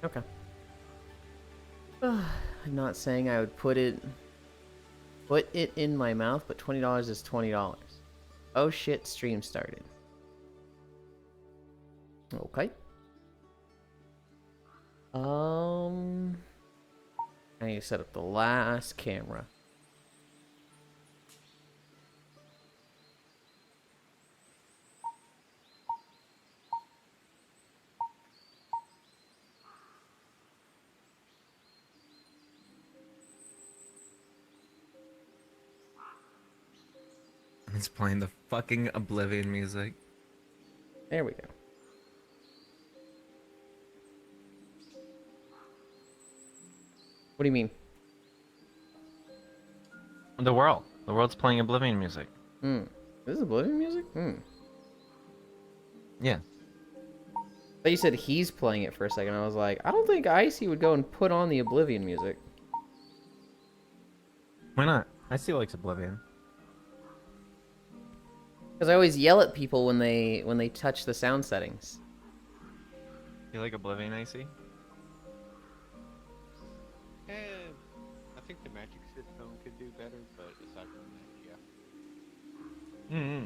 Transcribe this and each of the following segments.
Okay. I'm not saying I would put it in my mouth, but $20 is $20. Oh shit, stream started. Okay. I need to set up the last camera. It's playing the fucking Oblivion music. There we go. What do you mean? The world. The world's playing Oblivion music. This is Oblivion music? Yeah. But you said he's playing it for a second. I was like, I don't think Icy would go and put on the Oblivion music. Why not? I still likes Oblivion. Because I always yell at people when they touch the sound settings. You like Oblivion, AC? I think the magic system could do better, but aside from that, yeah. Mm-hmm.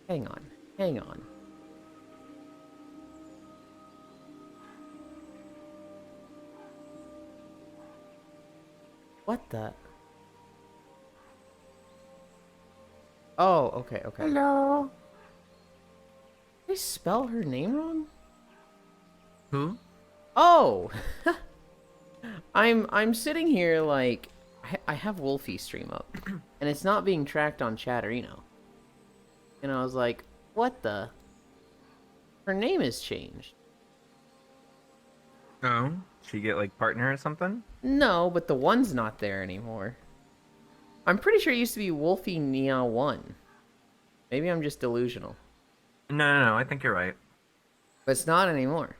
Hang on. Hang on. What the? Oh, okay, okay. Hello. Did I spell her name wrong? Who? Oh! I'm sitting here like I have Wolfie stream up and it's not being tracked on Chatterino. And I was like, what the? Her name has changed. Oh, she get like partner or something? No, but the one's not there anymore. I'm pretty sure it used to be Wolfie Nia 1. Maybe I'm just delusional. No, I think you're right. But it's not anymore.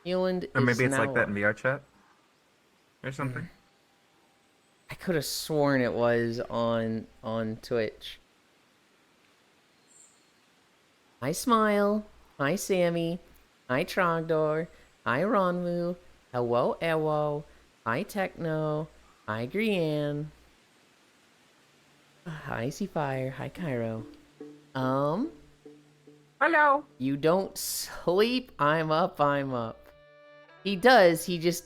Yulind Or is maybe it's now like that in VR chat or something. I could have sworn it was on Twitch. Hi Smile. Hi Sammy. Hi Trogdor. Hi Ronwu. Hello Ewo. Hi Techno. Hi Grianne. Hi Fire. Hi Cairo. Hello. You don't sleep? I'm up, I'm up. He does, he just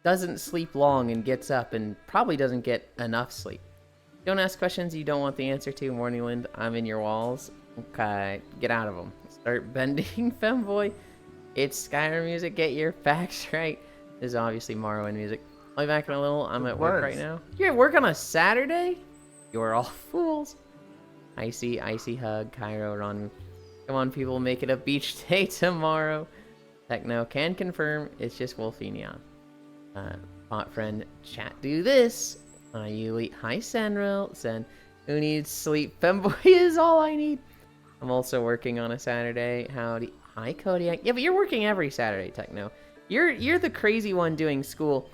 doesn't sleep long and gets up and probably doesn't get enough sleep. Don't ask questions you don't want the answer to, Morningland. I'm in your walls. Okay, get out of them. Start bending, femboy. It's Skyrim music, get your facts right. This is obviously Morrowind music. I'll be back in a little. I'm at work right now. You're at work on a Saturday? You're all fools. Icy hug, Cairo, Ron. Come on, people, make it a beach day tomorrow. Techno can confirm it's just Wolfie Neon. Bot friend, chat do this. Yuli, hi Senril. Sen, who needs sleep? Femboy is all I need. I'm also working on a Saturday. Howdy. Hi Kodiak. Yeah, but you're working every Saturday, Techno. You're the crazy one doing school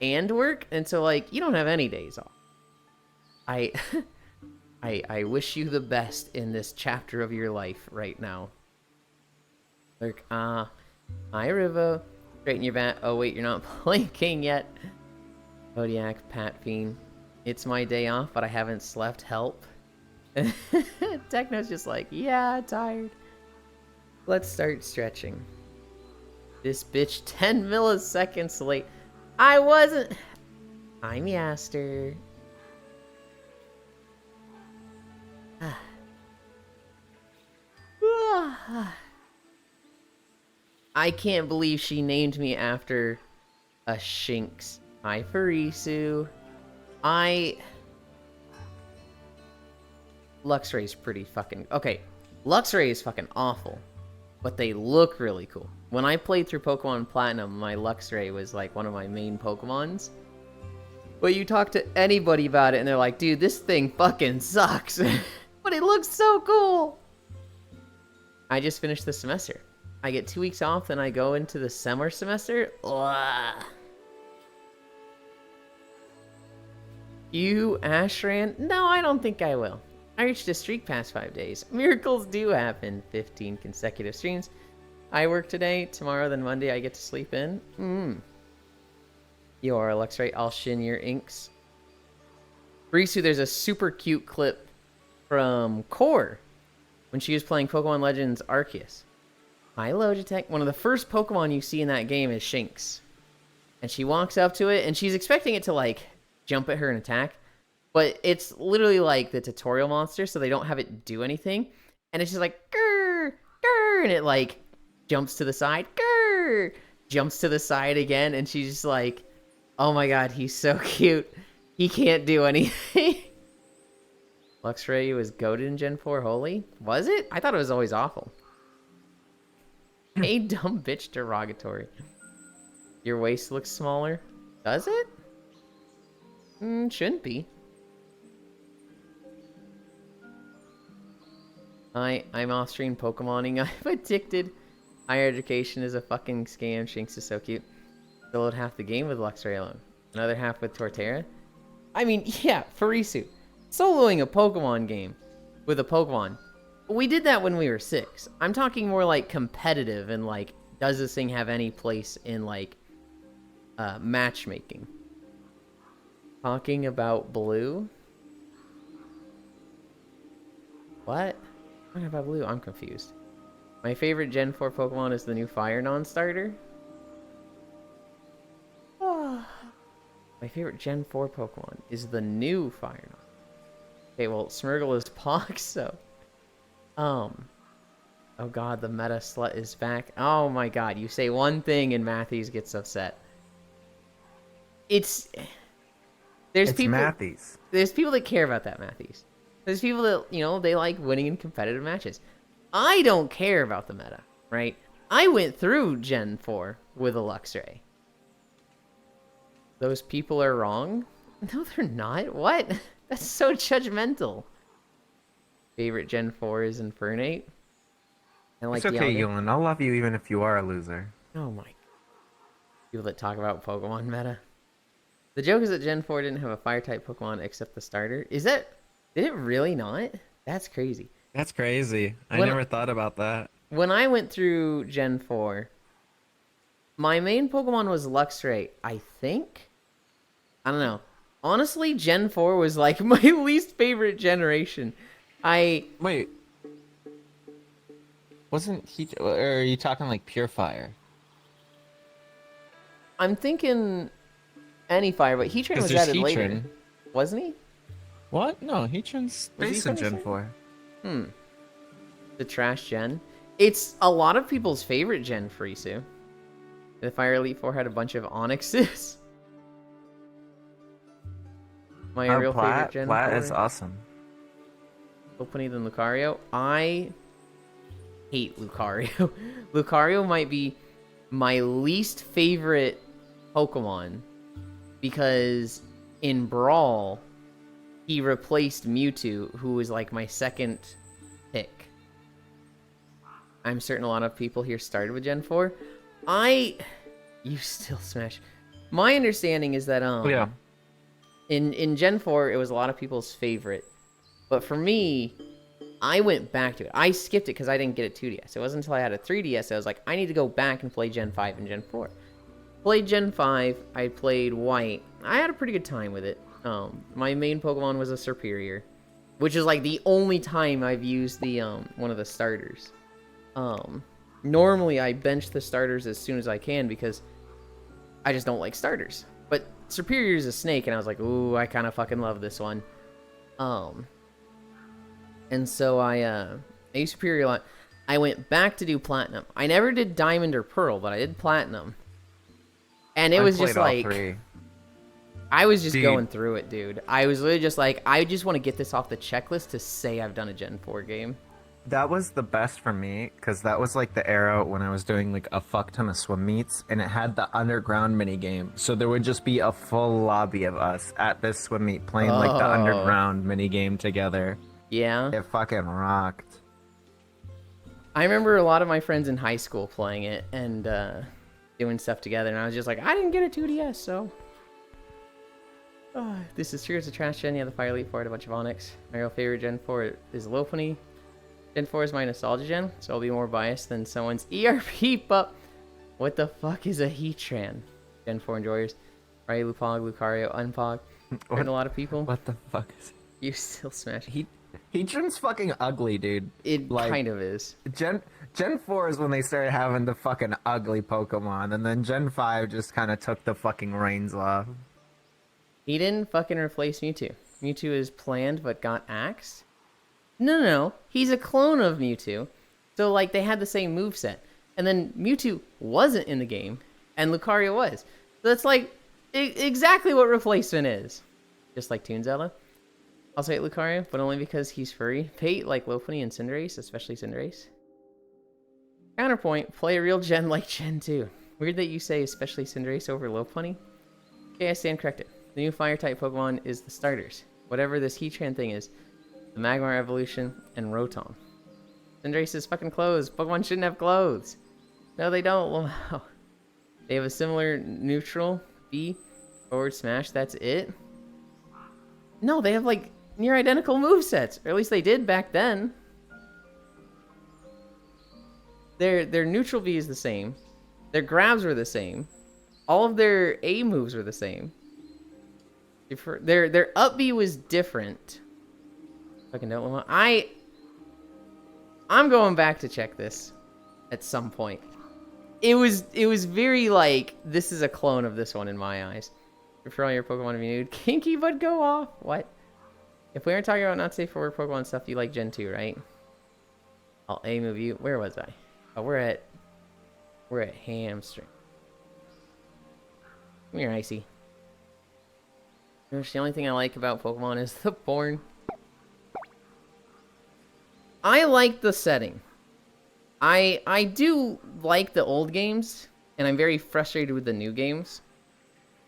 and work, and so like you don't have any days off. I wish you the best in this chapter of your life right now. Lurk, hi Rivo. Straighten your bat. Oh wait, you're not blinking yet. Kodiak, Pat Fiend. It's my day off, but I haven't slept. Help. Techno's just like, yeah, tired. Let's start stretching. This bitch 10 milliseconds late. I wasn't. I'm Yaster. I can't believe she named me after a Shinx. Hi, Farisu. Luxray's pretty fucking... Okay, Luxray is fucking awful, but they look really cool. When I played through Pokemon Platinum, my Luxray was like one of my main Pokemons. But you talk to anybody about it and they're like, dude, this thing fucking sucks. But it looks so cool. I just finished the semester. I get 2 weeks off, then I go into the summer semester. Ugh. You, Ashran? No, I don't think I will. I reached a streak past 5 days. Miracles do happen. 15 consecutive streams. I work today, tomorrow, then Monday I get to sleep in. You are Luxray. I'll shin your inks. Risu, there's a super cute clip from Core when she was playing Pokemon Legends Arceus. Hi, Logitech. One of the first Pokemon you see in that game is Shinx. And she walks up to it, and she's expecting it to, like, jump at her and attack. But it's literally like the tutorial monster, so they don't have it do anything. And it's just like, grrr, grrr, and it, like, jumps to the side, grrr, jumps to the side again, and she's just like, oh my god, he's so cute. He can't do anything. Luxray was goated in Gen 4 Holy? Was it? I thought it was always awful. Hey, dumb bitch derogatory. Your waist looks smaller. Does it? Shouldn't be. I'm off-stream Pokemoning. I'm addicted. Higher education is a fucking scam. Shinx is so cute. Soloed half the game with Luxray alone. Another half with Torterra. I mean, yeah, Farisu. Soloing a Pokemon game with a Pokemon. We did that when we were 6. I'm talking more like competitive and like, does this thing have any place in like matchmaking? Talking about blue? What? Talking about blue? I'm confused. My favorite Gen 4 Pokemon is the new Fire non-starter. My favorite Gen 4 Pokemon is the new Fire non. Okay, well, Smeargle is Pox, so... Oh god, the meta slut is back. Oh my god, you say one thing and Matthews gets upset. There's people... Matthews. There's people that care about that, Matthews. There's people that, you know, they like winning in competitive matches. I don't care about the meta, right? I went through Gen 4 with a Luxray. Those people are wrong? No, they're not. What? That's so judgmental. Favorite Gen 4 is Infernape. I like It's okay, Dialga. Yulind. I'll love you even if you are a loser. Oh my. People that talk about Pokemon meta. The joke is that Gen 4 didn't have a Fire-type Pokemon except the starter. Is that... Did it really not? That's crazy. That's crazy. I When- never thought about that. When I went through Gen 4, my main Pokemon was Luxray, I think? I don't know. Honestly, Gen 4 was like my least favorite generation. Wait. Wasn't he... Or are you talking like Pure Fire? I'm thinking any fire, but Heatran was there's added later. Heatran. Wasn't he? What? No, Heatran's... Was he Space in finished Gen it? 4. The trash gen. It's a lot of people's favorite gen, Frisu. The Fire Elite 4 had a bunch of Onyxes. My real favorite gen Plat 4. is awesome. Opening than Lucario. I hate Lucario. Lucario might be my least favorite Pokemon because in Brawl, he replaced Mewtwo, who was like my second pick. I'm certain a lot of people here started with Gen 4. You still smash. My understanding is that Yeah. in Gen 4 it was a lot of people's favorite. But for me, I went back to it. I skipped it because I didn't get a 2DS. It wasn't until I had a 3DS I was like, I need to go back and play Gen 5 and Gen 4. Played Gen 5, I played White. I had a pretty good time with it. My main Pokemon was a Serperior, which is like the only time I've used the one of the starters. Normally I bench the starters as soon as I can because I just don't like starters. But Serperior is a snake, and I was like, ooh, I kind of fucking love this one. And so I used Superior a lot. I went back to do Platinum. I never did Diamond or Pearl, but I did Platinum. And it was just like... I was just going through it, dude. I was literally just like, I just want to get this off the checklist to say I've done a Gen 4 game. That was the best for me, because that was like the era when I was doing like a fuck ton of swim meets, and it had the underground mini game. So there would just be a full lobby of us at this swim meet playing like the underground mini game together. Yeah. It fucking rocked. I remember a lot of my friends in high school playing it and doing stuff together, and I was just like, I didn't get a 2DS, so... This is true. It's a trash gen. Yeah, the Fire Elite 4 had a bunch of Onyx. My real favorite Gen 4 is Lopunny. Gen 4 is my nostalgia gen, so I'll be more biased than someone's ERP, but what the fuck is a Heatran? Gen 4 enjoyers. Right, Lupog, Lucario, Unpog. Hurt a lot of people. What the fuck is You still smash. Heatran's fucking ugly, dude. It Like, kind of is. Gen 4 is when they started having the fucking ugly Pokemon, and then Gen 5 just kind of took the fucking reins off. He didn't fucking replace Mewtwo. Mewtwo is planned but got axed. No. He's a clone of Mewtwo. So, like, they had the same moveset. And then Mewtwo wasn't in the game, and Lucario was. So that's, like, exactly what replacement is. Just like Toon Zelda. I'll say Lucario, but only because he's furry. Fate, like Lopunny and Cinderace, especially Cinderace. Counterpoint, play a real gen like Gen 2. Weird that you say especially Cinderace over Lopunny. Okay, I stand corrected. The new Fire-type Pokemon is the starters. Whatever this Heatran thing is. The Magmar Evolution, and Rotom. Cinderace's fucking clothes. Pokemon shouldn't have clothes. No, they don't. Wow. They have a similar neutral, B, forward smash, that's it? No, they have, like, near identical movesets. Or at least they did back then. Their neutral B is the same. Their grabs were the same. All of their A moves were the same. Their up B was different. Fucking don't want. I'm going back to check this at some point. It was very like, this is a clone of this one in my eyes. For all your Pokemon to be nude, kinky but go off. What? If we aren't talking about not safe for work Pokemon stuff, you like Gen 2, right? I'll A move you. Where was I? Oh, we're at hamstring. Come here, Icy. The only thing I like about Pokemon is the porn. I like the setting. I do like the old games, and I'm very frustrated with the new games.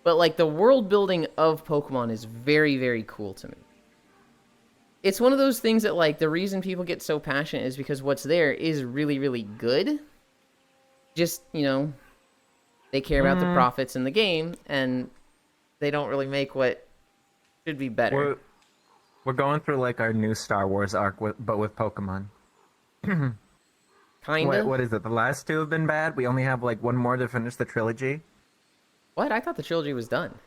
But, like, the world building of Pokemon is very, very cool to me. It's one of those things that, like, the reason people get so passionate is because what's there is really, really good. Just, you know, they care about the profits in the game, and they don't really make what should be better. We're going through, like, our new Star Wars arc, but with Pokemon. Kinda. What is it? The last two have been bad? We only have, like, one more to finish the trilogy? What? I thought the trilogy was done.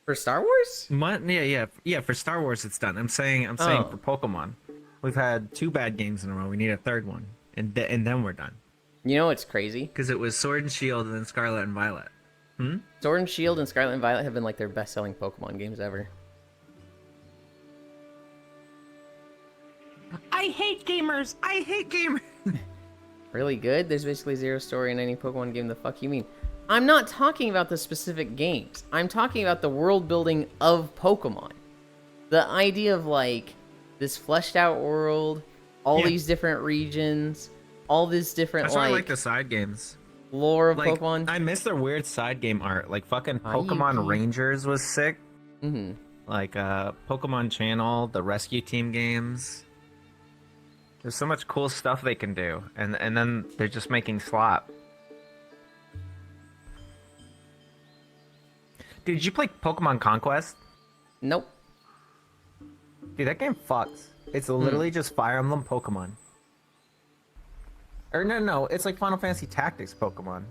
For Star Wars? Yeah. For Star Wars, it's done. I'm saying for Pokemon, we've had 2 bad games in a row. We need a 3rd one, and then we're done. You know what's crazy? Because it was Sword and Shield, and then Scarlet and Violet. Sword and Shield and Scarlet and Violet have been like their best-selling Pokemon games ever. I hate gamers. Really good? There's basically zero story in any Pokemon game. The fuck you mean? I'm not talking about the specific games. I'm talking about the world building of Pokemon. The idea of, like, this fleshed out world, all these different regions, all this different, That's why I like the side games. Lore of Like, Pokemon. I miss their weird side game art. Like, fucking Pokemon Ayuki. Rangers was sick. Mm-hmm. Like, Pokemon Channel, the Rescue Team games. There's so much cool stuff they can do. And then they're just making slop. Dude, did you play Pokemon Conquest? Nope. Dude, that game fucks. It's literally just Fire Emblem Pokemon. Or no, it's like Final Fantasy Tactics Pokemon.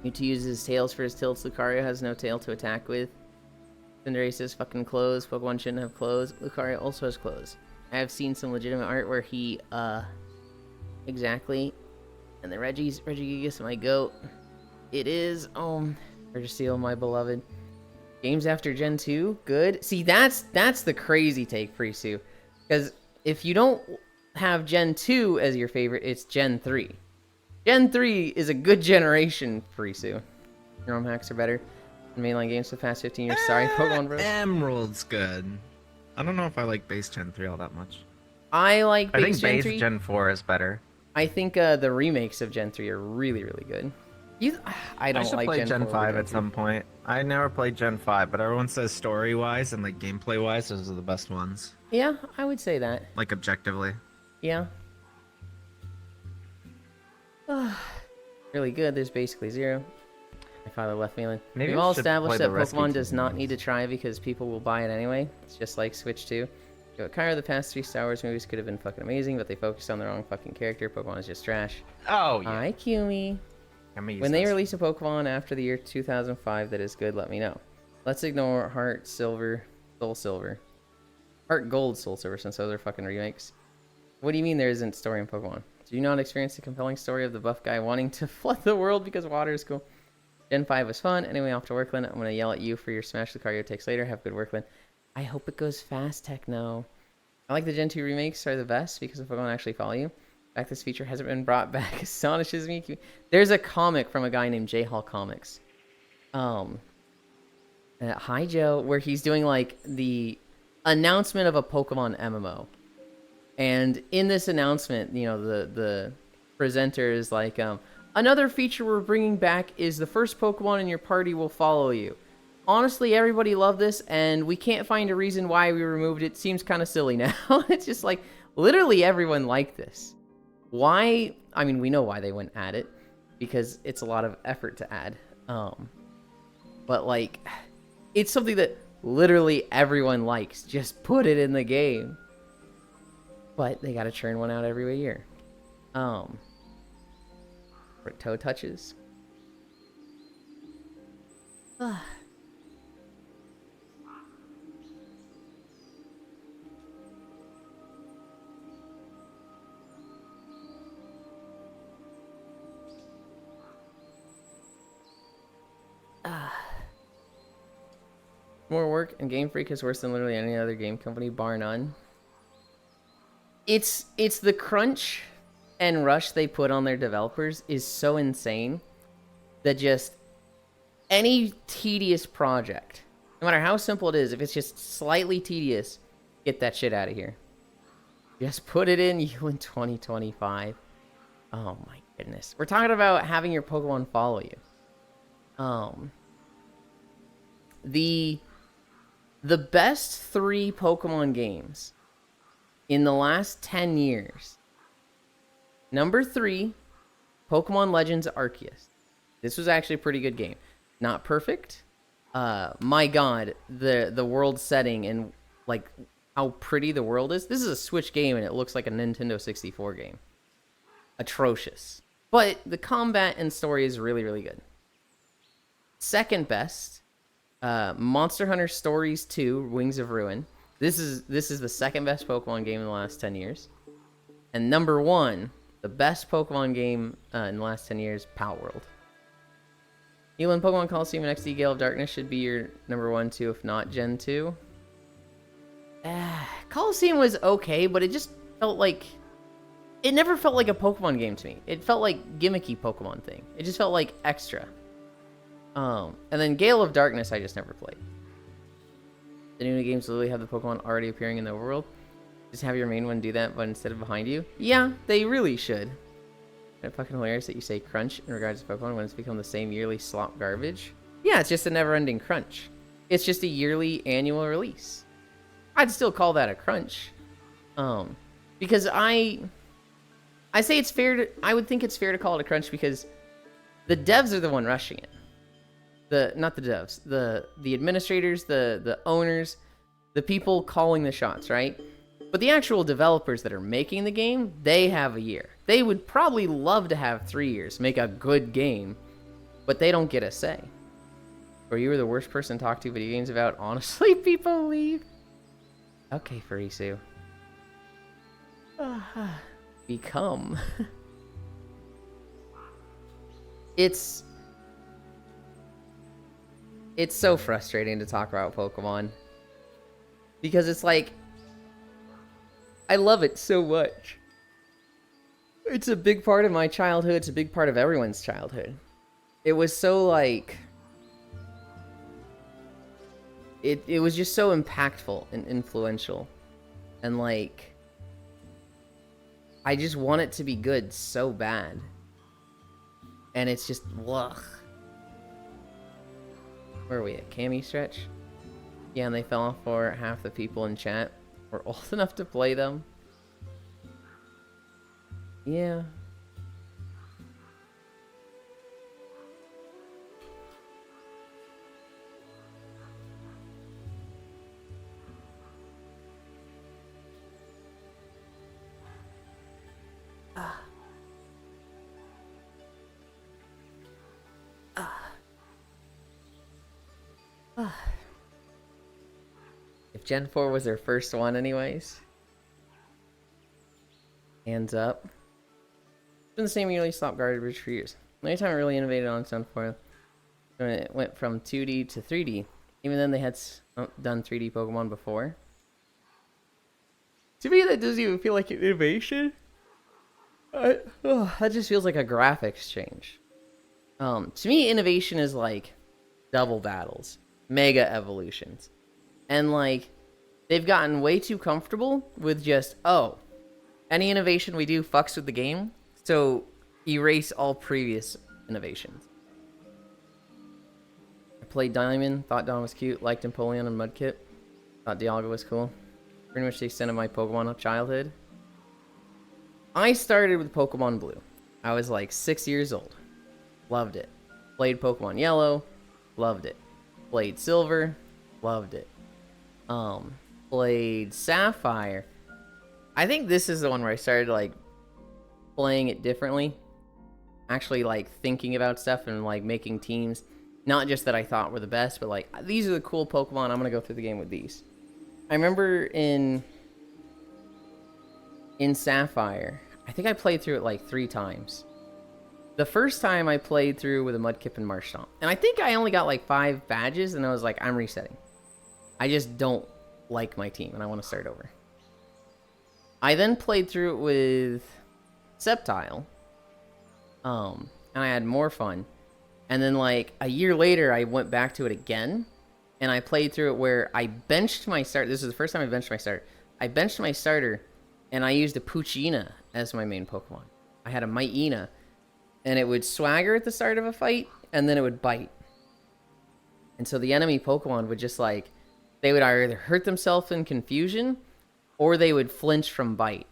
Mewtwo uses tails for his tilts. Lucario has no tail to attack with. Cinderace has fucking clothes. Pokemon shouldn't have clothes. Lucario also has clothes. I have seen some legitimate art where he, exactly. And the Regigigas, my goat. It is, Registeel, my beloved. Games after Gen 2, good. See, that's the crazy take, Prisu. Because if you don't have Gen 2 as your favorite, it's Gen 3. Gen 3 is a good generation, Prisu. Your ROM hacks are better than mainline games for the past 15 years. Sorry, Pokemon Bros. Emerald's good. I don't know if I like base Gen 3 all that much. I like I base think Gen base 3. Gen 4 is better. I think the remakes of Gen 3 are really, really good. I don't I should like play Gen 4 5 or at some point. I never played Gen 5, but everyone says story-wise and like gameplay-wise, those are the best ones. Yeah, I would say that. Like objectively. Yeah. Really good. There's basically zero. My father left me alone. Maybe We've I all should established play that the Rescue Pokemon does Team not games. need to try because people will buy it anyway. It's just like Switch 2. Kyra, the past 3 Star Wars movies could have been fucking amazing, but they focused on the wrong fucking character. Pokemon is just trash. Oh yeah. Hi, Kumi. I'm gonna use When they this. release a Pokemon after the year 2005 that is good, let me know. Let's ignore Heart Silver, Soul Silver. Heart Gold, Soul Silver, since those are fucking remakes. What do you mean there isn't story in Pokemon? Do you not experience the compelling story of the buff guy wanting to flood the world because water is cool? Gen 5 was fun. Anyway, off to Workland. I'm going to yell at you for your smash the cardio takes later. Have good Workland. I hope it goes fast, Techno. I like the Gen 2 remakes are the best because the Pokemon actually follow you. In fact, this feature hasn't been brought back. Astonishes me. There's a comic from a guy named J Hall Comics. Hi Joe, where he's doing like the announcement of a Pokemon MMO. And in this announcement, you know, the presenter is like, another feature we're bringing back is the first Pokemon in your party will follow you. Honestly, everybody loved this, and we can't find a reason why we removed it. Seems kind of silly now. It's just like, literally everyone liked this. Why? I mean, we know why they wouldn't add it, because it's a lot of effort to add. But like, it's something that literally everyone likes. Just put it in the game. But they gotta churn one out every year. For toe touches. More work, and Game Freak is worse than literally any other game company, bar none. It's the crunch and rush they put on their developers is so insane that just any tedious project, no matter how simple it is, if it's just slightly tedious, get that shit out of here. Just put it in Yulind 2025. Oh my goodness. We're talking about having your Pokemon follow you. The best 3 Pokemon games in the last 10 years. Number 3, Pokemon Legends Arceus. This was actually a pretty good game. Not perfect. My god, the world setting and like how pretty the world is. This is a Switch game and it looks like a Nintendo 64 game. Atrocious. But the combat and story is really, really good. Second best, Monster Hunter Stories 2, Wings of Ruin. This is the second best Pokemon game in the last 10 years. And number 1, the best Pokemon game in the last 10 years, Pal World. Yulind, Pokemon Coliseum and XD Gale of Darkness should be your number 1, 2, if not Gen 2. Coliseum was okay, but it just felt like... It never felt like a Pokemon game to me. It felt like gimmicky Pokemon thing. It just felt like extra. And then Gale of Darkness I just never played. The new games literally have the Pokemon already appearing in the world. Just have your main one do that, but instead of behind you. Yeah, they really should. It's fucking hilarious that you say crunch in regards to Pokemon when it's become the same yearly slop garbage. Yeah, it's just a never-ending crunch. It's just a yearly annual release. I'd still call that a crunch. Because I say it's fair to... I would think it's fair to call it a crunch because the devs are the one rushing it. Not the devs, the administrators, the owners, the people calling the shots, right? But the actual developers that are making the game, they have a year. They would probably love to have 3 years, make a good game, but they don't get a say. Or you were the worst person to talk to video games about. Honestly, people leave. Okay, Furisu. Become. It's so frustrating to talk about Pokemon. Because it's like, I love it so much. It's a big part of my childhood. It's a big part of everyone's childhood. It was so like... It was just so impactful and influential. And like... I just want it to be good so bad. And it's just... Ugh. Where are we at? Cammy stretch? Yeah, and they fell off for half the people in chat were old enough to play them. Yeah. If Gen 4 was their first one anyways. Hands up. It's been the same yearly slop garbage for years. The only time it really innovated on Gen 4 when it went from 2D to 3D. Even then they had done 3D Pokemon before. To me that doesn't even feel like an innovation. That just feels like a graphics change. To me innovation is like double battles, mega evolutions. And like they've gotten way too comfortable with just, oh, any innovation we do fucks with the game, so erase all previous innovations. I played Diamond, thought Dawn was cute, liked Empoleon and Mudkip, thought Dialga was cool. Pretty much the extent of my Pokemon childhood. I started with Pokemon Blue. I was like 6 years old. Loved it. Played Pokemon Yellow, loved it. Played Silver, loved it. Played Sapphire. I think this is the one where I started like playing it differently. Actually like thinking about stuff and like making teams. Not just that I thought were the best, but like these are the cool Pokemon. I'm gonna go through the game with these. I remember in Sapphire, I think I played through it like 3 times. The first time I played through with a Mudkip and Marshtomp. And I think I only got like 5 badges and I was like, I'm resetting. I just don't like my team and I want to start over. I then played through it with Sceptile. And I had more fun. And then like a year later, I went back to it again. And I played through it where I benched my starter. This is the first time I benched my starter. I benched my starter and I used a Poochyena as my main Pokemon. I had a Myena. And it would swagger at the start of a fight. And then it would bite. And so the enemy Pokemon would just like... They would either hurt themselves in confusion, or they would flinch from bite.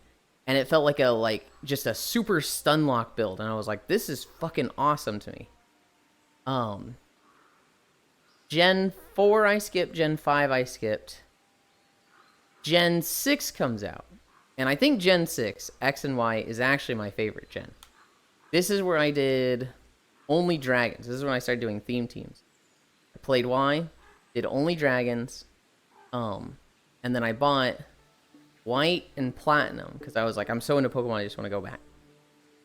And it felt like just a super stun lock build. And I was like, this is fucking awesome to me. Gen 4 I skipped, Gen 5 I skipped. Gen 6 comes out. And I think Gen 6, X and Y, is actually my favorite gen. This is where I did only dragons. This is when I started doing theme teams. I played Y, did only dragons. And then I bought White and Platinum because I was like, I'm so into Pokemon, I just want to go back.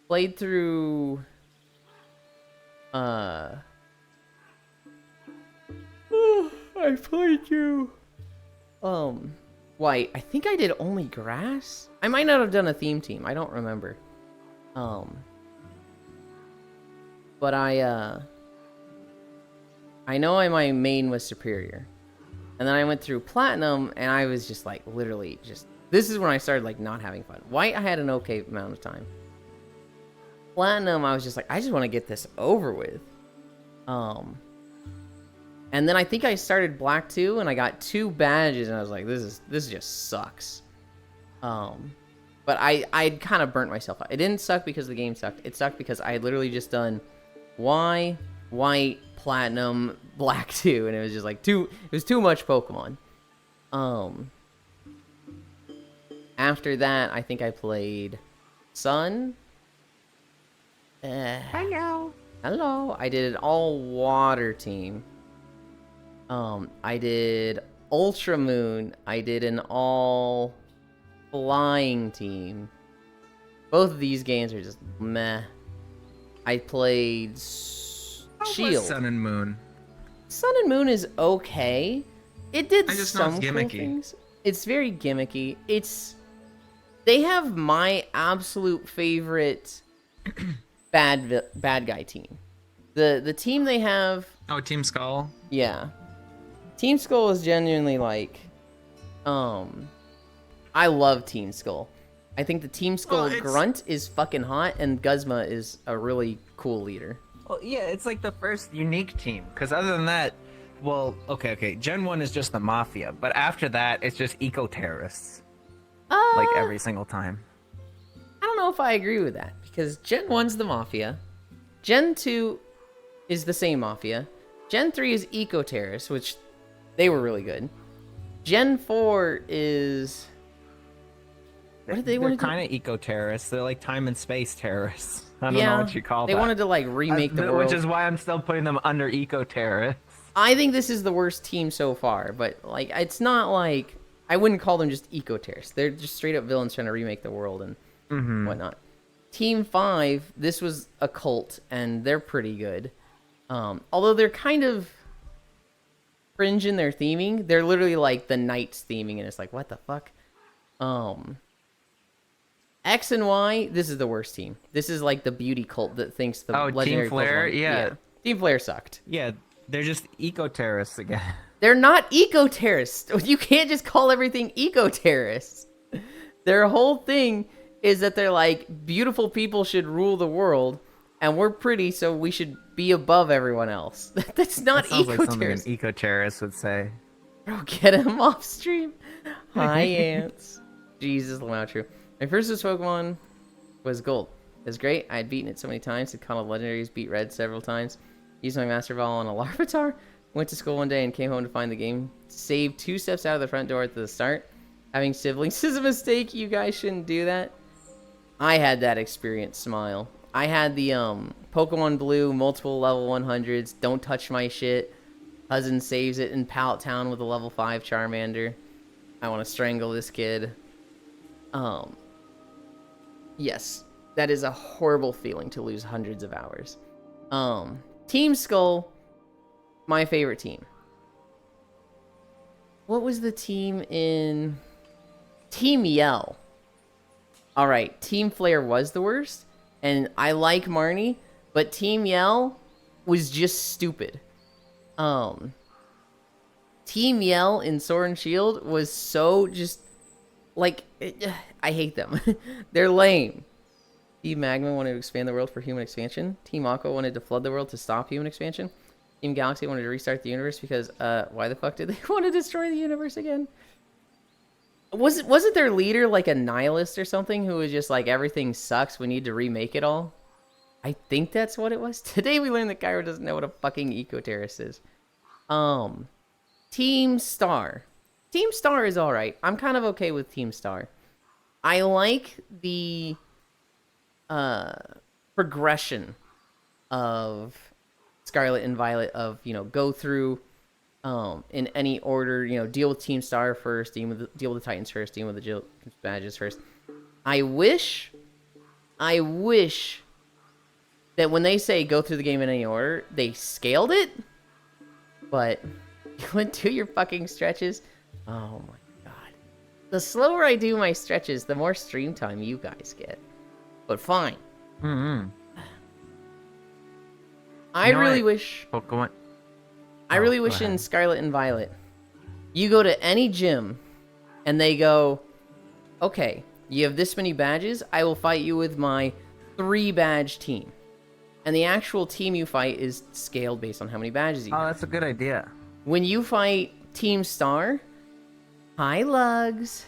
Played through I played through White. I think I did only grass. I might not have done a theme team. I don't remember. But I know my main was superior. And then I went through Platinum, and I was just like, literally, just... This is when I started, like, not having fun. White, I had an okay amount of time. Platinum, I was just like, I just want to get this over with. And then I think I started Black 2, and I got 2 badges, and I was like, this just sucks. But I'd kind of burnt myself out. It didn't suck because the game sucked. It sucked because I had literally just done Y, White, Platinum, Black 2, and it was just like it was too much Pokemon. After that, I think I played Sun. Hello. I did an all water team. I did Ultra Moon. I did an all flying team. Both of these games are just meh. I played Shield. Sun and Moon. Sun and Moon is okay. It did I just know some it's cool gimmicky. things. It's very gimmicky. They have my absolute favorite bad guy team. The team they have. Oh, Team Skull. Yeah, Team Skull is genuinely like, I love Team Skull. I think the Team Skull grunt is fucking hot, and Guzma is a really cool leader. Well, yeah, it's like the first unique team. Because other than that, well, okay. Gen 1 is just the Mafia. But after that, it's just eco-terrorists. Like every single time. I don't know if I agree with that. Because Gen 1's the Mafia. Gen 2 is the same Mafia. Gen 3 is eco-terrorists, which they were really good. Gen 4 is... What did they want to do? They're kind of eco-terrorists. They're like time and space terrorists. I don't know what you call they that. wanted to like remake the world. Which is why I'm still putting them under eco-terrorists. I think this is the worst team so far, but like it's not like I wouldn't call them just eco terrorists. They're just straight up villains trying to remake the world and whatnot. Team 5, this was a cult, and they're pretty good. Although they're kind of fringe in their theming. They're literally like the Knights theming, and it's like, what the fuck? X and Y, this is the worst team. This is like the beauty cult that thinks the legendary Team Flare, Pokemon. yeah. Team Flare sucked. Yeah, they're just eco-terrorists again. They're not eco-terrorists. You can't just call everything eco-terrorists. Their whole thing is that they're like, beautiful people should rule the world, and we're pretty, so we should be above everyone else. That's not That sounds like something an eco-terrorist. eco-terrorist would say. Bro, get him off stream. Hi, ants. Jesus, wow, true. My first Pokemon was Gold. It was great. I had beaten it so many times. Had caught all legendaries, beat Red several times. Used my Master Ball on a Larvitar. Went to school one day and came home to find the game saved 2 steps out of the front door at the start. Having siblings is a mistake. You guys shouldn't do that. I had that experience, Smile. I had the Pokemon Blue, multiple level 100s. Don't touch my shit. Cousin saves it in Pallet Town with a level 5 Charmander. I want to strangle this kid. Yes, that is a horrible feeling to lose hundreds of hours. Team Skull, my favorite team. What was the team in Team Yell? All right, Team Flare was the worst, and I like Marnie, but Team Yell was just stupid. Team Yell in Sword and Shield was so just like I hate them. They're lame. Team Magma wanted to expand the world for human expansion. Team Aqua wanted to flood the world to stop human expansion. Team Galaxy wanted to restart the universe because why the fuck did they want to destroy the universe again? Wasn't their leader like a nihilist or something who was just like everything sucks, we need to remake it all? I think that's what it was. Today we learned that Cairo doesn't know what a fucking eco-terrorist is. Team Star. Team Star is alright. I'm kind of okay with Team Star. I like the progression of Scarlet and Violet of, you know, go through in any order, you know, deal with Team Star first, deal with the Titans first, deal with the badges first. I wish that when they say go through the game in any order, they scaled it, but you went to your fucking stretches. Oh my god. The slower I do my stretches, the more stream time you guys get. But fine. I really wish Pokemon. I really wish in Scarlet and Violet, you go to any gym, and they go, okay, you have this many badges, I will fight you with my 3-badge team. And the actual team you fight is scaled based on how many badges you have. Oh, that's a good idea. When you fight Team Star, hi Lugs,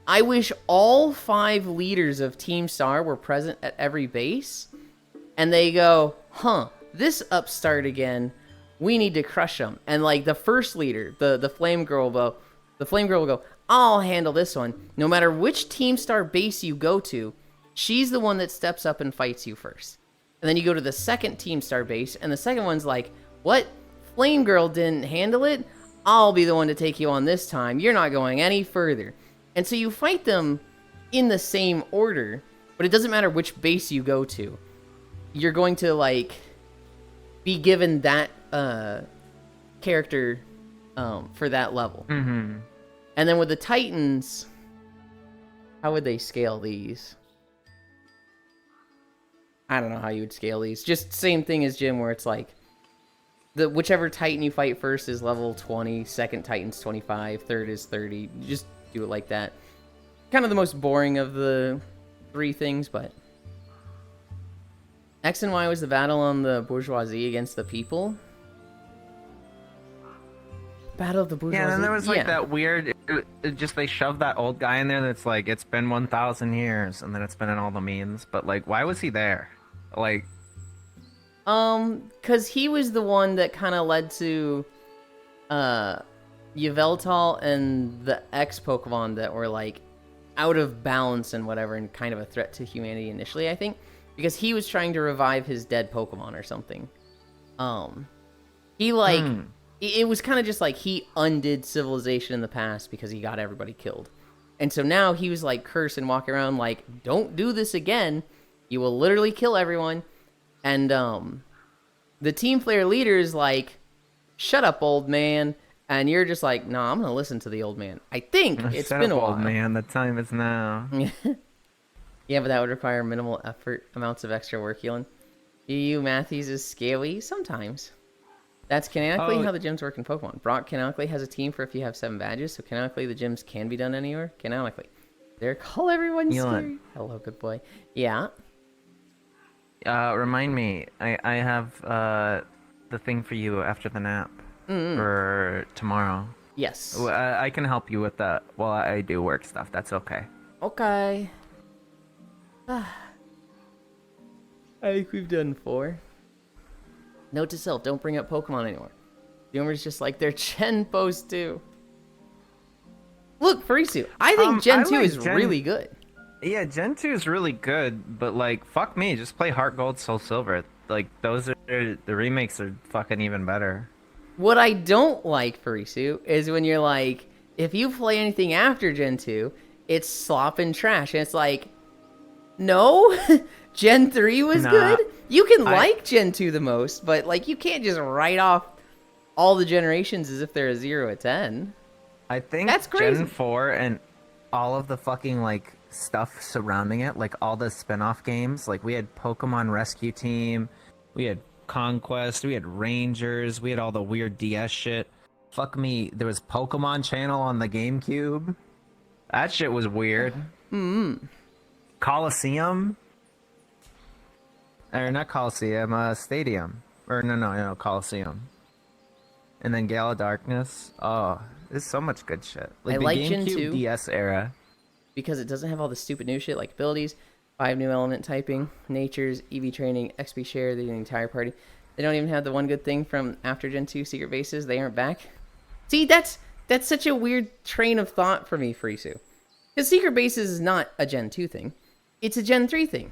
I wish all 5 leaders of Team Star were present at every base, and they go, huh, this upstart again, we need to crush them. And like the first leader, the Flame Girl will go, I'll handle this one. No matter which Team Star base you go to, she's the one that steps up and fights you first. And then you go to the second Team Star base, and the second one's like, what? Flame Girl didn't handle it? I'll be the one to take you on this time. You're not going any further. And so you fight them in the same order, but it doesn't matter which base you go to. You're going to, like, be given that character for that level. Mm-hmm. And then with the Titans, how would they scale these? I don't know how you would scale these. Just same thing as Gym, where it's like, whichever Titan you fight first is level 20, second Titan's 25, third is 30. You just do it like that. Kind of the most boring of the 3 things, but... X and Y was the battle on the bourgeoisie against the people. Battle of the bourgeoisie. Yeah, and then there was like that weird, just they shoved that old guy in there that's like, it's been 1,000 years, and then it's been in all the memes. But like, why was he there? Like... Cause he was the one that kind of led to, Yveltal and the X Pokemon that were like out of balance and whatever, and kind of a threat to humanity initially, I think. Because he was trying to revive his dead Pokemon or something. He like it was kind of just like he undid civilization in the past because he got everybody killed. And so now he was like cursed and walking around like, don't do this again. You will literally kill everyone. And the team player leader is like, shut up, old man. And you're just like, nah, I'm going to listen to the old man. I think it's been a while. Old man, the time is now. Yeah, but that would require minimal effort, amounts of extra work, Yulind. UU Matthews is scaly sometimes. That's canonically how the gyms work in Pokemon. Brock canonically has a team for if you have 7 badges, so canonically the gyms can be done anywhere. Canonically. There, call everyone scary. Hello, good boy. Yeah. Remind me, I have the thing for you after the nap for tomorrow. Yes. I can help you with that while I do work stuff. That's okay. Okay. I think we've done 4. Note to self, don't bring up Pokemon anymore. Boomer's just like their Gen post too. Look, Farisu, I think Gen 2 is really good. Yeah, Gen 2 is really good, but like, fuck me, just play Heart Gold, Soul Silver. Like, those are, the remakes are fucking even better. What I don't like, Farisu, is when you're like, if you play anything after Gen 2, it's slop and trash. And it's like, no, Gen 3 was good. You can like Gen 2 the most, but like you can't just write off all the generations as if they're a 0 or 10. I think that's crazy. Gen 4 and all of the fucking like stuff surrounding it, like all the spin-off games, like we had Pokemon Rescue Team, we had Conquest, we had Rangers, we had all the weird DS shit. Fuck me, there was Pokemon Channel on the GameCube. That shit was weird. Coliseum? Or not Coliseum, Stadium. Or no, Coliseum. And then Gala Darkness. Oh, there's so much good shit. I like Gen GameCube 2 DS era. because it doesn't have all the stupid new shit like abilities, 5 new element typing, natures, EV training, XP share, the entire party. They don't even have the one good thing from after Gen 2 secret bases. They aren't back. See, that's such a weird train of thought for me, Farisu. Because secret bases is not a Gen 2 thing. It's a Gen 3 thing.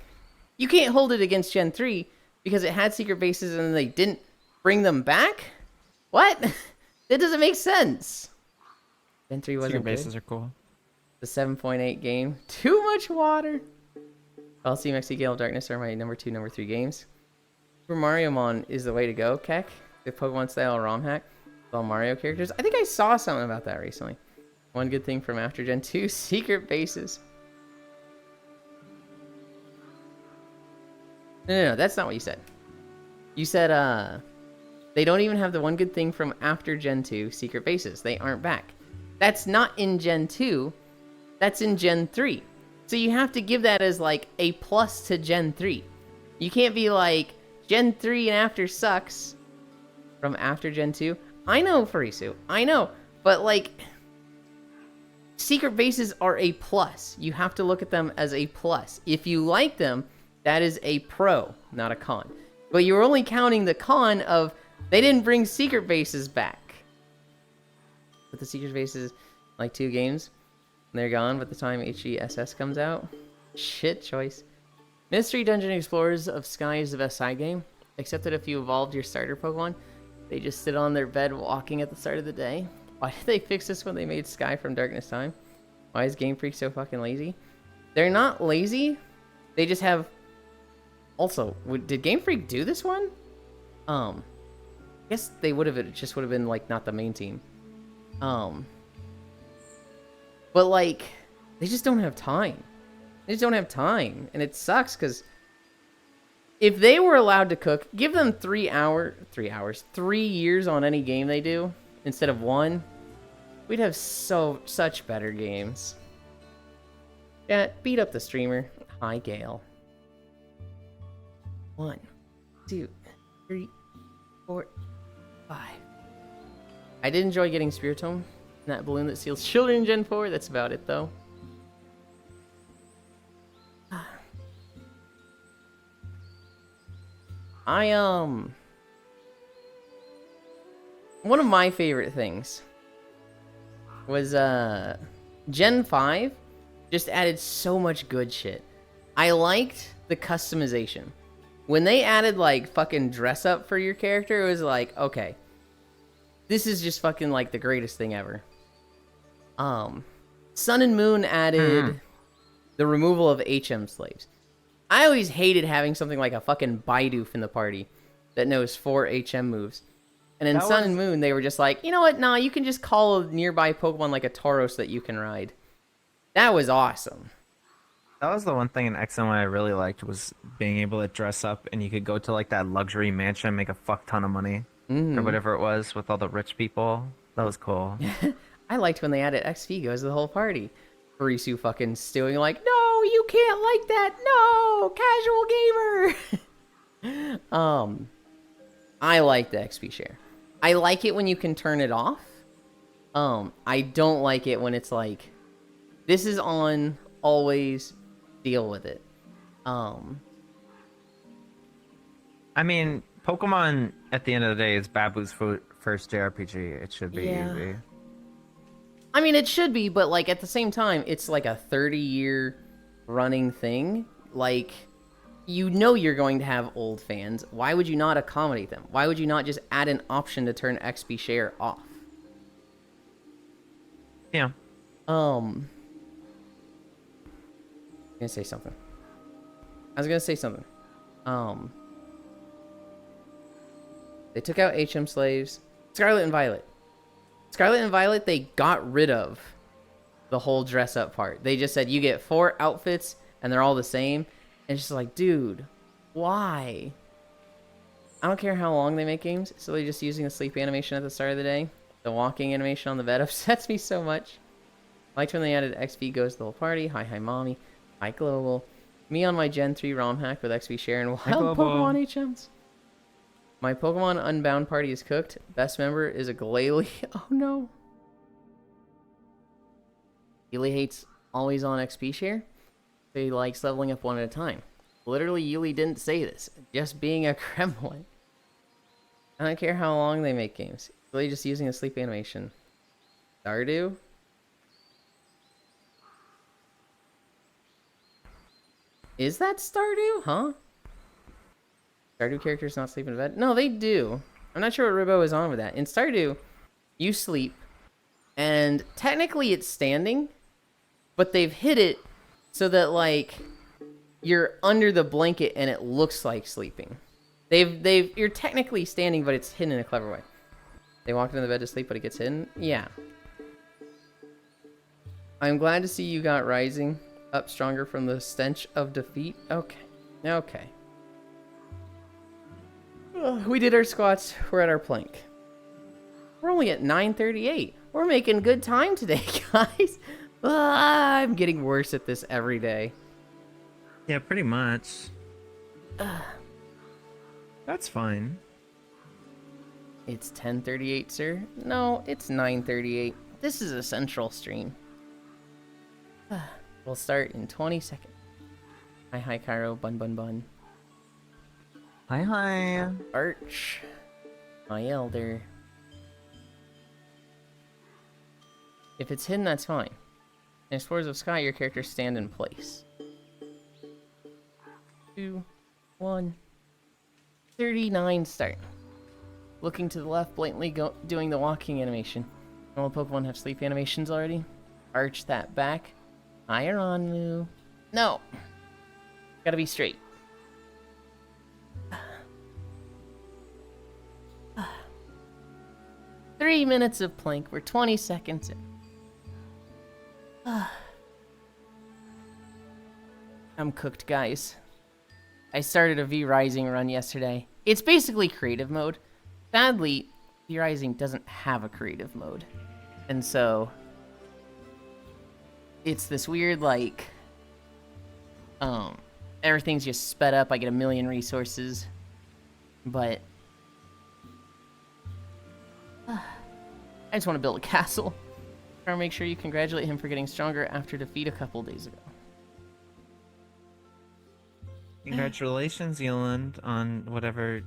You can't hold it against Gen 3 because it had secret bases and they didn't bring them back? What? That doesn't make sense. Gen 3 wasn't Secret bases good. are cool. The 7.8 game. Too much water. LC XC Gale of Darkness are my number 2, number 3 games. Super Mario Mon is the way to go, Keck. The Pokemon style ROM hack. With all Mario characters. I think I saw something about that recently. One good thing from after Gen 2, secret bases. No, that's not what you said. You said, they don't even have the one good thing from after Gen 2, secret bases. They aren't back. That's not in Gen 2. That's in Gen 3. So you have to give that as, like, a plus to Gen 3. You can't be like, Gen 3 and after sucks from after Gen 2. I know, Farisu. I know. But, like, secret bases are a plus. You have to look at them as a plus. If you like them, that is a pro, not a con. But you're only counting the con of they didn't bring secret bases back. But the secret bases, like 2 games, and they're gone by the time HGSS comes out. Shit choice. Mystery Dungeon Explorers of Sky is the best side game, except that if you evolved your starter Pokemon, they just sit on their bed walking at the start of the day. Why did they fix this when they made Sky from Darkness Time? Why is Game Freak so fucking lazy? They're not lazy. They just have... Also, did Game Freak do this one? I guess they would have. It just would have been, like, not the main team. But, like, they just don't have time. They just don't have time. And it sucks, because if they were allowed to cook, give them 3 years on any game they do, instead of 1, we'd have such better games. Yeah, beat up the streamer. Hi, Gale. 1, 2, 3, 4, 5. I did enjoy getting Spiritomb and that balloon that seals children in Gen 4. That's about it, though. One of my favorite things was, Gen 5 just added so much good shit. I liked the customization. When they added, like, fucking dress up for your character, it was like, okay, this is just fucking like the greatest thing ever. Sun and Moon added the removal of HM slaves. I always hated having something like a fucking Bidoof in the party that knows 4 HM moves. And in Sun and Moon, they were just like, you know what? Nah, you can just call a nearby Pokemon like a Tauros that you can ride. That was awesome. That was the one thing in X and Y I really liked, was being able to dress up and you could go to like that luxury mansion and make a fuck ton of money or whatever it was with all the rich people. That was cool. I liked when they added XP goes to the whole party. Risu fucking stewing like, no, you can't like that. No, casual gamer. I like the XP share. I like it when you can turn it off. I don't like it when it's like, this is on, always deal with it. I mean, Pokemon at the end of the day is Babu's first JRPG. It should be easy. I mean, it should be, but like at the same time, it's like a 30-year running thing. Like, you know you're going to have old fans. Why would you not accommodate them? Why would you not just add an option to turn XP share off? Yeah. I'm gonna say something. They took out HM slaves. Scarlet and Violet. Scarlet and Violet, they got rid of the whole dress up part. They just said you get 4 outfits and they're all the same. And it's just like, dude, why? I don't care how long they make games. So they're just using the sleep animation at the start of the day. The walking animation on the bed upsets me so much. I liked when they added XP goes to the whole party. Hi, hi, mommy. Hi, Global. Me on my Gen 3 ROM hack with XP share and wild Pokemon HMs. My Pokemon Unbound party is cooked. Best member is a Glalie. Oh no. Yuli hates always on XP share. So he likes leveling up one at a time. Literally, Yuli didn't say this. Just being a Kremlin. I don't care how long they make games. Really just using a sleep animation. Stardew? Is that Stardew? Huh? Stardew characters not sleep in bed? No, they do. I'm not sure what Ribbo is on with that. In Stardew, you sleep, and technically it's standing, but they've hit it so that, like, you're under the blanket and it looks like sleeping. You're technically standing, but it's hidden in a clever way. They walked into the bed to sleep, but it gets hidden? Yeah. I'm glad to see you got Rising up stronger from the stench of defeat. Okay. Okay. We did our squats. We're at our plank. We're only at 9:38. We're making good time today, guys. I'm getting worse at this every day. Yeah, pretty much. That's fine. It's 10:38, sir. No, it's 9:38. This is a central stream. We'll start in 20 seconds. Hi, hi, Cairo. Bun, bun, bun. Hi, hi. Arch. My elder. If it's hidden, that's fine. In Explorers of Sky, your characters stand in place. 2, 1. 39 start. Looking to the left, blatantly doing the walking animation. All Pokemon have sleep animations already. Arch that back. Higher on, Moo. No. Gotta be straight. 3 minutes of plank. We're 20 seconds in. I'm cooked, guys. I started a V-Rising run yesterday. It's basically creative mode. Sadly, V-Rising doesn't have a creative mode. And so, it's this weird, like, everything's just sped up. I get a million resources. But I just want to build a castle. Try to make sure you congratulate him for getting stronger after defeat a couple days ago. Congratulations, Yulind, on whatever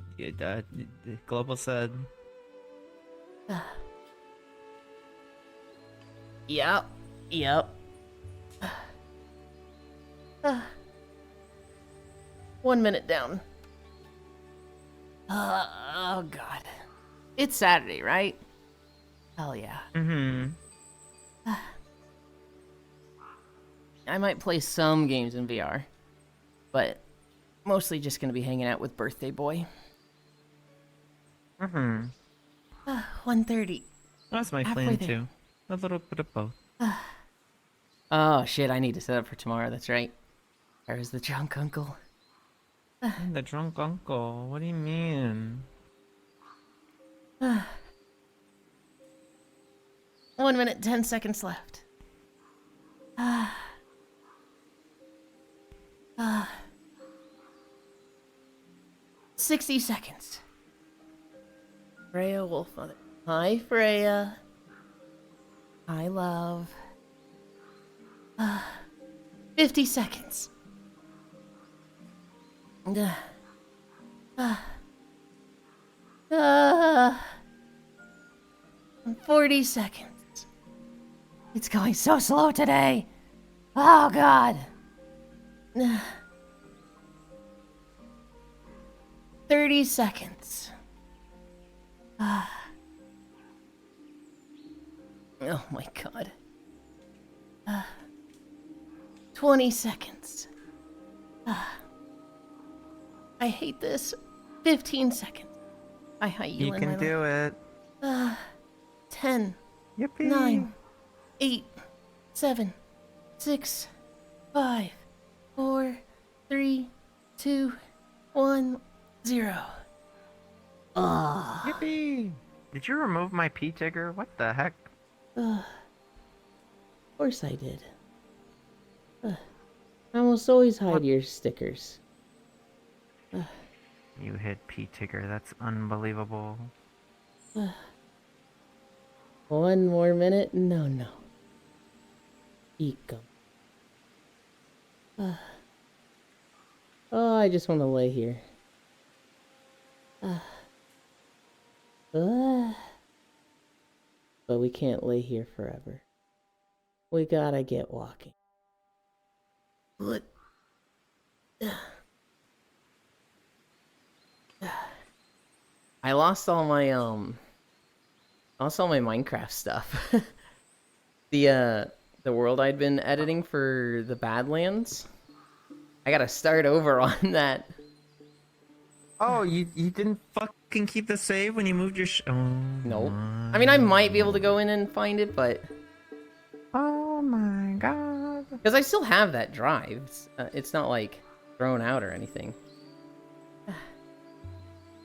Global said. Yep. 1 minute down. Oh, God. It's Saturday, right? Hell yeah. Mm-hmm. I might play some games in VR, but mostly just gonna be hanging out with Birthday Boy. Mm-hmm. 1:30. That's my Halfway plan there. too. A little bit of both. Oh shit, I need to set up for tomorrow, that's right. There's the drunk uncle. The drunk uncle. What do you mean? 1 minute, 10 seconds left. 60 seconds. Freya Wolfmother. Hi, Freya. Hi, love. 50 seconds. 40 seconds. It's going so slow today. Oh, God. 30 seconds. Oh my God. 20 seconds. I hate this. 15 seconds. Hi, You Yulind, can my do it. love. 10, Yippee. 9, 8, 7, 6, 5, 4, 3, 2, 1, 0. Yippee. Did you remove my P-Tigger? What the heck? Of course I did. I almost always hide your stickers. You hit P-Tigger. That's unbelievable. 1 more minute? No. Eco. Oh, I just want to lay here. But we can't lay here forever. We gotta get walking. What? I lost all my Minecraft stuff. The world I'd been editing for the Badlands. I gotta start over on that. Oh, you didn't fucking keep the save when you moved your Oh, Nope. I mean, I might be able to go in and find it, but Oh my god. because I still have that drive. It's not like thrown out or anything.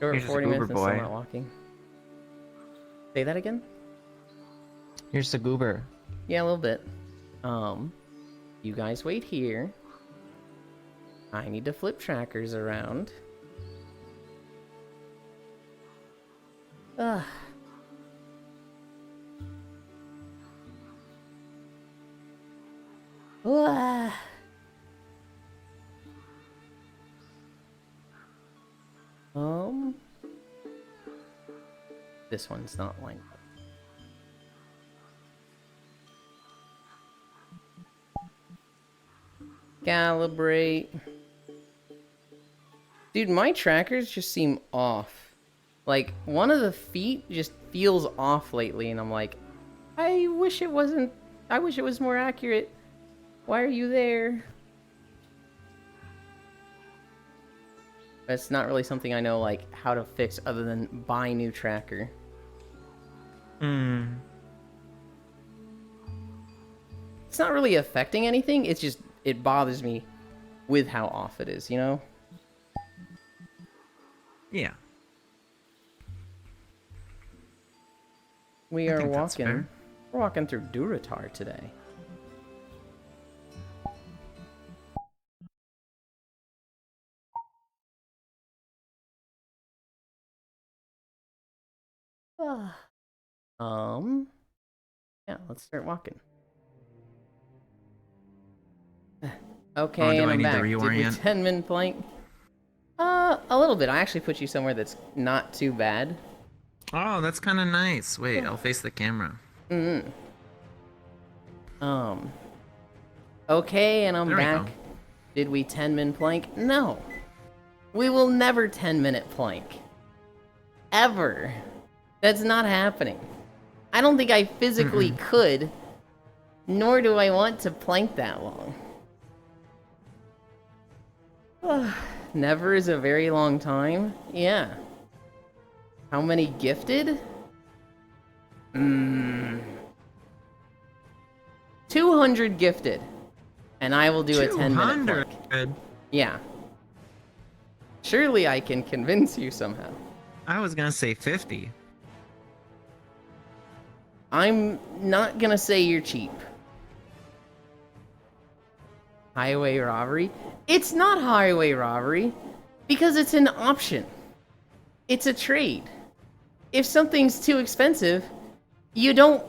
Over You're just a 40 minutes goober and still boy. not walking. Say that again? Here's the goober. Yeah, a little bit. You guys wait here. I need to flip trackers around. Ugh. Ugh. This one's not lined up. Calibrate. Dude, my trackers just seem off. Like, one of the feet just feels off lately, and I'm like, I wish it wasn't. I wish it was more accurate. Why are you there? That's not really something I know, like, how to fix other than buy new tracker. It's not really affecting anything, it's just, it bothers me with how off it is, you know? Yeah. We I are think that's walking. fair. We're walking through Durotar today. Yeah, let's start walking. Okay, do and I I'm need to back. Did we reorient? 10-min plank? A little bit. I actually put you somewhere that's not too bad. Oh, that's kind of nice. Wait, I'll face the camera. Okay, and I'm There we back. go. Did we 10-min plank? No. We will never 10-minute plank. Ever. That's not happening. I don't think I physically could, nor do I want to plank that long. Never is a very long time. Yeah. How many gifted? 200 gifted. And I will do a 10-minute plank. Yeah. Surely I can convince you somehow. I was gonna say 50. I'm not gonna say you're cheap. Highway robbery? It's not highway robbery because it's an option. It's a trade. If something's too expensive, you don't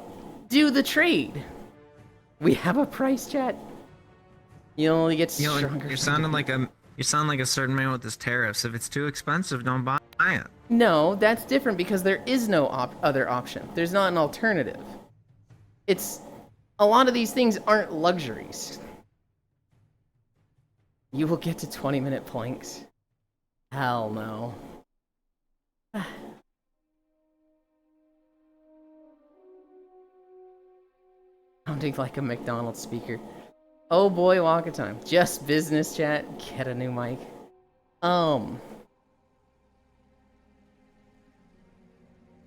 do the trade. We have a price, chat. You only get stronger. You sound like a certain man with his tariffs. If it's too expensive, don't buy it. No, that's different because there is no other option. There's not an alternative. It's a lot of these things aren't luxuries. You will get to 20-minute planks. Hell no. Sounding like a McDonald's speaker. Oh boy, walk of time. Just business chat. Get a new mic.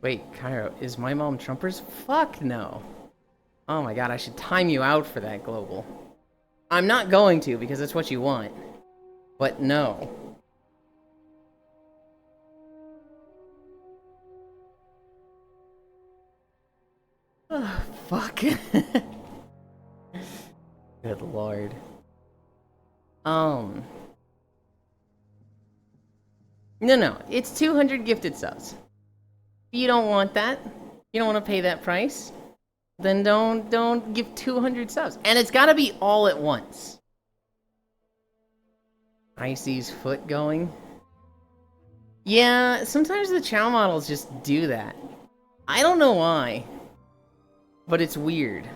Wait, Cairo, is my mom Trumpers? Fuck no. Oh my god, I should time you out for that, Global. I'm not going to, because it's what you want. But no. Oh, fuck. Good lord. No, it's 200 gifted subs. If you don't want that, you don't want to pay that price, then don't give 200 subs. And it's gotta be all at once. Icy's foot going. Yeah, sometimes the chow models just do that. I don't know why, but it's weird.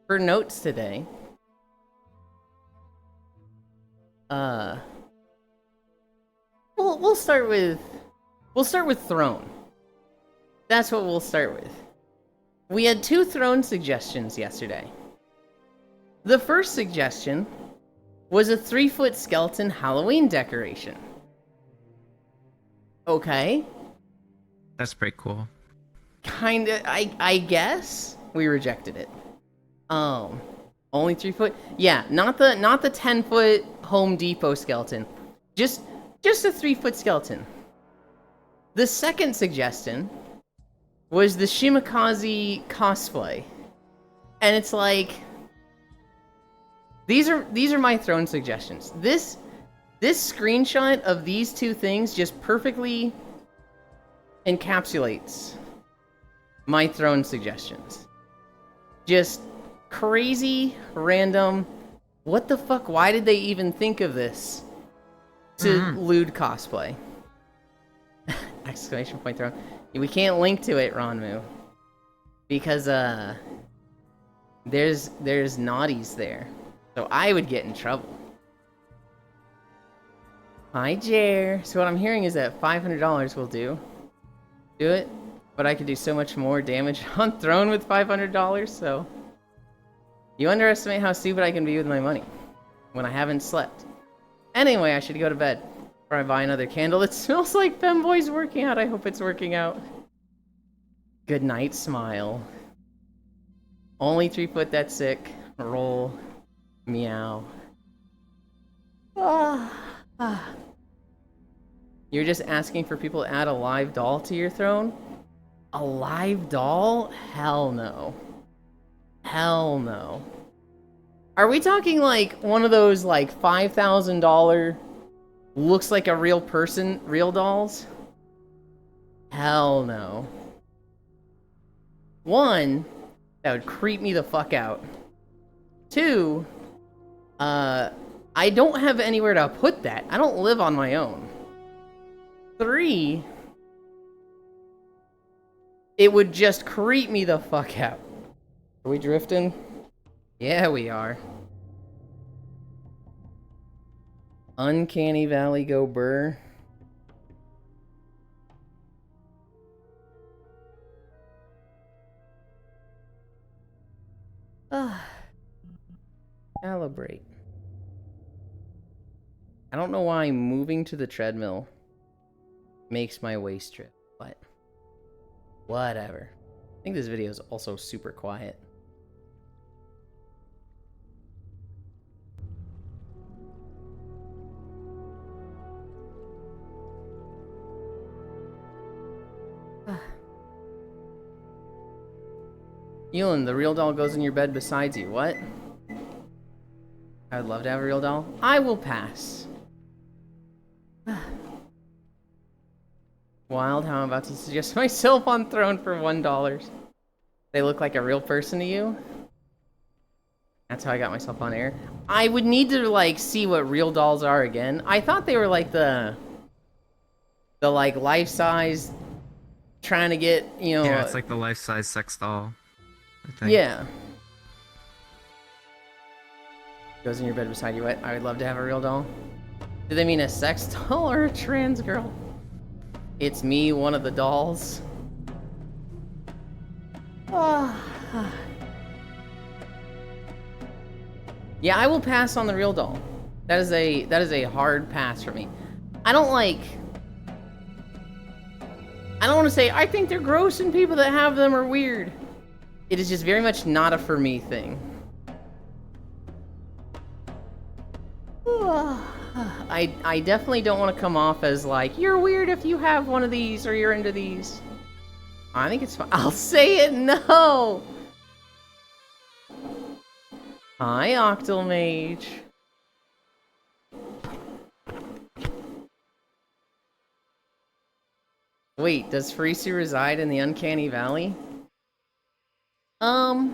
For notes today, we'll start with Throne. That's what we'll start with. We had 2 Throne suggestions yesterday. The first suggestion was a 3-foot skeleton Halloween decoration. Okay. That's pretty cool. Kinda, I guess. We rejected it. Only 3 foot? Yeah, not the 10-foot Home Depot skeleton. Just a 3-foot skeleton. The second suggestion was the Shimakaze cosplay. And it's like, these are my Throne suggestions. This screenshot of these 2 things just perfectly encapsulates my Throne suggestions. Just crazy, random, what the fuck, why did they even think of this? To lewd cosplay. Exclamation point Throne. We can't link to it, Ronmu. Because, there's naughties there. So I would get in trouble. Hi, Jer. So what I'm hearing is that $500 will do it, but I could do so much more damage on Throne with $500, so... You underestimate how stupid I can be with my money when I haven't slept. Anyway, I should go to bed before I buy another candle. It smells like Femboy's working out. I hope it's working out. Good night, smile. Only 3 foot, that's sick. Roll. Meow. You're just asking for people to add a live doll to your Throne? A live doll? Hell no. Hell no. Are we talking like one of those like $5,000 looks like a real person, real dolls? Hell no. 1, that would creep me the fuck out. 2, I don't have anywhere to put that. I don't live on my own. 3, it would just creep me the fuck out. Are we drifting? Yeah, we are. Uncanny Valley go burr. Calibrate. I don't know why moving to the treadmill makes my waist trip, but whatever. I think this video is also super quiet. Yulind, the real doll goes in your bed besides you. What? I would love to have a real doll. I will pass. Wild, how I'm about to suggest myself on throne for $1. They look like a real person to you? That's how I got myself on air. I would need to, like, see what real dolls are again. I thought they were, like, the like, life-size, trying to get, you know... Yeah, it's like the life-size sex doll, I think. Yeah. Goes in your bed beside you. What? I would love to have a real doll. Do they mean a sex doll or a trans girl? It's me, one of the dolls. Yeah, I will pass on the real doll. That is a hard pass for me. I don't want to say I think they're gross and people that have them are weird. It is just very much not a for me thing. I definitely don't want to come off as like, you're weird if you have one of these or you're into these. I think it's fine. I'll say it, no! Hi, Octomage. Wait, does Frisu reside in the Uncanny Valley? How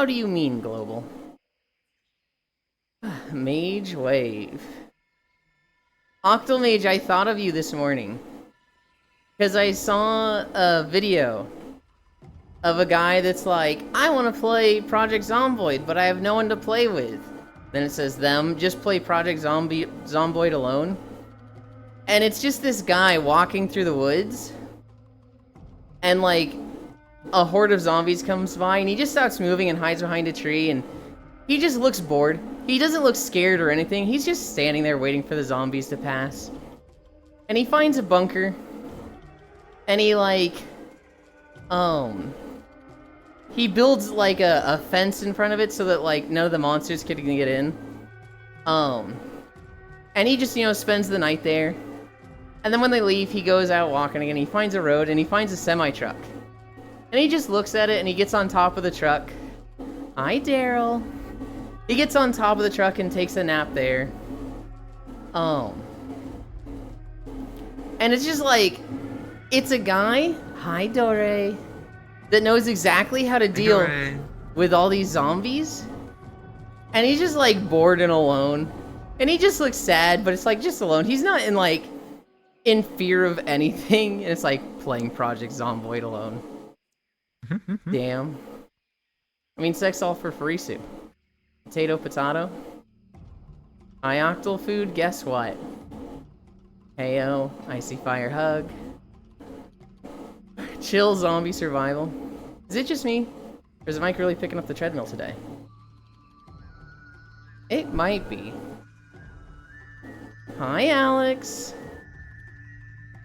do you mean, Global? Mage Wave. Octomage, I thought of you this morning. Because I saw a video of a guy that's like, I want to play Project Zomboid, but I have no one to play with. Then it says them, just play Project Zomboid alone. And it's just this guy walking through the woods. And like, a horde of zombies comes by and he just starts moving and hides behind a tree and he just looks bored. He doesn't look scared or anything. He's just standing there waiting for the zombies to pass. And he finds a bunker. And he like, he builds like a fence in front of it so that like none of the monsters can get in. And he just, you know, spends the night there. And then when they leave, he goes out walking again. He finds a road and he finds a semi-truck. And he just looks at it and he gets on top of the truck. Hi, Daryl. He gets on top of the truck and takes a nap there. And it's just like, it's a guy, hi Dore, that knows exactly how to deal with all these zombies. And he's just like bored and alone. And he just looks sad, but it's like just alone. He's not in like, in fear of anything. And it's like playing Project Zomboid alone. Damn. I mean, sex all for Frisu. Potato, potato. Ioctal food, guess what? Heyo, icy fire hug. Chill zombie survival. Is it just me? Or is Mike really picking up the treadmill today? It might be. Hi, Alex.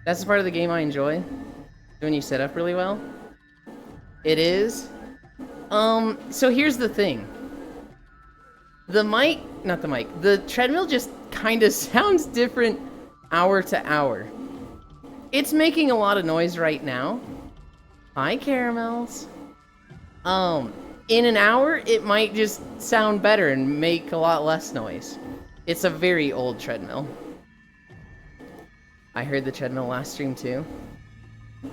That's the part of the game I enjoy. When you set up really well. It is. So here's the thing. The treadmill just kind of sounds different hour to hour. It's making a lot of noise right now. Hi, caramels. In an hour, it might just sound better and make a lot less noise. It's a very old treadmill. I heard the treadmill last stream too.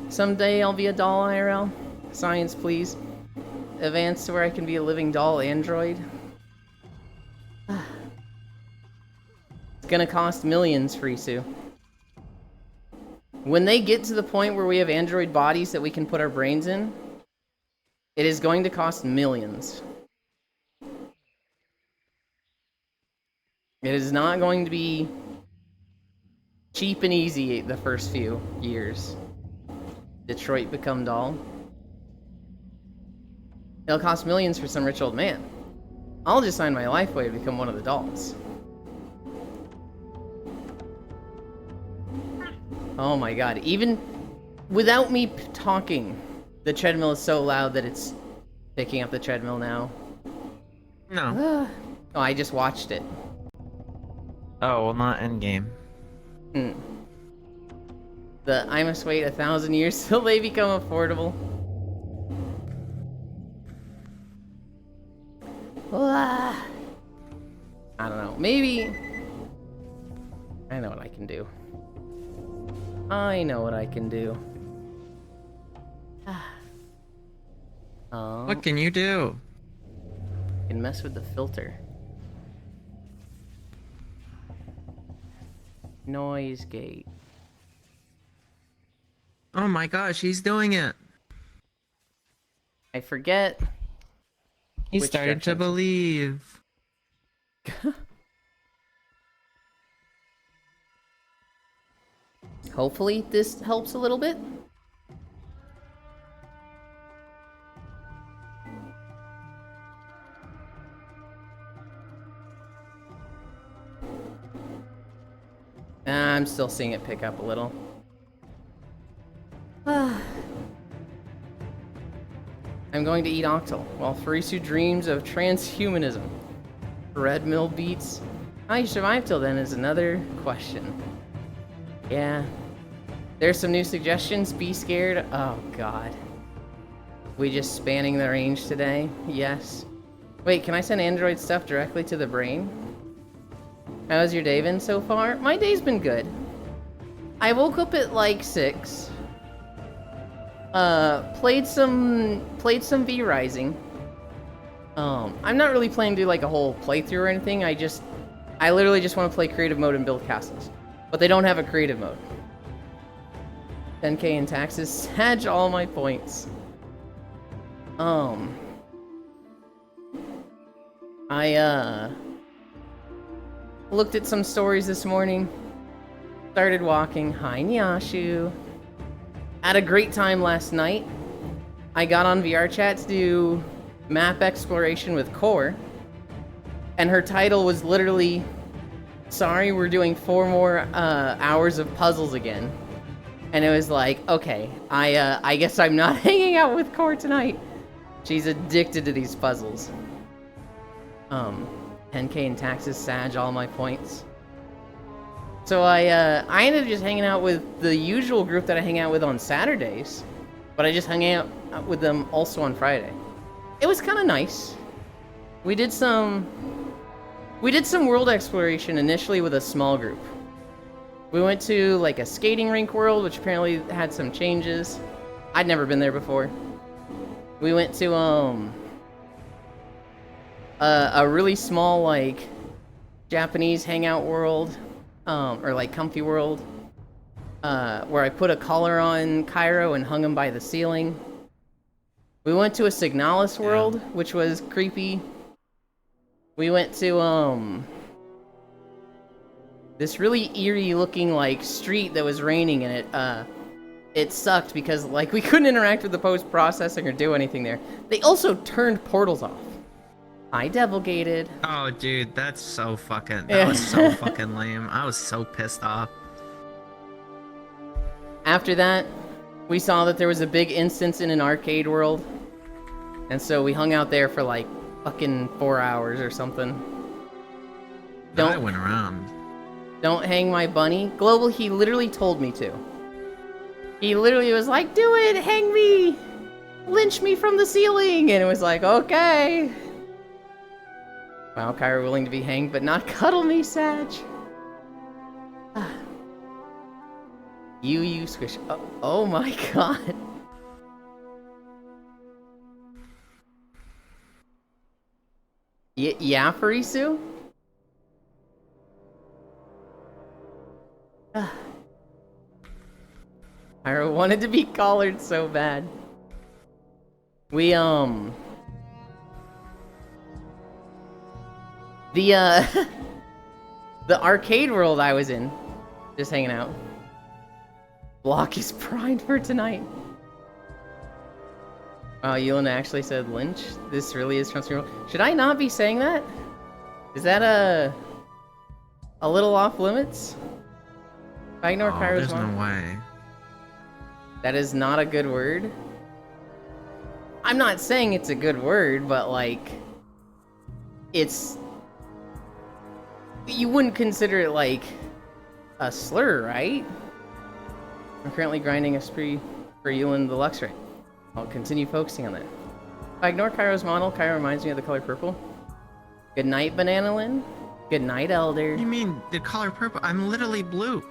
Someday I'll be a doll IRL. Science, please. Advance to where I can be a living doll android. It's gonna cost millions, Frisu. When they get to the point where we have android bodies that we can put our brains in, it is going to cost millions. It is not going to be cheap and easy the first few years. Detroit become dull. It'll cost millions for some rich old man. I'll just sign my life away to become one of the dolls. Oh my god, even without me talking, the treadmill is so loud that it's picking up the treadmill now. No. Oh, I just watched it. Oh, well, not endgame. I must wait 1,000 years till they become affordable. I don't know. Maybe... I know what I can do. I know what I can do. What can you do? Can mess with the filter. Noise gate. Oh my gosh, he's doing it. I forget. He's which starting to directions. believe. Hopefully this helps a little bit. I'm still seeing it pick up a little. I'm going to eat octal while Farisu dreams of transhumanism. Red mill beats. How you survive till then is another question. Yeah. There's some new suggestions. Be scared. Oh god. We just spanning the range today? Yes. Wait, can I send Android stuff directly to the brain? How's your day been so far? My day's been good. I woke up at like 6. Played some V Rising. I'm not really planning to do like a whole playthrough or anything. I literally just want to play creative mode and build castles. But they don't have a creative mode. 10k in taxes. Sag all my points. I looked at some stories this morning. Started walking. Hi, Nyashu. Had a great time last night. I got on VR chat to do map exploration with Core. And her title was literally, sorry, we're doing 4 more hours of puzzles again. And it was like, okay, I guess I'm not hanging out with Core tonight. She's addicted to these puzzles. 10k in taxes, Sag all my points. So I ended up just hanging out with the usual group that I hang out with on Saturdays, but I just hung out with them also on Friday. It was kind of nice. We did some world exploration initially with a small group. We went to like a skating rink world, which apparently had some changes. I'd never been there before. We went to a really small like Japanese hangout world. Or like comfy world, where I put a collar on Cairo and hung him by the ceiling. We went to a Signalis world, which was creepy. We went to this really eerie looking like street that was raining, and it sucked because like we couldn't interact with the post-processing or do anything there. They also turned portals off. I devil-gated. Oh, dude, that's so fucking... That was so fucking lame. I was so pissed off. After that, we saw that there was a big instance in an arcade world. And so we hung out there for like fucking 4 hours or something. I went around. Don't hang my bunny. Global, he literally told me to. He literally was like, do it, hang me! Lynch me from the ceiling! And it was like, okay. Wow, Kyra willing to be hanged, but not cuddle me, Sag. You squish. Oh my god. Yeah, Farisu? Kyra wanted to be collared so bad. We, The arcade world I was in, just hanging out. Block is primed for tonight. Wow, Yulind actually said Lynch. This really is Trump's funeral. Should I not be saying that? Is that a little off limits? If I ignore Kairo's there's mom? no way. That is not a good word. I'm not saying it's a good word, but like, it's... You wouldn't consider it like a slur, right? I'm currently grinding a spree for Yulind the Luxray. I'll continue focusing on that. If I ignore Kairo's model, Cairo reminds me of the color purple. Good night, Bananalin. Good night, Elder. What do you mean the color purple? I'm literally blue.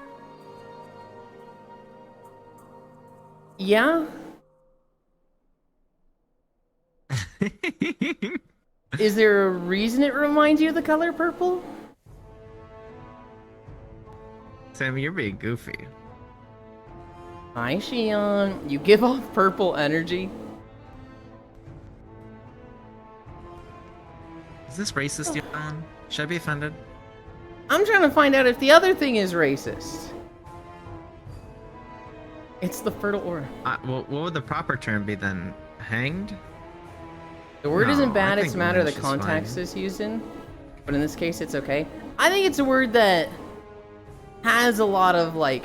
Yeah? Is there a reason it reminds you of the color purple? Sam, you're being goofy. Hi, Shion. You give off purple energy. Is this racist, Yulind? Should I be offended? I'm trying to find out if the other thing is racist. It's the fertile aura. Well, what would the proper term be then? Hanged? The word No, isn't I bad, it's a think matter of the lynch is context fine. it's used in. But in this case, it's okay. I think it's a word that has a lot of, like...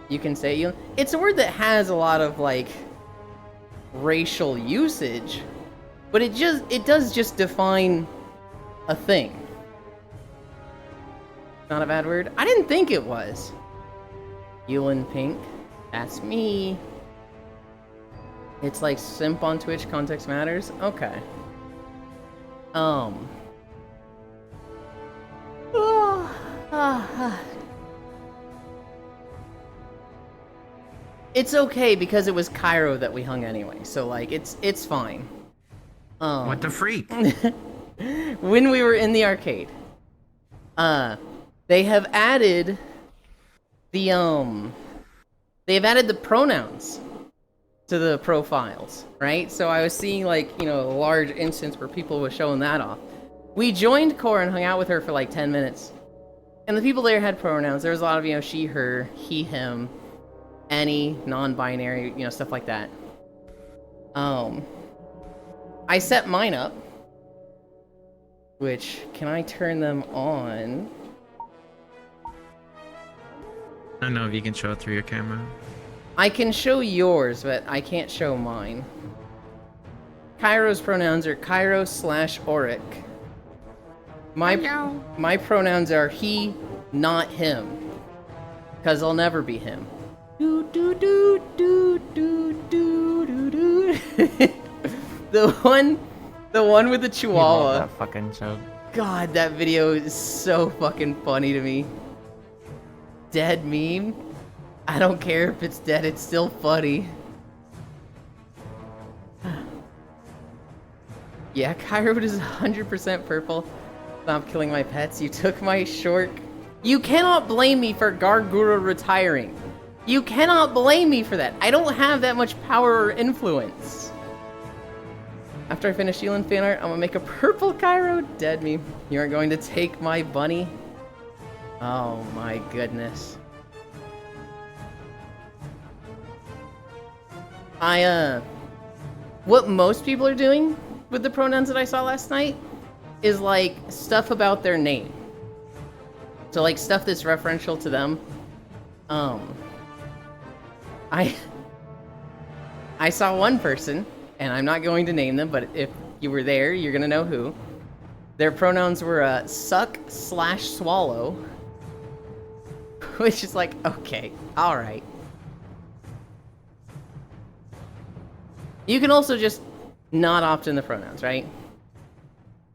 You can say it. It's a word that has a lot of, like, racial usage. But it does just define a thing. Not a bad word. I didn't think it was. Yulind Pink. That's me. It's like simp on Twitch, context matters. Okay. It's okay because it was Cairo that we hung anyway. So like it's fine. What the freak? When we were in the arcade, they have added the they've added the pronouns to the profiles, right? So I was seeing, like, you know, a large instance where people were showing that off. We joined Cora and hung out with her for like 10 minutes. And the people there had pronouns. There was a lot of, you know, she, her, he, him, any, non-binary, you know, stuff like that. I set mine up, which, can I turn them on? I don't know if you can show it through your camera. I can show yours, but I can't show mine. Cairo's pronouns are Cairo/Auric. My pronouns are he, not him. Because I'll never be him. Do do do do do do do do. The one with the I chihuahua. love that fucking joke. God, that video is so fucking funny to me. Dead meme? I don't care if it's dead, it's still funny. Yeah, Cairo is 100% purple. Stop killing my pets. You took my short. You cannot blame me for Gargura retiring. You cannot blame me for that. I don't have that much power or influence. After I finish Yulind fan art, I'm gonna make a purple Cairo. Dead me. You aren't going to take my bunny? Oh my goodness. What most people are doing with the pronouns that I saw last night is like stuff about their name. So like stuff that's referential to them. I saw one person, and I'm not going to name them, but if you were there, you're gonna know who. Their pronouns were suck/swallow, which is like, okay, all right. You can also just not opt in the pronouns, right?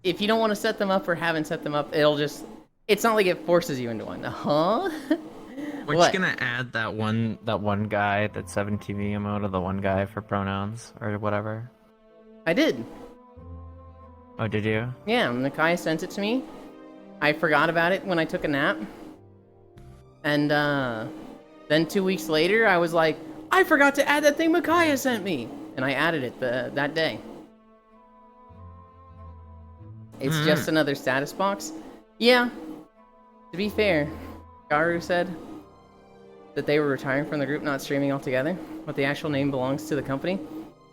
If you don't want to set them up or haven't set them up, it's not like it forces you into one. Huh? We're What? just gonna add That one guy, that 7TV emote of the one guy for pronouns or whatever. I did. Oh, did you? Yeah, Nakai sent it to me. I forgot about it when I took a nap. And then 2 weeks later, I was like, I forgot to add that thing Micaiah sent me. And I added it that day. It's just another status box. Yeah. To be fair, Garu said that they were retiring from the group, not streaming altogether, but the actual name belongs to the company.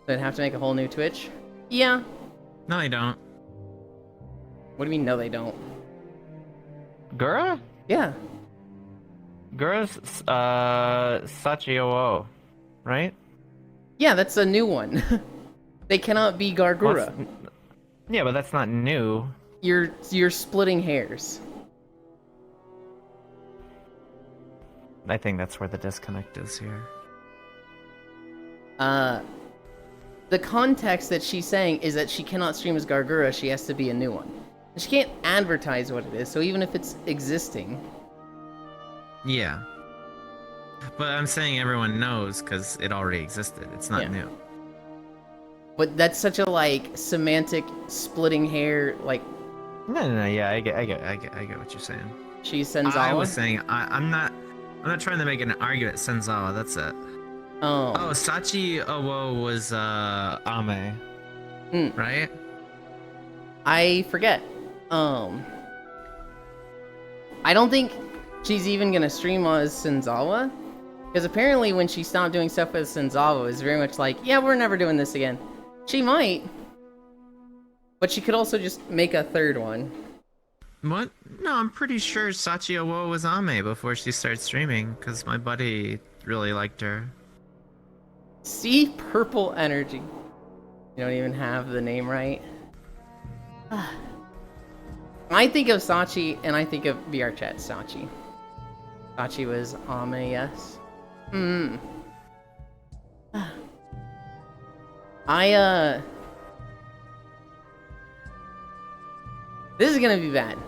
They'd have to make a whole new Twitch. Yeah. No, I don't. What do you mean, no, they don't? Gura? Yeah. Gura's Sachio, right? Yeah, that's a new one. They cannot be Gargura. Yeah, but that's not new. You're splitting hairs. I think that's where the disconnect is here. The context that she's saying is that she cannot stream as Gargura, she has to be a new one. She can't advertise what it is, so even if it's existing... Yeah. But I'm saying everyone knows because it already existed. It's not new. But that's such a, like, semantic splitting hair, like... No, yeah, I get what you're saying. She's Senzawa? I was saying, I'm not trying to make an argument. Senzawa, that's it. Oh. Oh, Sachi Owo was, Ame. Right? I forget. I don't think she's even gonna stream as Senzawa. Because apparently when she stopped doing stuff with Senzawa, it was very much like, yeah, we're never doing this again. She might. But she could also just make a third one. What? No, I'm pretty sure Sachi Owo was Ame before she started streaming, because my buddy really liked her. See? Purple energy. You don't even have the name right. I think of Sachi, and I think of VR Chat Sachi. Sachi was Ame, yes. This is gonna be bad.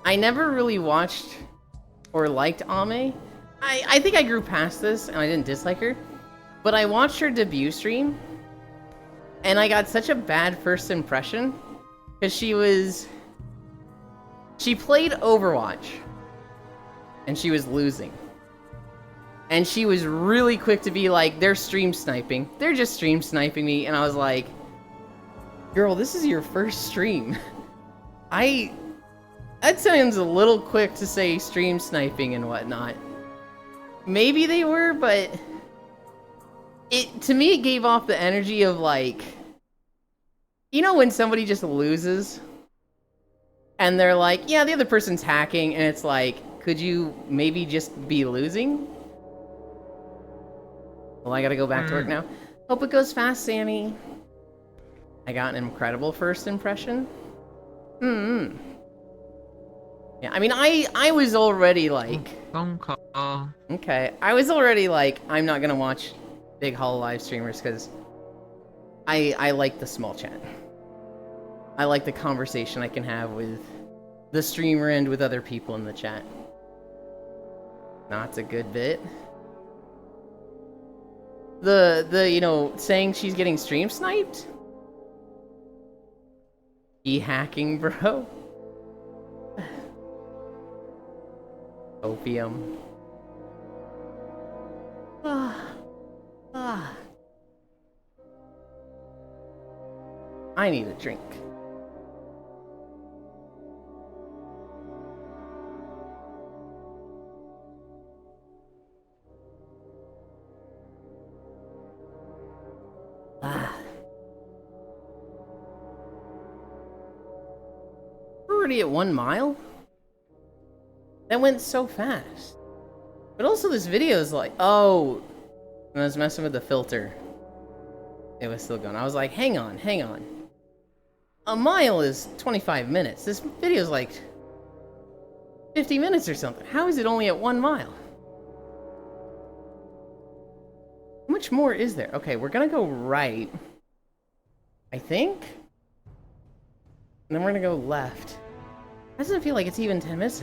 I never really watched or liked Ame. I think I grew past this, and I didn't dislike her. But I watched her debut stream, and I got such a bad first impression. Because she played Overwatch, and she was losing. And she was really quick to be like, they're stream sniping. They're just stream sniping me. And I was like, girl, this is your first stream. That sounds a little quick to say stream sniping and whatnot. Maybe they were, but to me it gave off the energy of like, you know when somebody just loses? And they're like, yeah, the other person's hacking, and it's like, could you maybe just be losing? Well, I gotta go back to work now. Hope it goes fast, Sammy. I got an incredible first impression. Yeah, I mean, I was already like... Phone call. Okay, I was already like, I'm not gonna watch big Hololive streamers, because I like the small chat. I like the conversation I can have with the streamer and with other people in the chat. That's a good bit. The you know, saying she's getting stream sniped? E-hacking, bro. Opium. I need a drink. We're already at 1 mile? That went so fast. But also this video is like, oh, and I was messing with the filter. It was still going. I was like, hang on. A mile is 25 minutes. This video is like 50 minutes or something. How is it only at 1 mile? How much more is there? Okay, we're gonna go right, I think. And then we're gonna go left. Doesn't feel like it's even 10 minutes.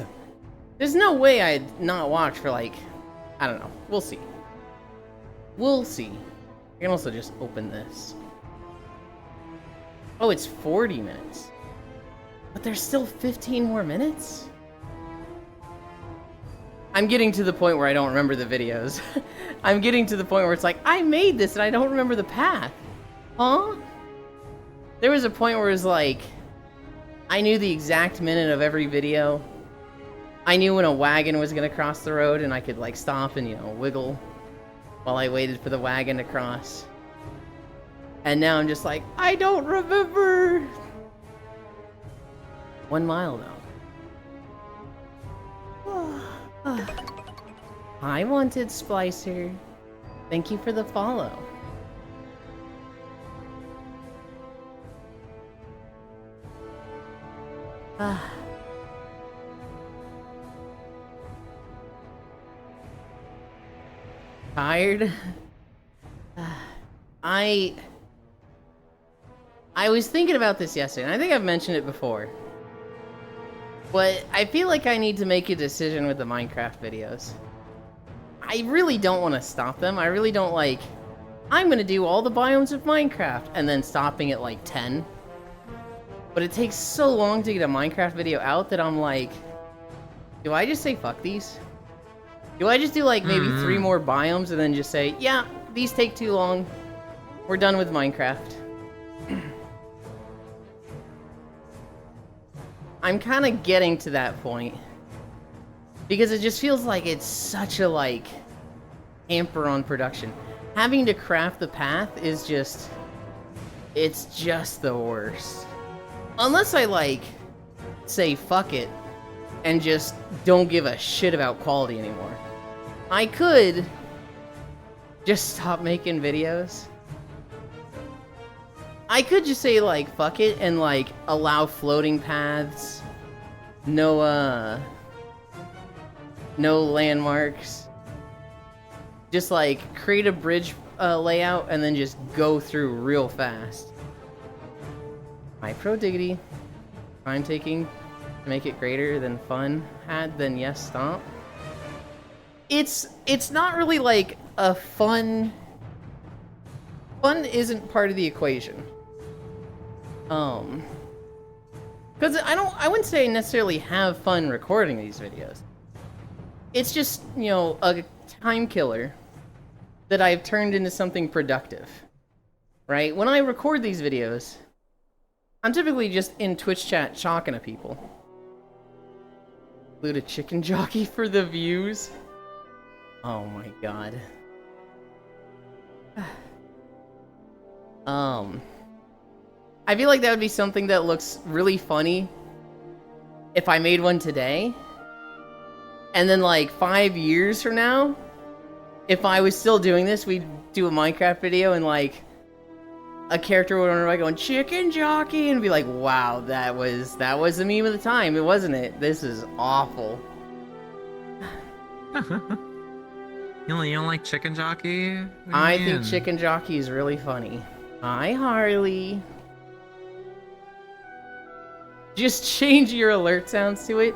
There's no way I'd not watch for like, I don't know. We'll see. We'll see. I can also just open this. Oh, it's 40 minutes. But there's still 15 more minutes? I'm getting to the point where I don't remember the videos. I'm getting to the point where it's like, I made this and I don't remember the path. Huh? There was a point where it was like, I knew the exact minute of every video. I knew when a wagon was gonna cross the road and I could like stop and, wiggle while I waited for the wagon to cross. And now I'm just like, I don't remember. 1 mile though. Hi, Wanted Splicer. Thank you for the follow. Tired? I was thinking about this yesterday, and I think I've mentioned it before. But I feel like I need to make a decision with the Minecraft videos. I really don't want to stop them. I really don't like... I'm going to do all the biomes of Minecraft, and then stopping at like 10. But it takes so long to get a Minecraft video out that I'm like... Do I just say fuck these? Do I just do like maybe 3 more biomes and then just say, yeah, these take too long. We're done with Minecraft. I'm kind of getting to that point. Because it just feels like it's such a, like, hamper on production. Having to craft the path is just... It's just the worst. Unless I, like, say fuck it, and just don't give a shit about quality anymore. I could just stop making videos. I could just say, like, fuck it, and, like, allow floating paths. No landmarks. Just, like, create a bridge layout, and then just go through real fast. My pro diggity. Time taking to make it greater than fun had, then yes, stomp. It's not really, like, a fun... Fun isn't part of the equation. Because I wouldn't say I necessarily have fun recording these videos. It's just, a time killer that I've turned into something productive. Right? When I record these videos, I'm typically just in Twitch chat talking to people. Include a chicken jockey for the views. Oh my god. I feel like that would be something that looks really funny if I made one today. And then, like, 5 years from now, if I was still doing this, we'd do a Minecraft video and, like, a character would run around going, chicken jockey, and be like, wow, that was the meme of the time, wasn't it? This is awful. You don't like chicken jockey? I think chicken jockey is really funny. Hi, Harley. Just change your alert sounds to it?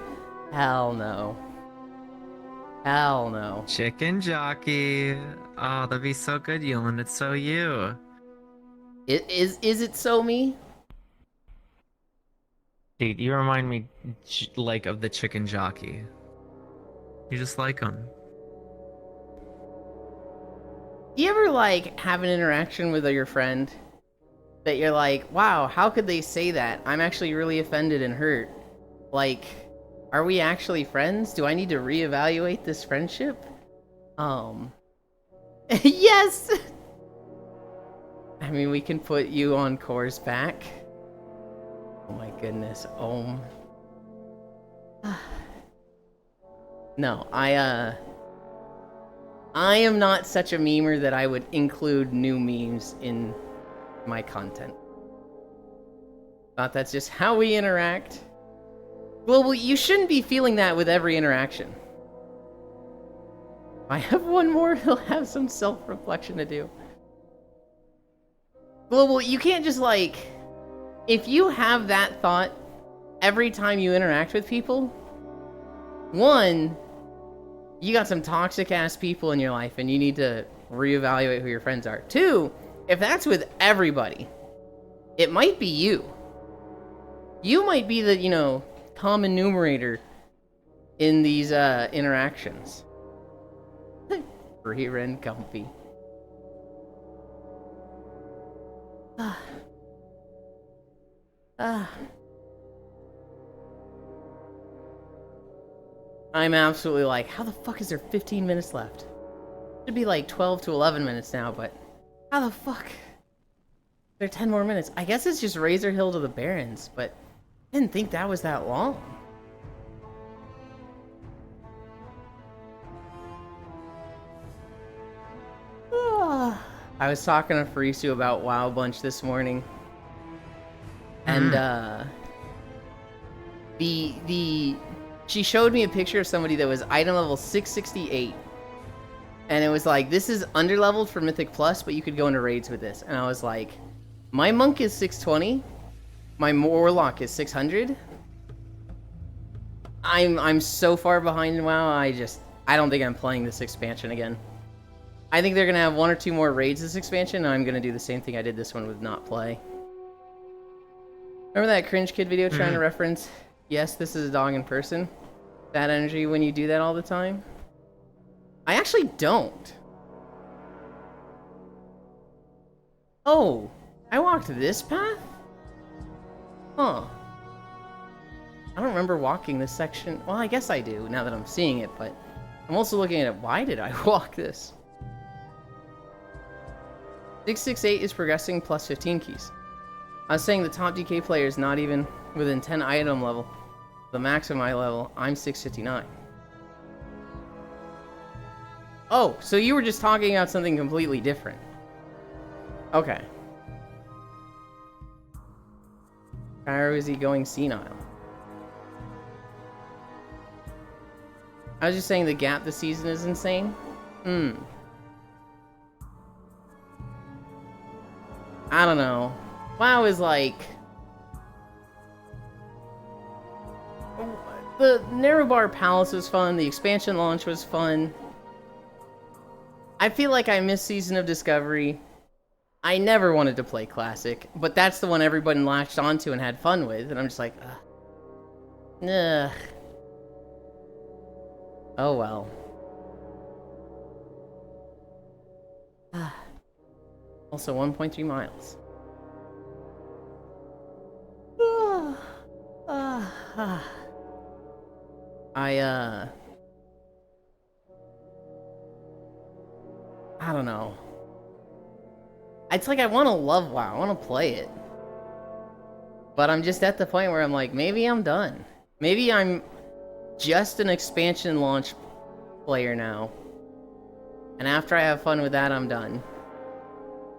Hell no. Hell no. Chicken jockey. Oh, that'd be so good, Yulind. It's so you. Is it so me? Dude, you remind me, like, of the chicken jockey. You just like him. You ever, like, have an interaction with your friend that you're like, wow, how could they say that? I'm actually really offended and hurt. Like, are we actually friends? Do I need to reevaluate this friendship? Yes! I mean, we can put you on Core's back. Oh my goodness, No, I am not such a memer that I would include new memes in my content. Thought that's just how we interact. Well, you shouldn't be feeling that with every interaction. If I have one more, he'll have some self-reflection to do. Global, you can't just, like... If you have that thought every time you interact with people, one, you got some toxic-ass people in your life and you need to reevaluate who your friends are. Two, if that's with everybody, it might be you. You might be the, common numerator in these interactions. Free and comfy. I'm absolutely like, how the fuck is there 15 minutes left? Should be like 12 to 11 minutes now, but how the fuck? There are 10 more minutes. I guess it's just Razor Hill to the Barrens, but I didn't think that was that long. I was talking to Farisu about WoW Bunch this morning. And, she showed me a picture of somebody that was item level 668. And it was like, this is underleveled for Mythic Plus, but you could go into raids with this. And I was like, my Monk is 620. My Warlock is 600. I'm so far behind in WoW, I don't think I'm playing this expansion again. I think they're going to have 1 or 2 more raids this expansion, and I'm going to do the same thing I did this one with not play. Remember that Cringe Kid video trying to reference, yes, this is a dog in person? That energy when you do that all the time? I actually don't. Oh, I walked this path? Huh. I don't remember walking this section. Well, I guess I do, now that I'm seeing it, but I'm also looking at it. Why did I walk this? 668 is progressing plus 15 keys. I was saying the top DK player is not even within 10 item level. The max of my level, I'm 659. Oh, so you were just talking about something completely different. Okay. How is he going senile? I was just saying the gap this season is insane. I don't know. WoW is like... The Narrowbar Palace was fun, the expansion launch was fun. I feel like I missed Season of Discovery. I never wanted to play Classic, but that's the one everybody latched onto and had fun with, and I'm just like, ugh. Ugh. Oh well. Also 1.3 miles. I don't know. It's like I want to love WoW. I want to play it. But I'm just at the point where I'm like, maybe I'm done. Maybe I'm just an expansion launch player now. And after I have fun with that, I'm done.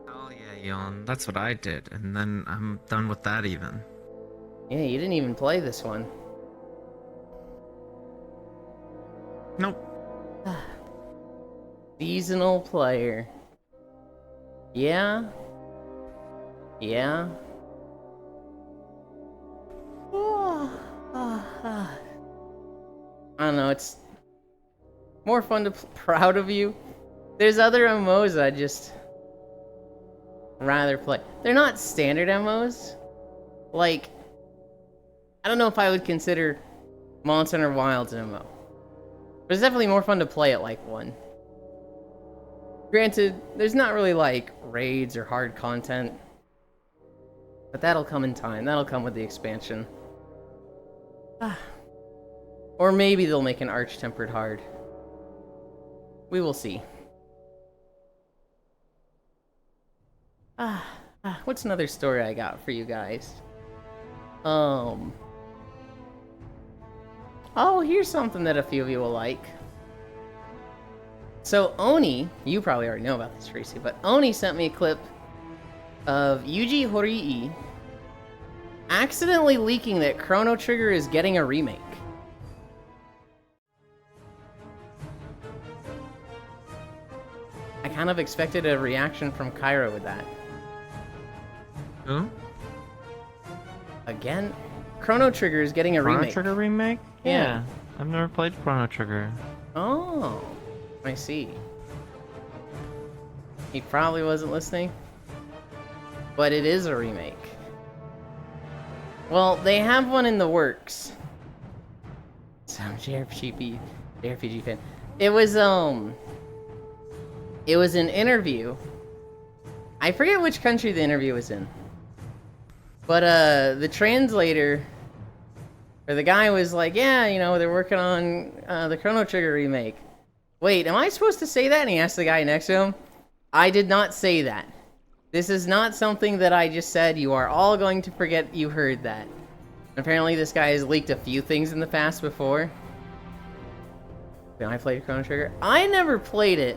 Oh yeah, Yon. That's what I did, and then I'm done with that even. Yeah, you didn't even play this one. Nope. Seasonal player. Yeah. Yeah. I don't know, it's more fun to proud of you. There's other MMOs I'd just rather play. They're not standard MMOs. Like, I don't know if I would consider Monster Hunter Wilds an MMO. But it's definitely more fun to play it like one. Granted, there's not really like raids or hard content. But that'll come in time. That'll come with the expansion. Or maybe they'll make an Arch-Tempered hard. We will see. What's another story I got for you guys? Oh, here's something that a few of you will like. So Oni, you probably already know about this, Tracy, but Oni sent me a clip of Yuji Horii accidentally leaking that Chrono Trigger is getting a remake. I kind of expected a reaction from Kyra with that. Who? Again, Chrono Trigger is getting a Chrono remake. Trigger remake? Yeah. I've never played Chrono Trigger. Oh, I see. He probably wasn't listening. But it is a remake. Well, they have one in the works. Some JRPG fan. It was an interview. I forget which country the interview was in. But the translator, where the guy was like, yeah, you know, they're working on the Chrono Trigger remake. Wait, am I supposed to say that? And he asked the guy next to him. I did not say that. This is not something that I just said. You are all going to forget you heard that. Apparently this guy has leaked a few things in the past before. I played Chrono Trigger. I never played it,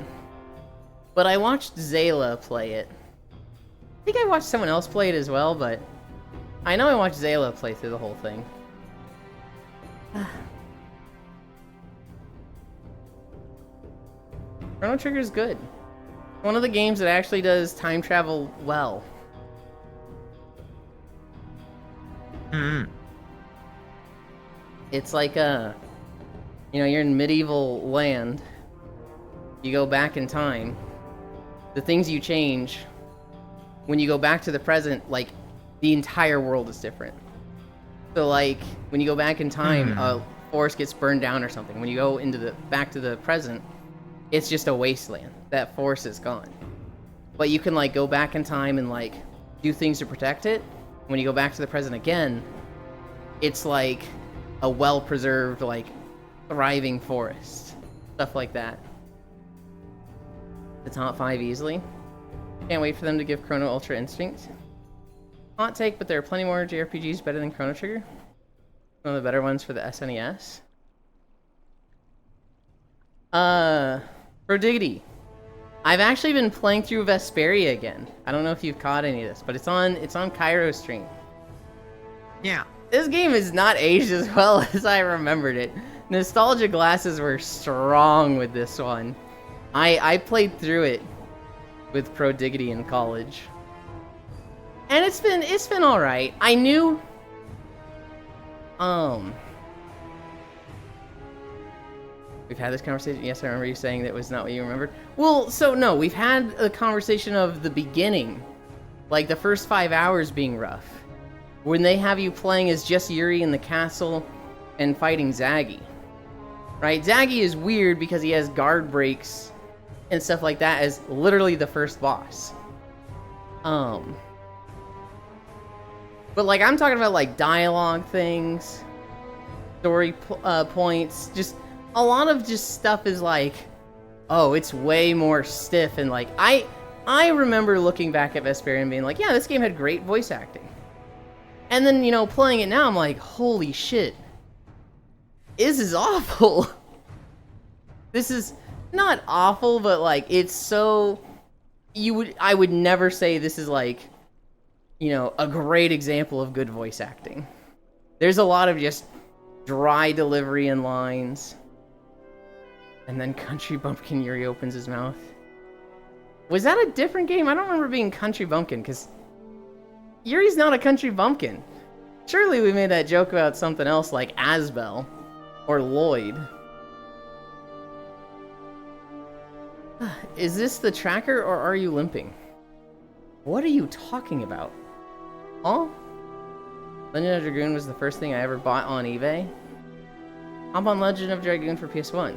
but I watched Zayla play it. I think I watched someone else play it as well, but I know I watched Zayla play through the whole thing. Chrono Trigger is good. One of the games that actually does time travel well. Mm-hmm. It's like you know, you're in medieval land. You go back in time. The things you change, when you go back to the present, like, the entire world is different. So, like, when you go back in time, a forest gets burned down or something. When you go into back to the present, it's just a wasteland. That forest is gone. But you can, like, go back in time and, like, do things to protect it. When you go back to the present again, it's like a well-preserved, like, thriving forest. Stuff like that. The top 5 easily. Can't wait for them to give Chrono Ultra Instinct. Hot take, but there are plenty more JRPGs better than Chrono Trigger. One of the better ones for the SNES. Prodiggity. I've actually been playing through Vesperia again. I don't know if you've caught any of this, but it's on Cairo's stream. Yeah. This game is not aged as well as I remembered it. Nostalgia glasses were strong with this one. I played through it with Prodiggity in college. And it's been alright. I knew we've had this conversation. Yes, I remember you saying that was not what you remembered. Well, so no, we've had a conversation of the beginning. Like the first 5 hours being rough. When they have you playing as just Yuri in the castle and fighting Zaggy. Right? Zaggy is weird because he has guard breaks and stuff like that as literally the first boss. But like I'm talking about like dialogue things, story points, just a lot of just stuff is like, oh, it's way more stiff and like I remember looking back at Vesperia and being like, yeah, this game had great voice acting. And then, you know, playing it now, I'm like, holy shit. This is awful. This is not awful, but like it's so I would never say this is like, you know, a great example of good voice acting. There's a lot of just dry delivery and lines. And then Country Bumpkin Yuri opens his mouth. Was that a different game? I don't remember being Country Bumpkin, because Yuri's not a Country Bumpkin. Surely we made that joke about something else like Asbel or Lloyd. Is this the tracker or are you limping? What are you talking about? Huh? Legend of Dragoon was the first thing I ever bought on eBay. Hop on Legend of Dragoon for PS1.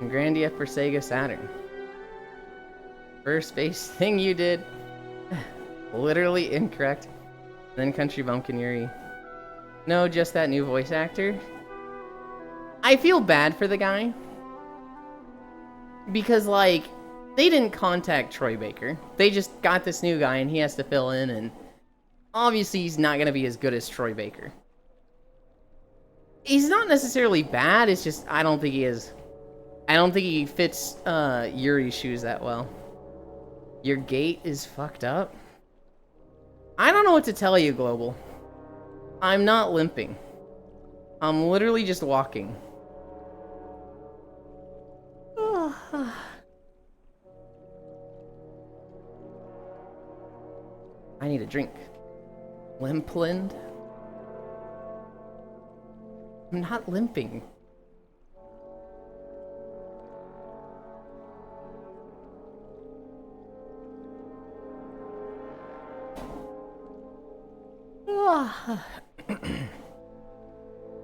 And Grandia for Sega Saturn. First base thing you did. Literally incorrect. Then Country Bumpkin Yuri. No, just that new voice actor. I feel bad for the guy. Because, like, they didn't contact Troy Baker. They just got this new guy and he has to fill in, and obviously he's not going to be as good as Troy Baker. He's not necessarily bad, it's just I don't think he is. I don't think he fits Yuri's shoes that well. Your gait is fucked up? I don't know what to tell you, Global. I'm not limping. I'm literally just walking. I need a drink. Limplind? I'm not limping.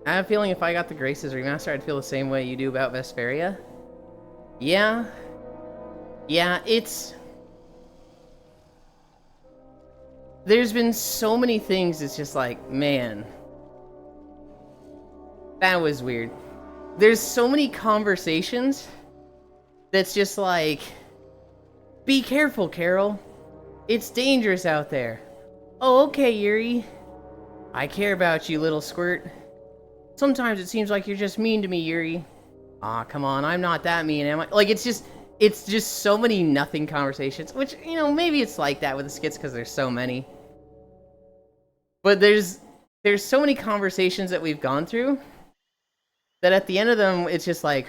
I have a feeling if I got the Graces remaster, I'd feel the same way you do about Vesperia. Yeah. Yeah, it's... There's been so many things, it's just like, man. That was weird. There's so many conversations that's just like, be careful, Carol. It's dangerous out there. Oh, okay, Yuri. I care about you, little squirt. Sometimes it seems like you're just mean to me, Yuri. Aw, come on, I'm not that mean, am I? Like, it's just so many nothing conversations, which, you know, maybe it's like that with the skits because there's so many. But there's so many conversations that we've gone through that at the end of them, it's just like,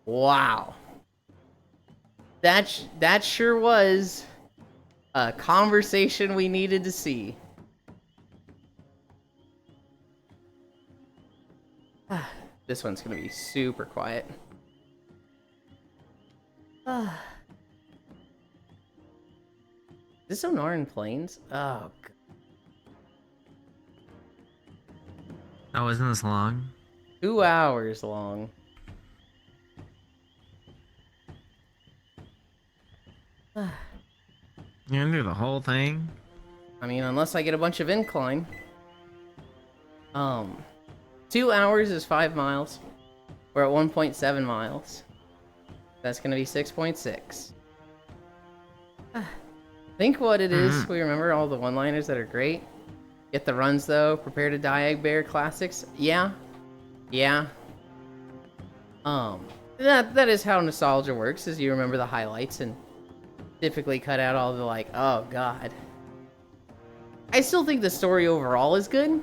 wow. That sure was a conversation we needed to see. This one's gonna be super quiet. Is this Sonoran Plains? Oh, God. Oh, isn't this long? 2 hours long. You gonna do the whole thing? I mean, unless I get a bunch of incline. 2 hours is 5 miles. We're at 1.7 miles. That's gonna be 6.6. Think what it is. We remember all the one-liners that are great. Get the runs though. Prepare to die, Egg Bear classics. Yeah. That is how nostalgia works. Is you remember the highlights and typically cut out all the like, oh god. I still think the story overall is good.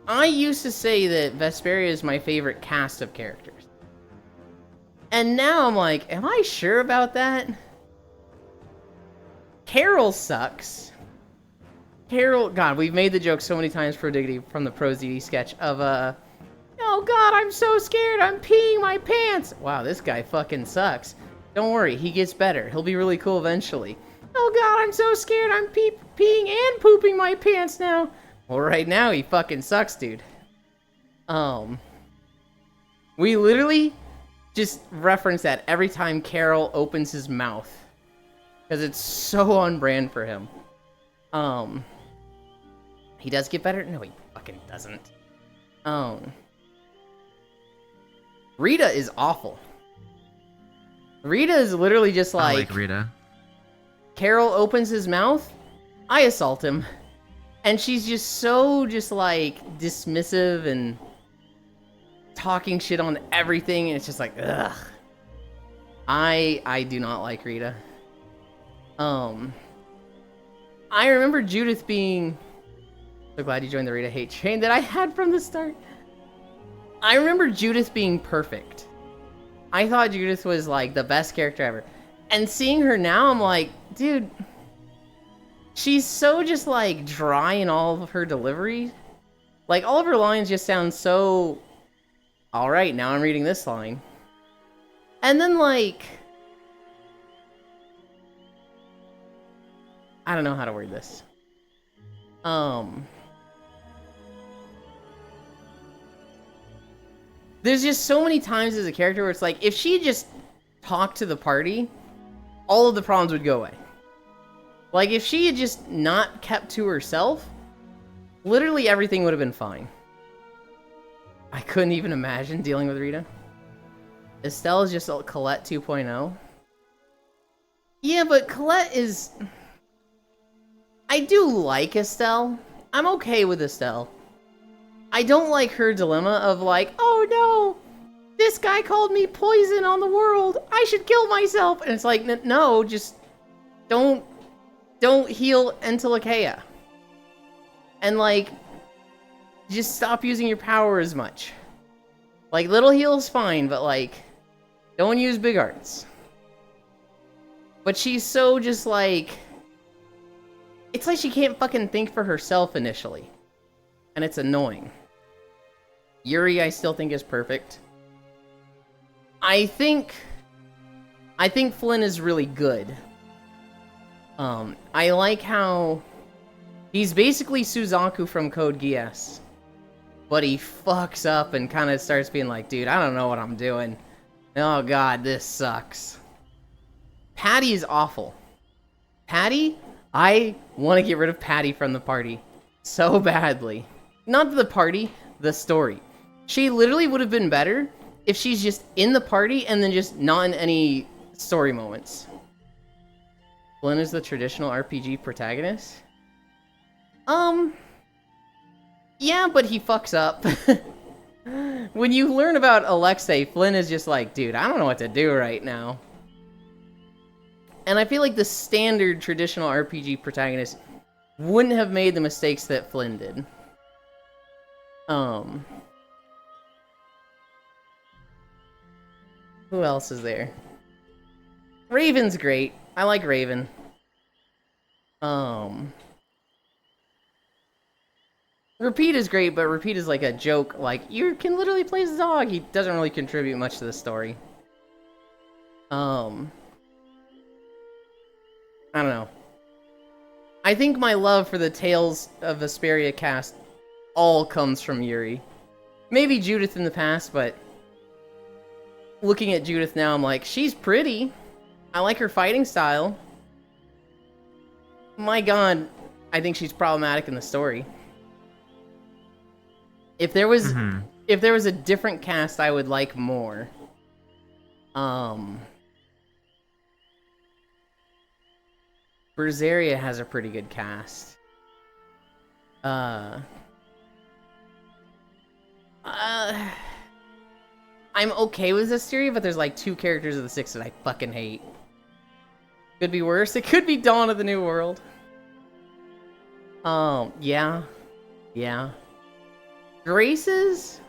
I used to say that Vesperia is my favorite cast of characters. And now I'm like, am I sure about that? Carol sucks. Carol, God, we've made the joke so many times for Diggity from the Pro ZD sketch of, oh god, I'm so scared, I'm peeing my pants. Wow, this guy fucking sucks. Don't worry, he gets better. He'll be really cool eventually. Oh god, I'm so scared, I'm peeing and pooping my pants now. Well, right now, he fucking sucks, dude. We literally just reference that every time Carol opens his mouth. Because it's so on brand for him. He does get better? No, he fucking doesn't. Rita is awful. Rita is literally just I like Rita. Carol opens his mouth, I assault him. And she's just so like dismissive and talking shit on everything, and it's just like, ugh. I do not like Rita. I remember Judith being so glad you joined the Rita hate train that I had from the start. I remember Judith being perfect. I thought Judith was like the best character ever. And seeing her now, I'm like, dude, she's so just like dry in all of her delivery. Like all of her lines just sound so, all right, now I'm reading this line. And then like, I don't know how to word this. There's just so many times as a character where it's like, if she just talked to the party, all of the problems would go away. Like, if she had just not kept to herself, literally everything would have been fine. I couldn't even imagine dealing with Rita. Estelle is just a Colette 2.0. Yeah, but Colette is... I do like Estelle. I'm okay with Estelle. I don't like her dilemma of like, oh no, this guy called me poison on the world. I should kill myself. And it's like, no, just don't heal Entelakea. And like, just stop using your power as much. Like, little heal's fine, but like, don't use big arts. But she's so just like, it's like she can't fucking think for herself initially. And it's annoying. Yuri, I still think is perfect. I think Flynn is really good. I like how he's basically Suzaku from Code Geass. But he fucks up and kind of starts being like, dude, I don't know what I'm doing. Oh god, this sucks. Patty is awful. Patty, I want to get rid of Patty from the party so badly. Not the party, the story. She literally would have been better if she's just in the party and then just not in any story moments. Flynn is the traditional RPG protagonist? Yeah, but he fucks up. When you learn about Alexei, Flynn is just like, dude, I don't know what to do right now. And I feel like the standard traditional RPG protagonist wouldn't have made the mistakes that Flynn did. Who else is there? Raven's great. I like Raven. Repeat is great, but Repeat is like a joke. Like, you can literally play as a dog. He doesn't really contribute much to the story. I don't know. I think my love for the Tales of Vesperia cast all comes from Yuri. Maybe Judith in the past, but looking at Judith now, I'm like, she's pretty. I like her fighting style. My god, I think she's problematic in the story. If there was a different cast I would like more. Berseria has a pretty good cast. I'm okay with this theory, but there's like 2 characters of the 6 that I fucking hate. Could be worse. It could be Dawn of the New World. Yeah. Grace's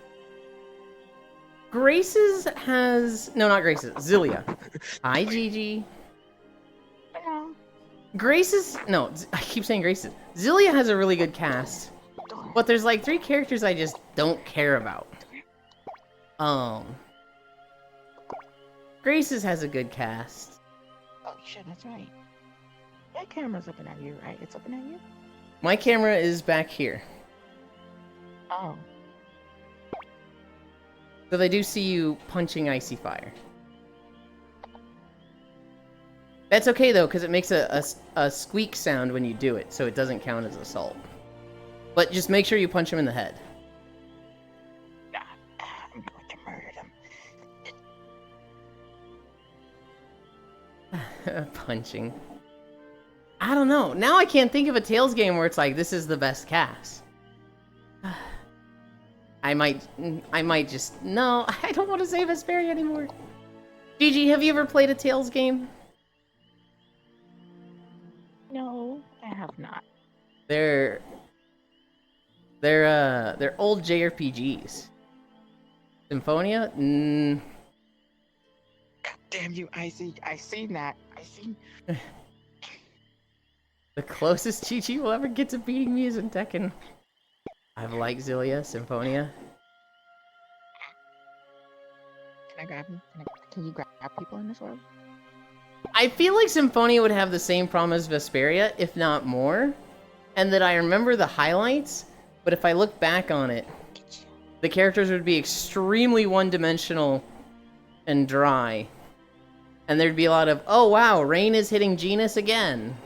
has... No, not Grace's. Zilia. Hi, Gigi. Grace's... No, I keep saying Grace's. Zilia has a really good cast. But there's like 3 characters I just don't care about. Grace's has a good cast. Oh shit, that's right. That camera's looking at you, right? It's looking at you? My camera is back here. Oh. So they do see you punching icy fire. That's okay though, because it makes a squeak sound when you do it, so it doesn't count as assault. But just make sure you punch him in the head. I'm going to murder them. Punching. I don't know. Now I can't think of a Tales game where it's like, this is the best cast. I might just... No, I don't want to say Vesperia anymore. Gigi, have you ever played a Tales game? No, I have not. They're old JRPGs. Symphonia? God damn you, I seen that. I seen... The closest Gigi will ever get to beating me is in Tekken. I've liked Zilia, Symphonia. Can I grab him? Can you grab people in this world? I feel like Symphonia would have the same problem as Vesperia, if not more. And that I remember the highlights, but if I look back on it, the characters would be extremely one-dimensional and dry. And there'd be a lot of, oh wow, Rain is hitting Genus again.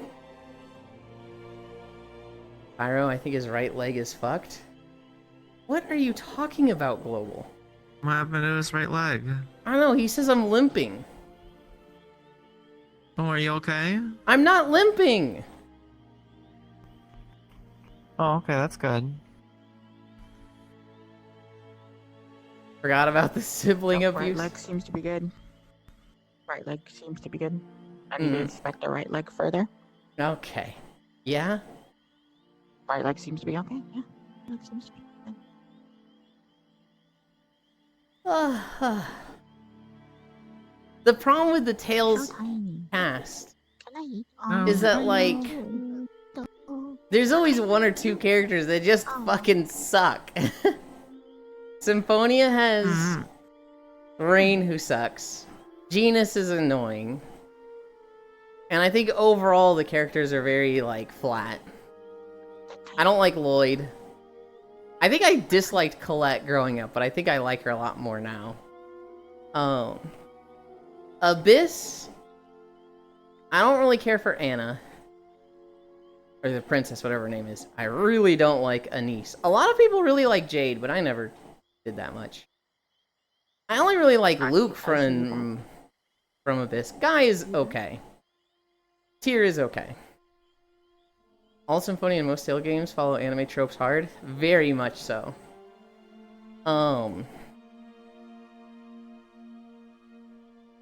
Pyro, I think his right leg is fucked. What are you talking about, Global? What happened to his right leg? I don't know, he says I'm limping. Oh, are you okay? I'm not limping! Oh, okay, that's good. Forgot about the sibling abuse. Right leg seems to be good. Right leg seems to be good. I need to inspect the right leg further. Okay. Yeah? Right leg seems to be okay. Yeah. Right leg seems to be good. The problem with the So Tales tiny. cast Can I eat? is that, like, there's always 1 or 2 characters that just fucking suck. Symphonia has Rain, who sucks. Genus is annoying. And I think overall the characters are very, like, flat. I don't like Lloyd. I think I disliked Colette growing up, but I think I like her a lot more now. Abyss, I don't really care for Anna. or the princess, whatever her name is. I really don't like Anise. A lot of people really like Jade, but I never did that much. I only really like Luke from Abyss. Guy is okay. Tyr is okay. All Symphony and most Tale games follow anime tropes hard. Very much so.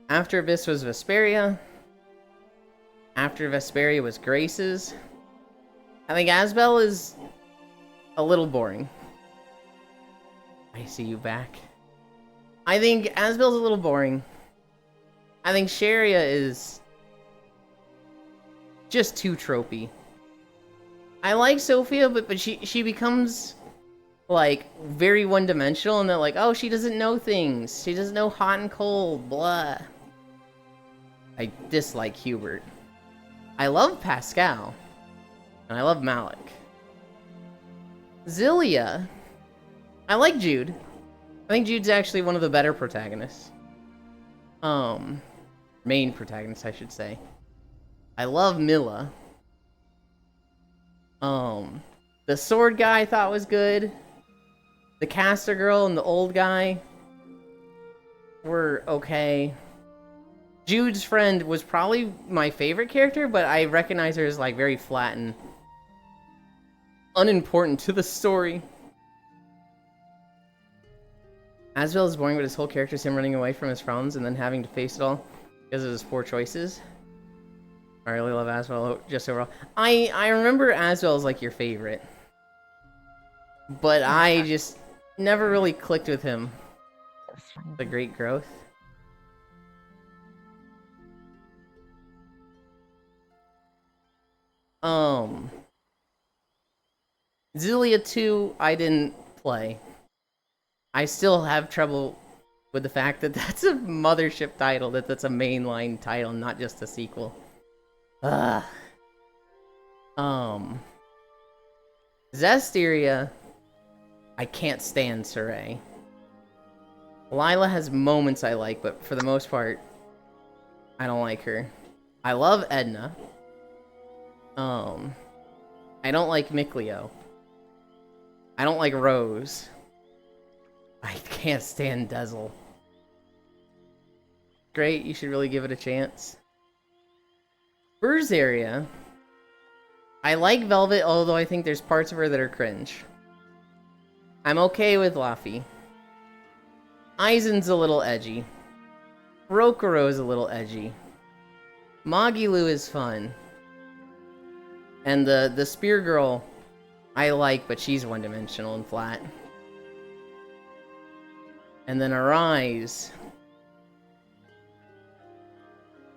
After Abyss was Vesperia. After Vesperia was Grace's. I think Asbel is a little boring. I see you back. I think Asbel's a little boring. I think Sharia is just too tropey. I like Sophia, but she becomes like very one-dimensional, and they're like, oh, she doesn't know things. She doesn't know hot and cold, blah. I dislike Hubert. I love Pascal. And I love Malik. Zilia. I like Jude. I think Jude's actually one of the better protagonists. Main protagonists, I should say. I love Milla. The sword guy I thought was good. The caster girl and the old guy were okay. Jude's friend was probably my favorite character, but I recognize her as like very flat and unimportant to the story. Asbel is boring, but his whole character is him running away from his problems and then having to face it all because of his poor choices. I really love Asbel just overall. I remember Asbel as like your favorite, but I just never really clicked with him. The great growth. Zilia 2, I didn't play. I still have trouble with the fact that that's a mothership title, that's a mainline title, not just a sequel. Zestiria, I can't stand Saray. Lila has moments I like, but for the most part, I don't like her. I love Edna. I don't like Mikleo. I don't like Rose. I can't stand Dezel. Great, you should really give it a chance. Berseria. I like Velvet, although I think there's parts of her that are cringe. I'm okay with Laffy. Aizen's a little edgy. Rokuro's a little edgy. Magilu is fun. And the Spear Girl, I like, but she's one-dimensional and flat. And then Arise.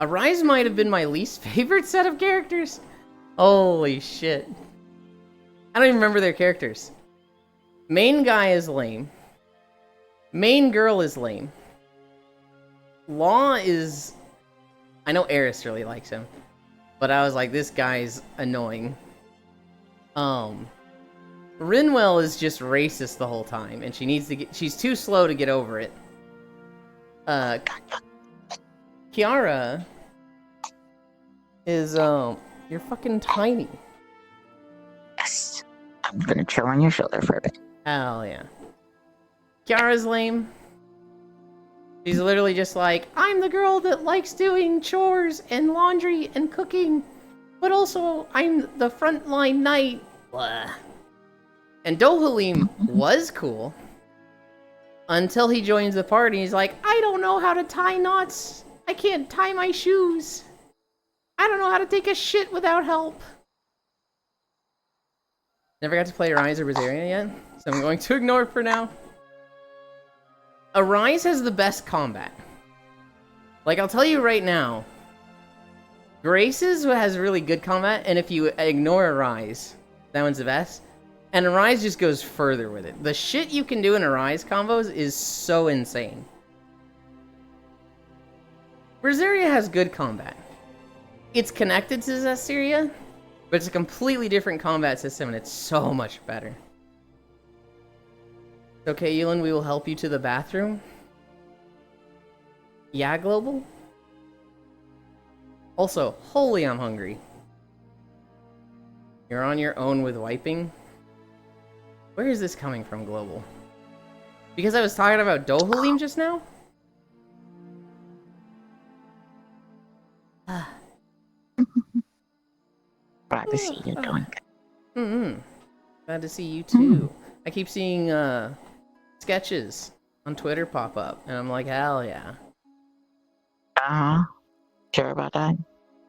Arise might have been my least favorite set of characters. Holy shit. I don't even remember their characters. Main guy is lame. Main girl is lame. Law is... I know Eris really likes him. But I was like, this guy's annoying. Rinwell is just racist the whole time, and she's too slow to get over it. Kiara is, you're fucking tiny. Yes. I'm gonna chill on your shoulder for a bit. Hell yeah. Kiara's lame. She's literally just like, I'm the girl that likes doing chores and laundry and cooking, but also I'm the frontline knight. Blah. And Dohalim was cool until he joins the party. He's like, I don't know how to tie knots. I can't tie my shoes. I don't know how to take a shit without help. Never got to play Arise or Berseria yet, so I'm going to ignore it for now. Arise has the best combat. Like, I'll tell you right now, Grace's has really good combat, and if you ignore Arise, that one's the best. And Arise just goes further with it. The shit you can do in Arise combos is so insane. Berseria has good combat. It's connected to Zestiria, but it's a completely different combat system, and it's so much better. Okay, Yulind, we will help you to the bathroom. Yeah, Global? Also, holy, I'm hungry. You're on your own with wiping? Where is this coming from, Global? Because I was talking about Dohalim just now? Glad to see you doing good. Mm-hmm. Glad to see you too. I keep seeing sketches on Twitter pop up, and I'm like, hell yeah. Uh-huh. Sure about that?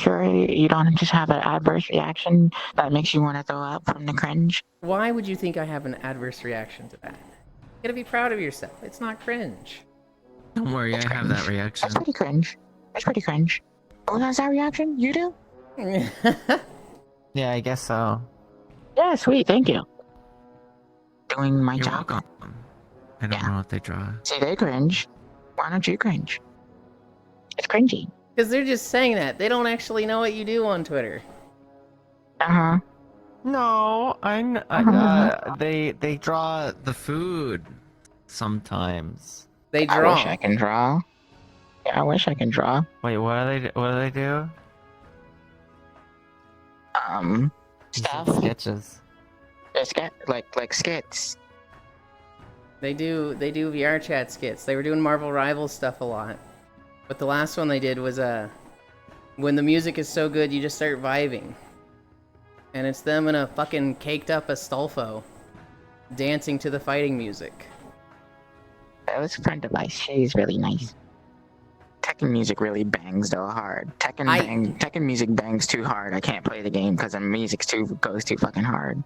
Sure you don't just have an adverse reaction that makes you want to throw up from the cringe? Why would you think I have an adverse reaction to that? You gotta be proud of yourself. It's not cringe. Don't worry, I have that reaction. That's pretty cringe. That's pretty cringe. Who has that reaction? You do? Yeah, I guess so. Yeah, sweet. Thank you. Doing my You're job. welcome. I don't know what they draw. See, they cringe. Why don't you cringe? It's cringy. Because they're just saying that. They don't actually know what you do on Twitter. Uh-huh. No, they draw The food. sometimes. They I draw. wish I can draw. Yeah, I wish I can draw. Wait, what do they do? Stuff. Sketches. Like skits. They do VR chat skits. They were doing Marvel Rivals stuff a lot. But the last one they did was when the music is so good you just start vibing. And it's them in a fucking caked up Astolfo dancing to the fighting music. That was a friend of mine. She's really nice. Tekken music really bangs though hard. Tekken music bangs too hard. I can't play the game because the music goes too fucking hard.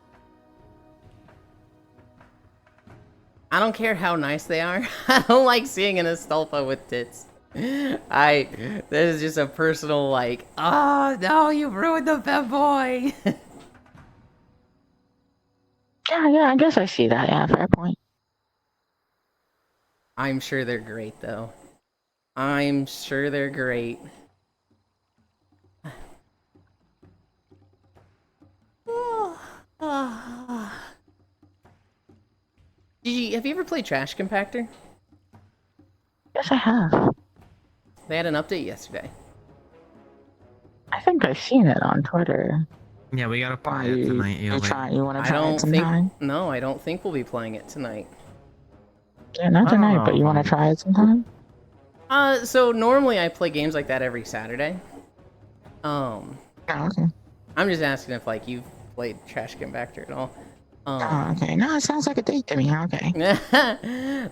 I don't care how nice they are. I don't like seeing an Astolfo with tits. This is just a personal like, oh no, you ruined the femboy. Yeah, I guess I see that. Yeah, fair point. I'm sure they're great though. I'm sure they're great. Have you ever played Trash Compactor? Yes, I have. They had an update yesterday. I think I've seen it on Twitter. Yeah, we gotta Why play it you tonight. want to try I it sometime? don't think we'll be playing it tonight. Yeah, not tonight, but you want to try it sometime? So normally I play games like that every Saturday. Oh, okay. I'm just asking if like you've played Trash Compactor at all. Oh, okay. No, it sounds like a date to me. Okay.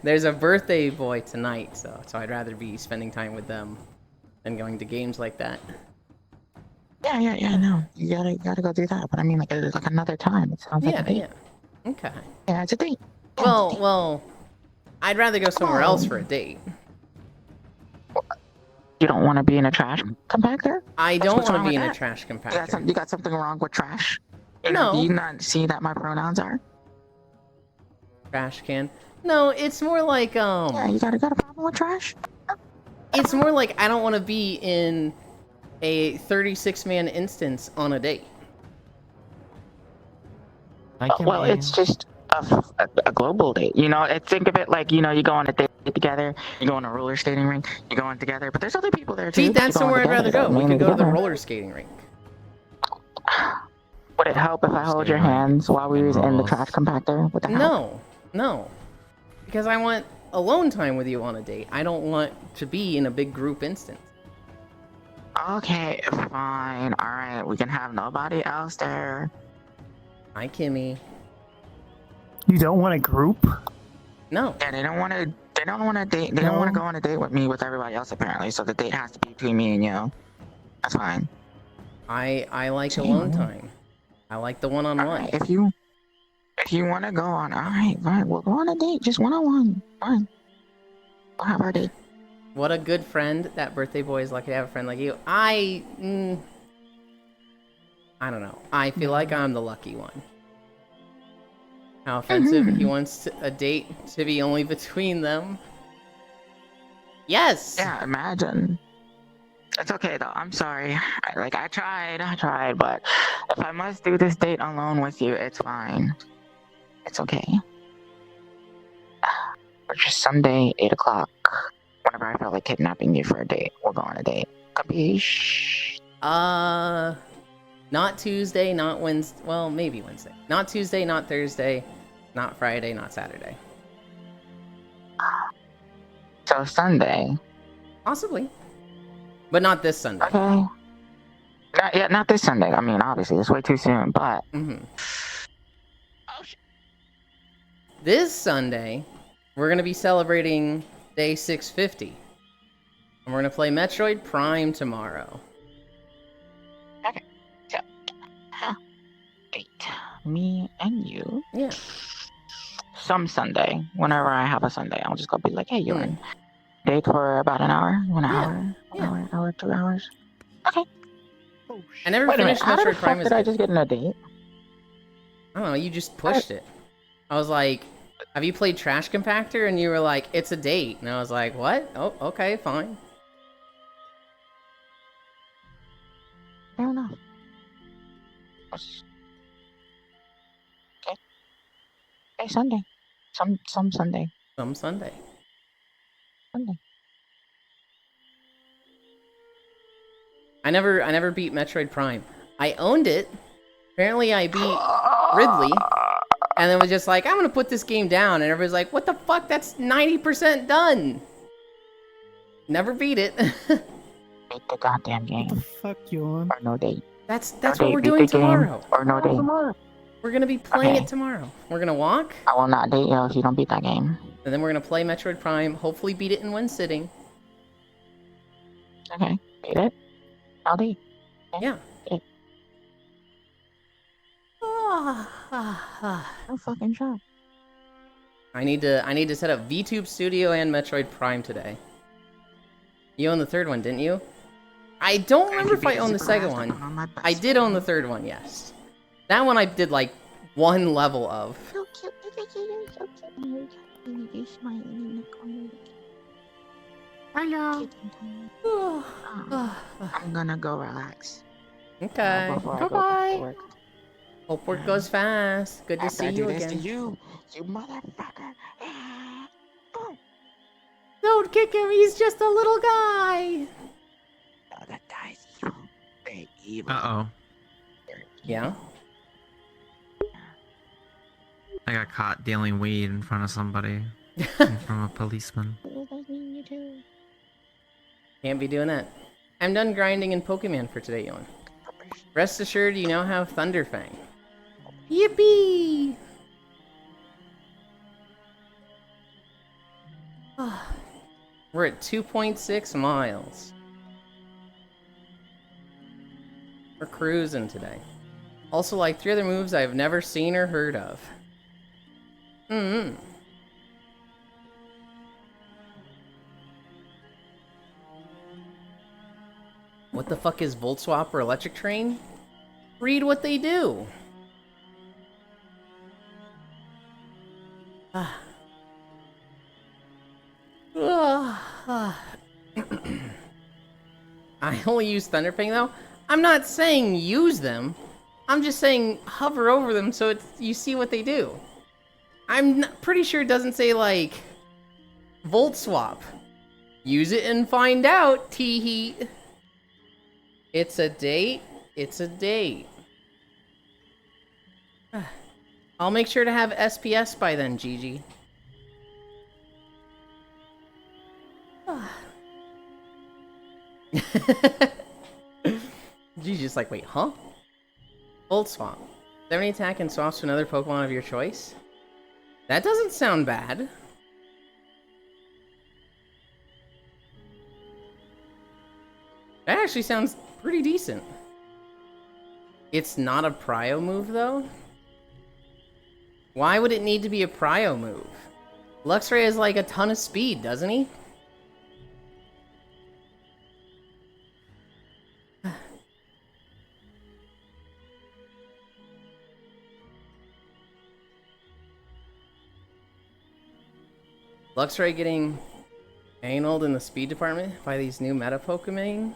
There's a birthday boy tonight, so I'd rather be spending time with them than going to games like that. Yeah. No, you gotta go do that. But I mean, like another time. It sounds like a date. Yeah. Okay. Yeah, it's a date. Yeah, it's a date. Well, I'd rather go somewhere else for a date. You don't want to be in a trash compactor? I What's don't want wrong to be with in a that? trash You compactor. got something wrong with trash? No. Do you not see that my pronouns are? Trash can. No, it's more like Yeah, you got a problem with trash? it's more like I don't want to be in a 36-man instance on a date. Well, it's just a global date. You know, think of it like, you know, you go on a date together, you go on a roller skating rink, you're going together, but there's other people there too. See, that that's you go on somewhere I'd rather together, go. We mainly could go to the together. roller skating rink. Would it help if I hold your hands while we was in the trash compactor? Would that help? No. Because I want alone time with you on a date. I don't want to be in a big group instance. Okay, fine. Alright, we can have nobody else there. Hi, Kimmy. You don't want a group? No. Yeah, they don't want to date. They don't want to go on a date with me with everybody else apparently. So the date has to be between me and you. That's fine. I like Same. alone time. I like the one-on-one. Alright, if you want to go on, alright, fine. We'll go on a date, just one-on-one. Fine. We'll have our date. What a good friend. That birthday boy is lucky to have a friend like you. I don't know. I feel like I'm the lucky one. How offensive. He wants a date to be only between them. Yes! Yeah, imagine. It's okay though. I'm sorry. I tried, but if I must do this date alone with you, it's fine. It's okay. Or just Sunday, 8 o'clock. Whenever I feel like kidnapping you for a date, we'll go on a date. Capiche? Not Tuesday, not Wednesday. Well, maybe Wednesday. Not Tuesday, not Thursday, not Friday, not Saturday. So Sunday. Possibly. But not this Sunday. Okay. Not this Sunday. I mean, obviously, it's way too soon, but. Mm-hmm. Oh, shit. This Sunday, we're going to be celebrating day 650. And we're going to play Metroid Prime tomorrow. Okay. So, date. Me and you. Yeah. Some Sunday. Whenever I have a Sunday, I'll just go be like, hey, Yulind. Date for about an hour? Yeah. Hour, 2 hours? Okay. Oh, I never Wait a minute. finished How the Metroid fuck Prime as did I a- just get in a date? I don't know, you just pushed it. I was like, have you played Trash Compactor? And you were like, it's a date. And I was like, what? Oh, okay, fine. Fair enough. Okay. Okay, Sunday. Some Sunday. Some Sunday. Sunday. I never beat Metroid Prime. I owned it. Apparently I beat Ridley. And then was just like, I'm gonna put this game down. And everybody's like, what the fuck? That's 90% done. Never beat it. Beat the goddamn What game. the fuck, Yulind? Or no date. That's No what date, we're beat doing the game, tomorrow. Or no date. We're gonna be playing Okay. it tomorrow. We're gonna walk, I will not date you if you don't beat that game. and then we're gonna play Metroid Prime. Hopefully, beat it in one sitting. Okay. Beat it. I'll date. Yeah. Okay. No fucking shot. I need to set up VTube Studio and Metroid Prime today. You own the third one, didn't you? I don't remember if I owned the second one. I did own the third one, yes. That one I did like one level of. So cute. You're so cute. You're smiling in the corner. Hello. I'm gonna go relax. Okay. Before I go back to Bye-bye. work. Hope work goes fast. Good to After see I do you this to again. you motherfucker. Boom. Don't kick him, he's just a little guy. Oh, that guy's evil. Very evil. Uh-oh. Yeah? I got caught dealing weed in front of somebody. In front of a policeman. Can't be doing that. I'm done grinding in Pokemon for today, Yulind. Rest assured, you now have Thunderfang. Yippee! We're at 2.6 miles. We're cruising today. Also, like 3 other moves I've never seen or heard of. What the fuck is Volt Swap or Electric Train? Read what they do. I only use Thunderfang though. I'm not saying use them. I'm just saying hover over them so you see what they do. I'm pretty sure it doesn't say like Volt Swap. Use it and find out, T-Heat. It's a date. It's a date. I'll make sure to have SPS by then, Gigi. Gigi's just like, wait, huh? Volt Swap. 70 attack and swaps to another Pokemon of your choice? That doesn't sound bad. That actually sounds pretty decent. It's not a Prio move, though? Why would it need to be a Prio move? Luxray has like a ton of speed, doesn't he? Luxray getting analed in the speed department by these new meta Pokemon?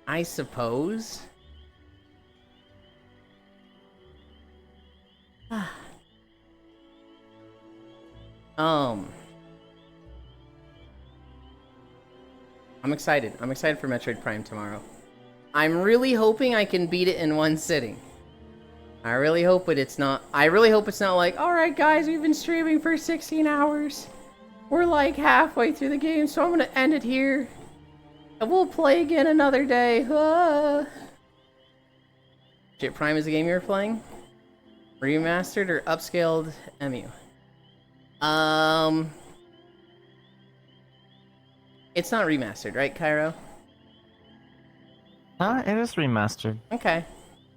I suppose. I'm I'm excited. I'm excited for Metroid Prime tomorrow. I'm really hoping I can beat it in one sitting. I really hope it's not like, alright guys, we've been streaming for 16 hours. We're like halfway through the game, so I'm gonna end it here. And we'll play again another day. Metroid Prime is the game you were playing? Remastered or upscaled EMU? It's not remastered, right, Cairo? It is remastered. Okay.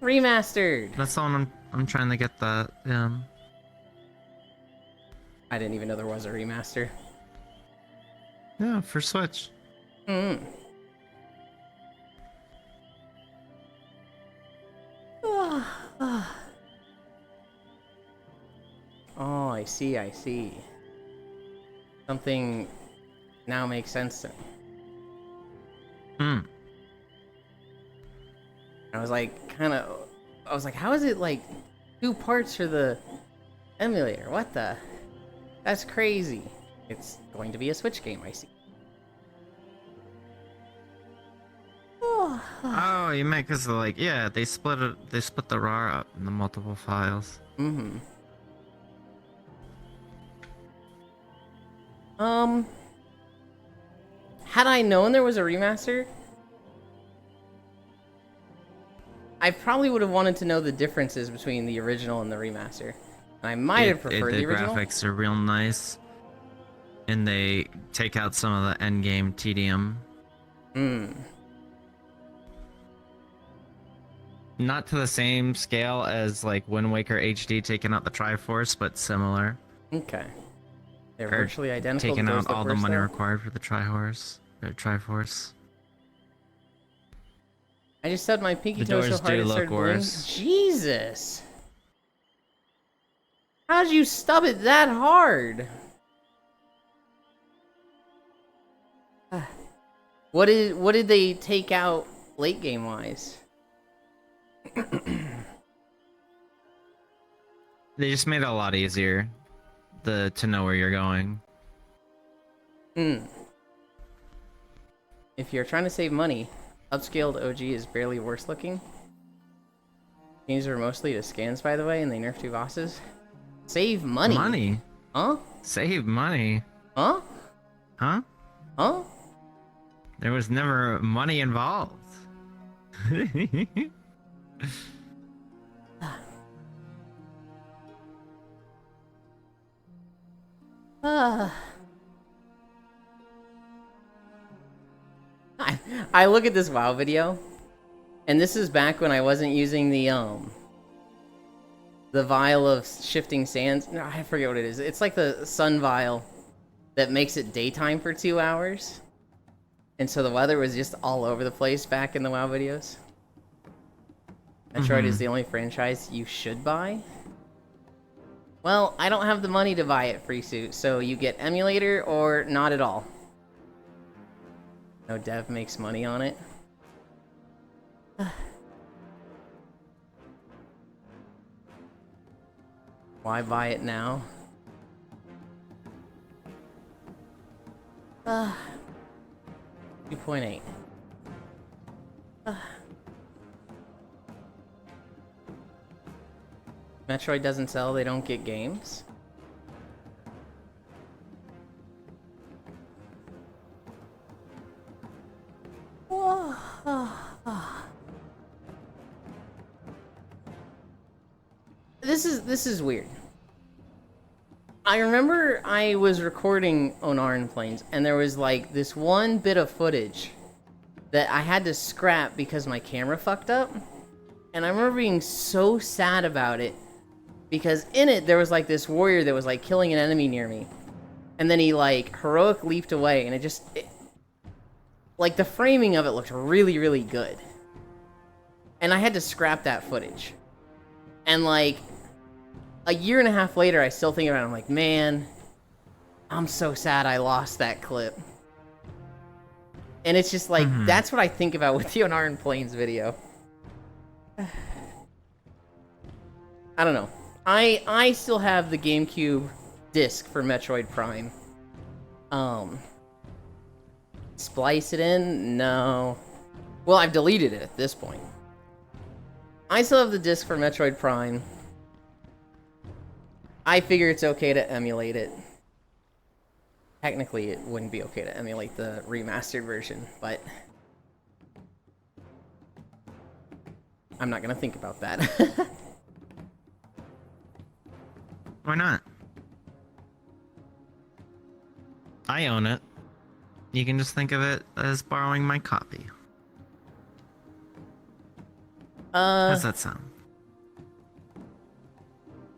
Remastered! That's the one I'm trying to get that. I didn't even know there was a remaster. Yeah, for Switch. Hmm. Oh, I see, I see. Something now makes sense to me. I was like, how is it like 2 parts for the emulator? What the? That's crazy. It's going to be a Switch game, I see. Oh, you meant because like, yeah, they split the RAR up into multiple files. Mm-hmm. Had I known there was a remaster, I probably would have wanted to know the differences between the original and the remaster. And I might have preferred the original. The graphics are real nice, and they take out some of the endgame tedium. Not to the same scale as like Wind Waker HD taking out the Triforce, but similar. Okay. They're virtually identical. Taking out all the money though? required for the Triforce. I just stubbed my pinky The toe so doors hard do it look started bleeding. worse. Jesus! How'd you stub it that hard? What did they take out late game wise? They just made it a lot easier to know where you're going. If you're trying to save money, upscaled OG is barely worse looking. Games are mostly to scans, by the way, and they nerf 2 bosses. Save money? Money? Huh? Save money? Huh? Huh? Huh? There was never money involved. I look at this WoW video, and this is back when I wasn't using the vial of shifting sands. No, I forget what it is. It's like the sun vial that makes it daytime for 2 hours. And so the weather was just all over the place back in the WoW videos. Metroid is the only franchise you should buy. Well, I don't have the money to buy it, Freesuit, so you get emulator or not at all. No dev makes money on it. Why buy it now? 2.8. Metroid doesn't sell, they don't get games. This is weird. I remember I was recording Onaran Plains, and there was like this one bit of footage that I had to scrap because my camera fucked up. And I remember being so sad about it, because in it there was like this warrior that was like killing an enemy near me. And then he like heroic leaped away, and like the framing of it looked really, really good. And I had to scrap that footage. And like a year and a half later, I still think about it. I'm like, man, I'm so sad I lost that clip. And it's just like, that's what I think about with the Onaran Plains video. I don't know. I still have the GameCube disc for Metroid Prime. Splice it in? No. Well, I've deleted it at this point. I still have the disc for Metroid Prime. I figure it's okay to emulate it. Technically, it wouldn't be okay to emulate the remastered version, but I'm not gonna think about that. Why not? I own it. You can just think of it as borrowing my copy. How's that sound?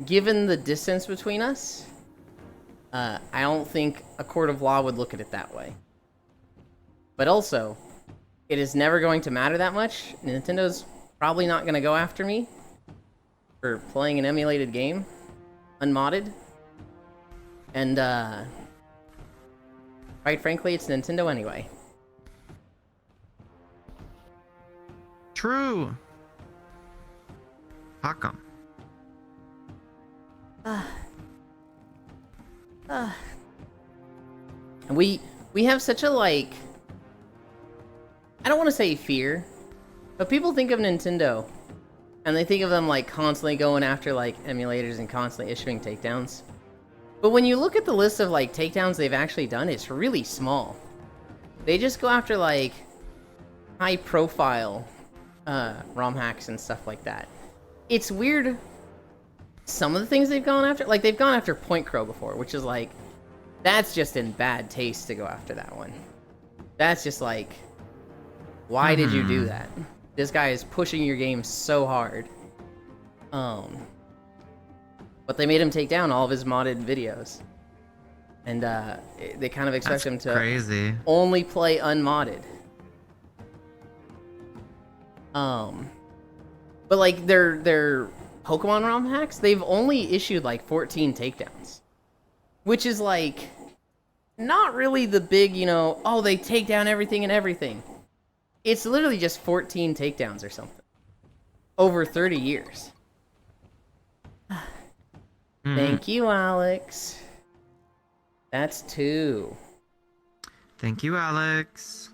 Given the distance between us, I don't think a court of law would look at it that way. But also, it is never going to matter that much. Nintendo's probably not going to go after me for playing an emulated game, unmodded. And, quite frankly, it's Nintendo anyway. True. Fuck 'em. And we have such a, like, I don't want to say fear, but people think of Nintendo, and they think of them, like, constantly going after, like, emulators and constantly issuing takedowns. But when you look at the list of, like, takedowns they've actually done, it's really small. They just go after, like, high-profile ROM hacks and stuff like that. It's weird, some of the things they've gone after. Like, they've gone after Point Crow before, which is, like, that's just in bad taste to go after that one. That's just, like, why did you do that? This guy is pushing your game so hard. But they made him take down all of his modded videos. And they kind of expect him to crazy. only play unmodded. But like their Pokemon ROM hacks, they've only issued like 14 takedowns. Which is like not really the big, you know, oh, they take down everything and everything. It's literally just 14 takedowns or something. Over 30 years. Thank you, Alex. That's 2. Thank you, Alex.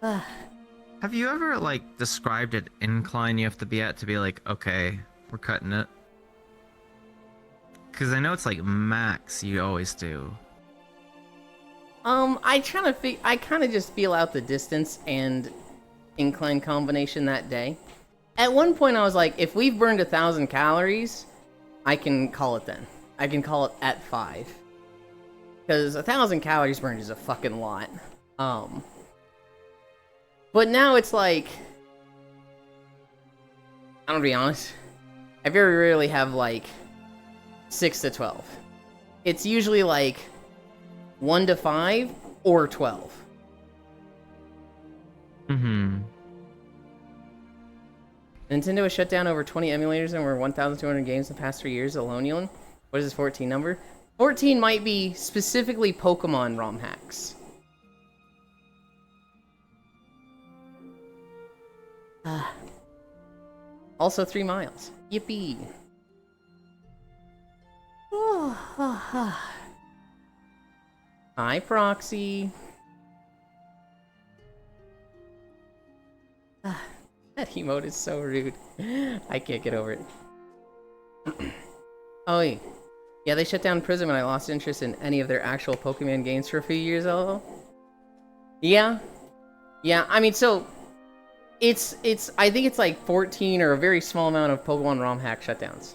Have you ever, like, described an incline you have to be at to be like, okay, we're cutting it? Because I know it's like max you always do. I kind of just feel out the distance and incline combination that day. At one point, I was like, if we've burned 1,000 calories, I can call it then. I can call it at 5. Because 1,000 calories burned is a fucking lot. But now it's like, I'm gonna be honest, I very rarely have like 6 to 12. It's usually like 1 to 5 or 12. Nintendo has shut down over 20 emulators and over 1,200 games in the past 3 years alone, Yulind. What is this 14 number? 14 might be specifically Pokemon ROM hacks. Also 3 miles. Yippee. Hi, Proxy. That emote is so rude. I can't get over it. Oh, yeah, they shut down Prism and I lost interest in any of their actual Pokemon games for a few years, lol. Yeah. Yeah, I mean, so it's I think it's like 14 or a very small amount of Pokemon ROM hack shutdowns.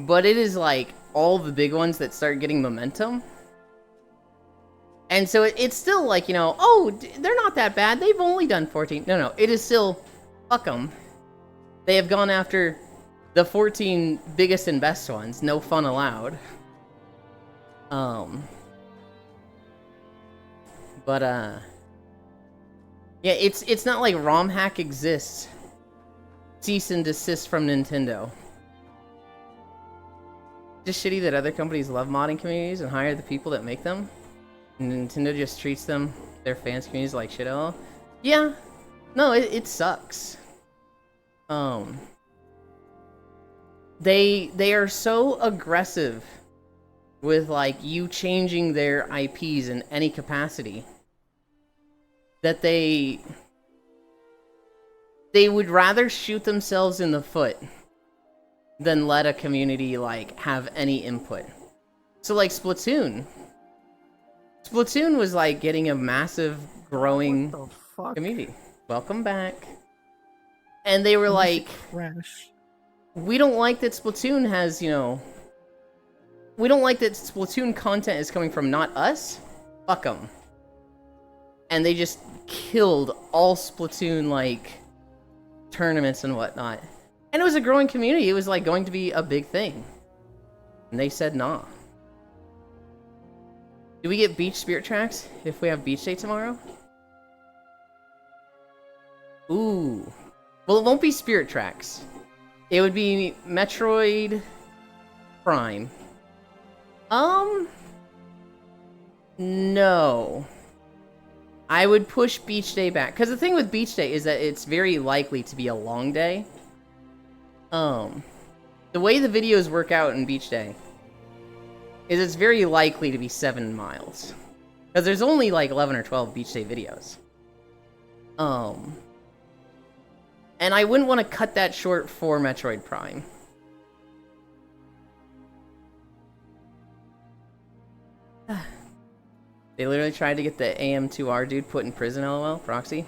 But it is like all the big ones that start getting momentum. And so it's still like, you know, oh, they're not that bad. They've only done 14. No, it is still, fuck them. They have gone after the 14 biggest and best ones. No fun allowed. But, yeah, it's not like ROM hack exists. Cease and desist from Nintendo. Just shitty that other companies love modding communities and hire the people that make them. And Nintendo just treats them, their fans communities, like shit all. Yeah. No, it sucks. They are so aggressive with like you changing their IPs in any capacity, that they would rather shoot themselves in the foot than let a community like have any input. So like Splatoon was like getting a massive growing What the fuck? community. Welcome back. And they were like, Crash. we don't like that Splatoon has, you know, we don't like that Splatoon content is coming from not us. Fuck them. And they just killed all Splatoon like tournaments and whatnot. And it was a growing community. It was like going to be a big thing. And they said nah. Do we get beach spirit tracks if we have beach day tomorrow? Ooh. Well, it won't be spirit tracks. It would be Metroid Prime. No. I would push beach day back. Because the thing with beach day is that it's very likely to be a long day. The way the videos work out in beach day is it's very likely to be 7 miles. Because there's only like 11 or 12 beach day videos. And I wouldn't want to cut that short for Metroid Prime. They literally tried to get the AM2R dude put in prison, lol, Proxy.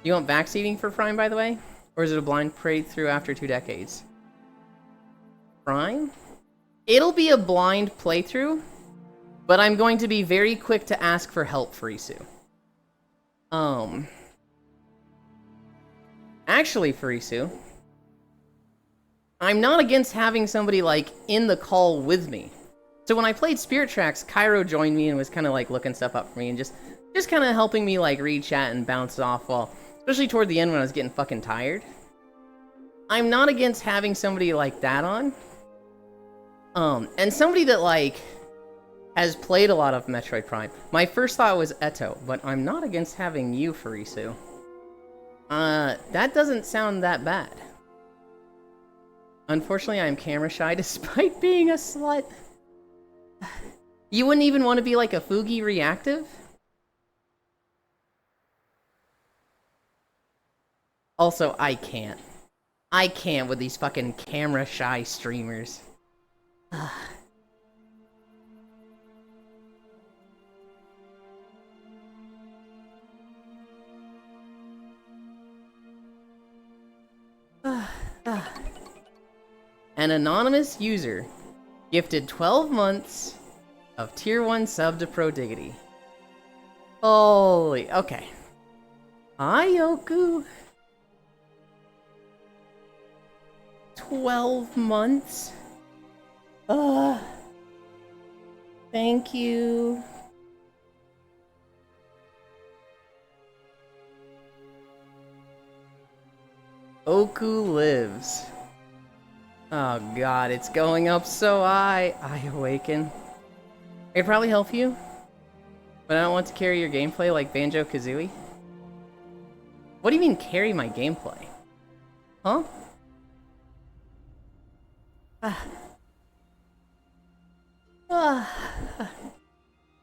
You want backseating for Prime, by the way? Or is it a blind playthrough after 2 decades? Prime? It'll be a blind playthrough, but I'm going to be very quick to ask for help for Isu. Actually, Furisu, I'm not against having somebody, like, in the call with me. So when I played Spirit Tracks, Cairo joined me and was kind of, like, looking stuff up for me and just kind of helping me, like, read chat and bounce off while, especially toward the end when I was getting fucking tired. I'm not against having somebody like that on. And somebody that, like, has played a lot of Metroid Prime. My first thought was Eto, but I'm not against having you, Furisu. That doesn't sound that bad. Unfortunately, I'm camera shy despite being a slut. You wouldn't even want to be like a Fugi reactive? Also, I can't. I can't with these fucking camera shy streamers. An anonymous user gifted 12 months of tier 1 sub to Prodiggity. Holy, okay. Hi, Yoku. 12 months? Thank you. Oku lives. Oh god, it's going up so high. I awaken. I could probably help you, but I don't want to carry your gameplay like Banjo-Kazooie. What do you mean carry my gameplay? Huh?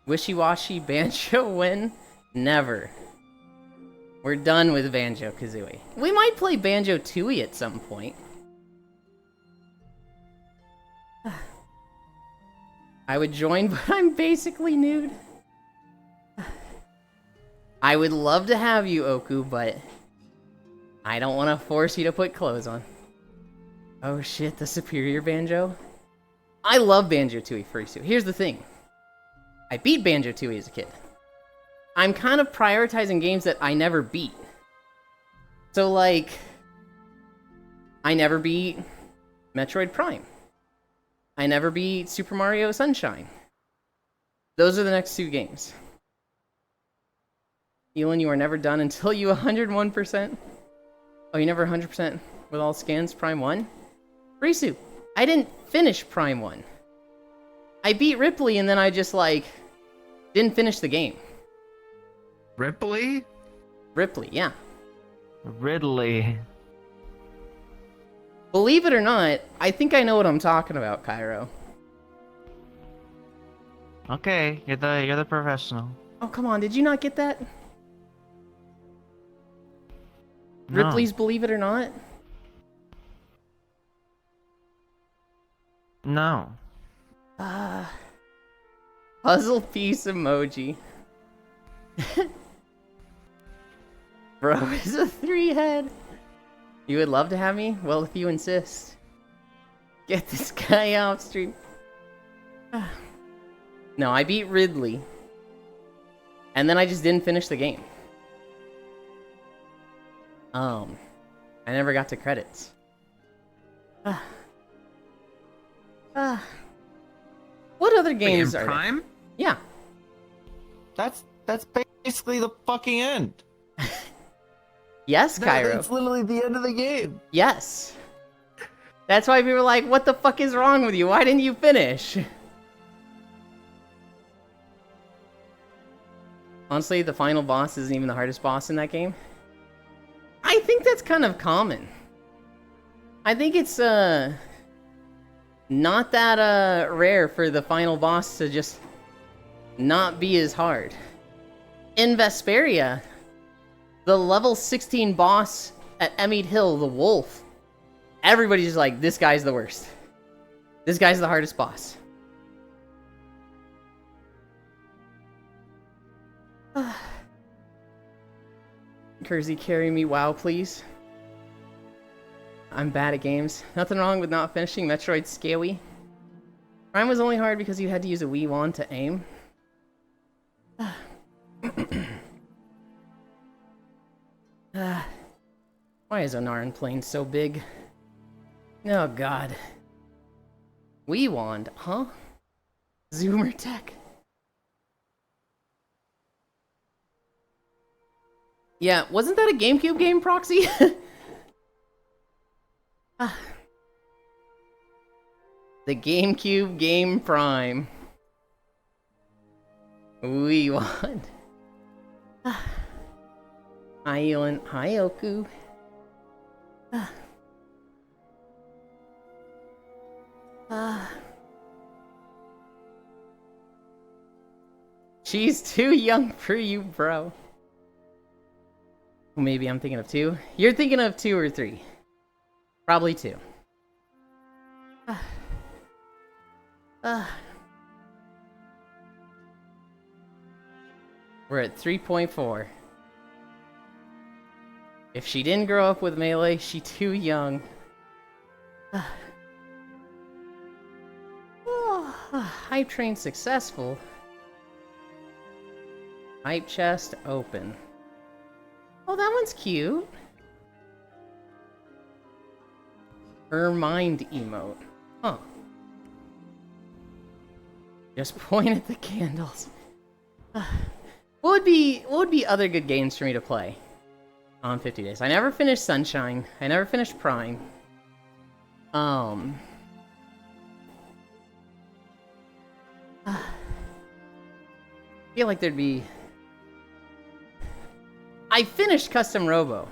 Wishy-washy Banjo win? Never. We're done with Banjo-Kazooie. We might play Banjo-Tooie at some point. I would join, but I'm basically nude. I would love to have you, Oku, but I don't want to force you to put clothes on. Oh shit, the superior Banjo? I love Banjo-Tooie Furisu. Here's the thing. I beat Banjo-Tooie as a kid. I'm kind of prioritizing games that I never beat. So, like, I never beat Metroid Prime. I never beat Super Mario Sunshine. Those are the next 2 games. Yulind, you are never done until you 101%? Oh, you never 100% with all skins? Prime 1? Risu, I didn't finish Prime 1. I beat Ripley and then I just, like, didn't finish the game. Ripley? Ripley, yeah. Ridley. Believe it or not, I think I know what I'm talking about, Cairo. Okay, you're the professional. Oh, come on. Did you not get that? No. Ripley's Believe It or Not? No. Puzzle piece emoji. Bro is a 3-head. You would love to have me? Well, if you insist. Get this guy off stream. No, I beat Ridley. And then I just didn't finish the game. I never got to credits. What other games in are there? Prime? Yeah. That's basically the fucking end. Yes, Cairo. It's literally the end of the game. Yes. That's why people are like, what the fuck is wrong with you? Why didn't you finish? Honestly, the final boss isn't even the hardest boss in that game. I think that's kind of common. I think it's, not that, rare for the final boss to just not be as hard. In Vesperia, the level 16 boss at Emmett Hill, the wolf, everybody's just like, this guy's the worst. This guy's the hardest boss. Kersey, carry me WoW, please. I'm bad at games. Nothing wrong with not finishing Metroid Scaly. Prime was only hard because you had to use a Wii wand to aim. Why is Onaran Plain so big? Oh god. Wii wand, huh? Zoomer tech. Yeah, wasn't that a GameCube game, Proxy? The GameCube game Prime. We want. Hi, Yulind. Hi, Oku. She's too young for you, bro. Maybe I'm thinking of 2. You're thinking of 2 or 3. Probably 2. We're at 3.4. If she didn't grow up with Melee, she too young. Hype train successful. Hype chest open. Oh, that one's cute. Her mind emote. Huh. Just point at the candles. What would be other good games for me to play on 50 days? I never finished Sunshine. I never finished Prime. I feel like there'd be... I finished Custom Robo.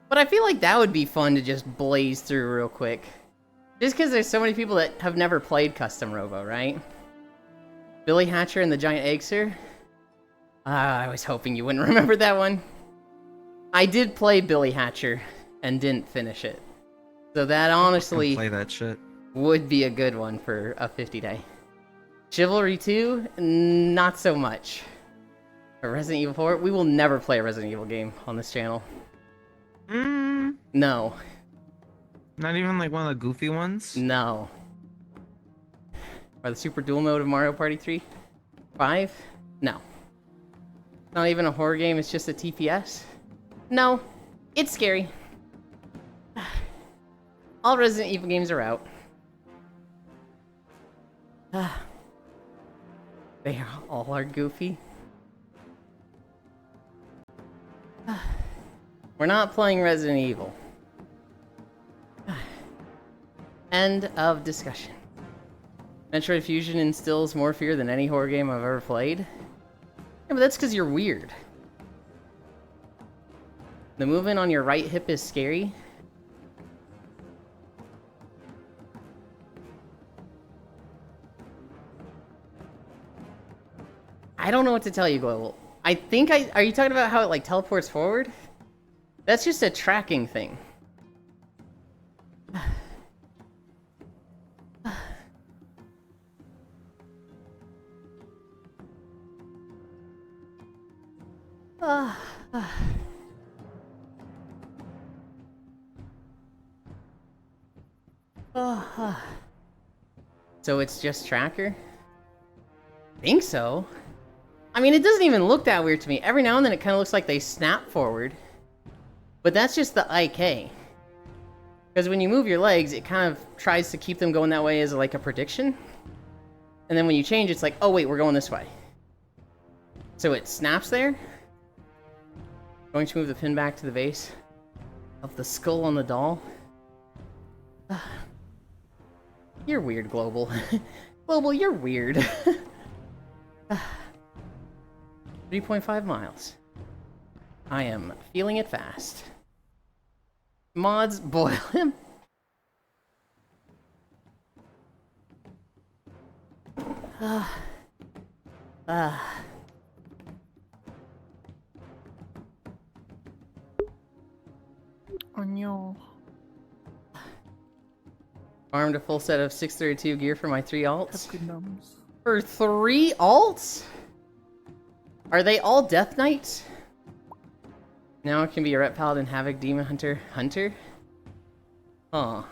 But I feel like that would be fun to just blaze through real quick. Just because there's so many people that have never played Custom Robo, right? Billy Hatcher and the Giant Egg Sir? I was hoping you wouldn't remember that one. I did play Billy Hatcher and didn't finish it. So that honestly Play that shit. would be a good one for a 50-day. Chivalry 2? Not so much. But Resident Evil 4? We will never play a Resident Evil game on this channel. No. Not even like one of the goofy ones? No. Or the Super Dual Mode of Mario Party 3? 5? No. Not even a horror game, it's just a TPS? No. It's scary. All Resident Evil games are out. They all are goofy. We're not playing Resident Evil. End of discussion. Metroid Fusion instills more fear than any horror game I've ever played. Yeah, but that's because you're weird. The movement on your right hip is scary. I don't know what to tell you, Global. I think are you talking about how it like teleports forward? That's just a tracking thing. So it's just tracker? Think so. I mean, it doesn't even look that weird to me. Every now and then it kind of looks like they snap forward. But that's just the IK. Because when you move your legs, it kind of tries to keep them going that way as like a prediction. And then when you change, it's like, oh wait, we're going this way. So it snaps there. Going to move the pin back to the base of the skull on the doll. You're weird, Global. Global, you're weird. 3.5 miles. I am feeling it fast. Mods, boil him. Oh no. Armed a full set of 632 gear for my 3 alts. Have good numbers. For 3 alts? Are they all Death Knights? Now it can be a Ret Paladin, Havoc, Demon Hunter, Hunter? Huh.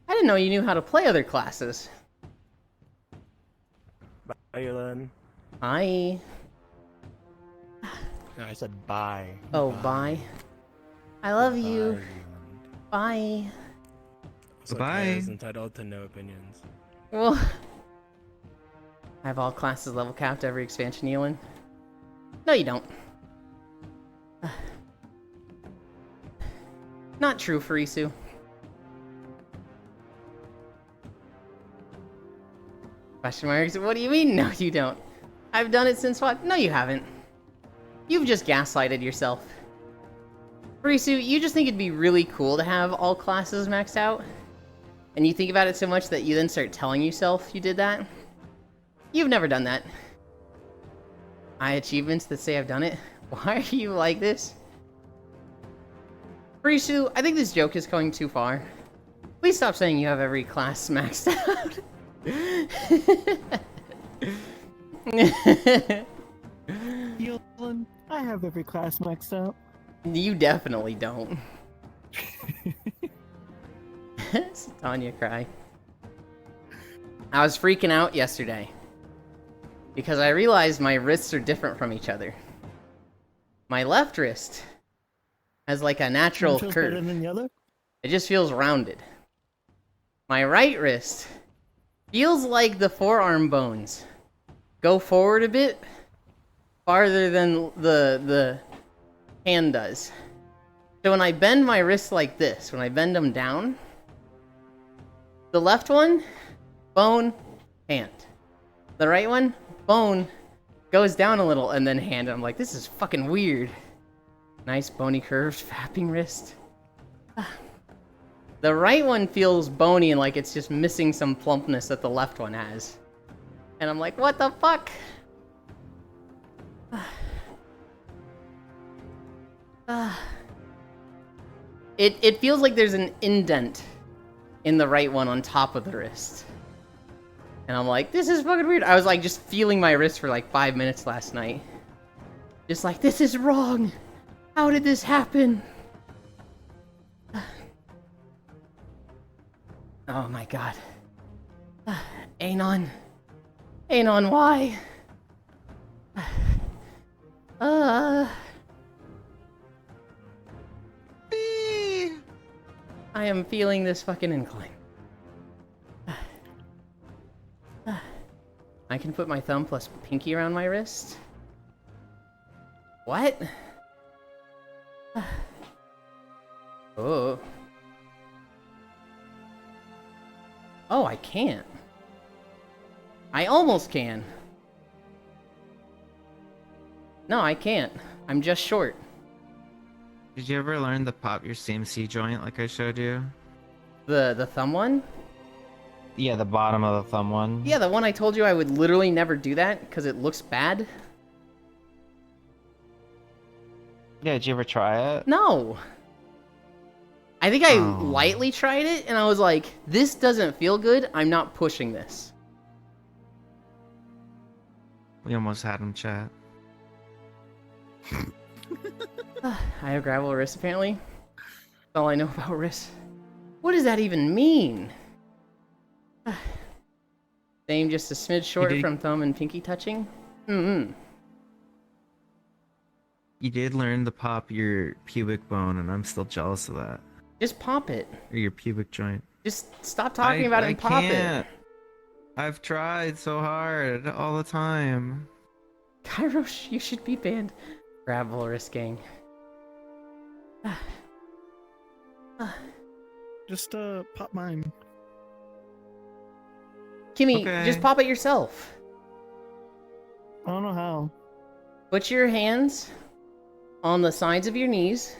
I didn't know you knew how to play other classes. Bye, Yulind. Hi. No, I said bye. Oh, bye. I love Bye, you. Yulind. Bye. Also, Bye. Tyler is entitled to no opinions. Well, I have all classes level capped every expansion, Yulind. No, you don't. Not true, Farisu. Question marks? What do you mean, no you don't? I've done it since what? No you haven't. You've just gaslighted yourself. Farisu, you just think it'd be really cool to have all classes maxed out? And you think about it so much that you then start telling yourself you did that? You've never done that. Achievements that say I've done it? Why are you like this? Farisu, I think this joke is going too far. Please stop saying you have every class maxed out. Yulind, I have every class maxed out. You definitely don't. Tanya cry. I was freaking out yesterday because I realized my wrists are different from each other. My left wrist has like a natural One feels better curve. than the other? It just feels rounded. My right wrist feels like the forearm bones go forward a bit farther than the hand does. So when I bend my wrists like this, when I bend them down, the left one, bone, hand. The right one, bone, goes down a little and then hand. I'm like, this is fucking weird. Nice bony curved fapping wrist. The right one feels bony and like it's just missing some plumpness that the left one has. And I'm like, what the fuck? It feels like there's an indent in the right one on top of the wrist. And I'm like, this is fucking weird. I was like just feeling my wrist for like 5 minutes last night. Just like, this is wrong. How did this happen? Oh my god. Anon. Anon, why? I am feeling this fucking incline. I can put my thumb plus pinky around my wrist. What? Oh. Oh, I can't. I almost can. No, I can't. I'm just short. Did you ever learn to pop your CMC joint like I showed you? The thumb one? Yeah, the bottom of the thumb one. Yeah, the one I told you I would literally never do that because it looks bad. Yeah, did you ever try it? No. I think I Oh. lightly tried it and I was like, this doesn't feel good. I'm not pushing this. We almost had him chat. I have gravel wrist apparently. That's all I know about wrist. What does that even mean? Same, just a smidge short did- from thumb and pinky touching. Mm-hmm. You did learn to pop your pubic bone, and I'm still jealous of that. Just pop it. Or your pubic joint. Just stop talking about it and pop can't. it. I've tried so hard all the time. Kairos, you should be banned. Gravel wrist gang. Just pop mine. Kimmy, Okay. just pop it yourself. I don't know how. Put your hands on the sides of your knees.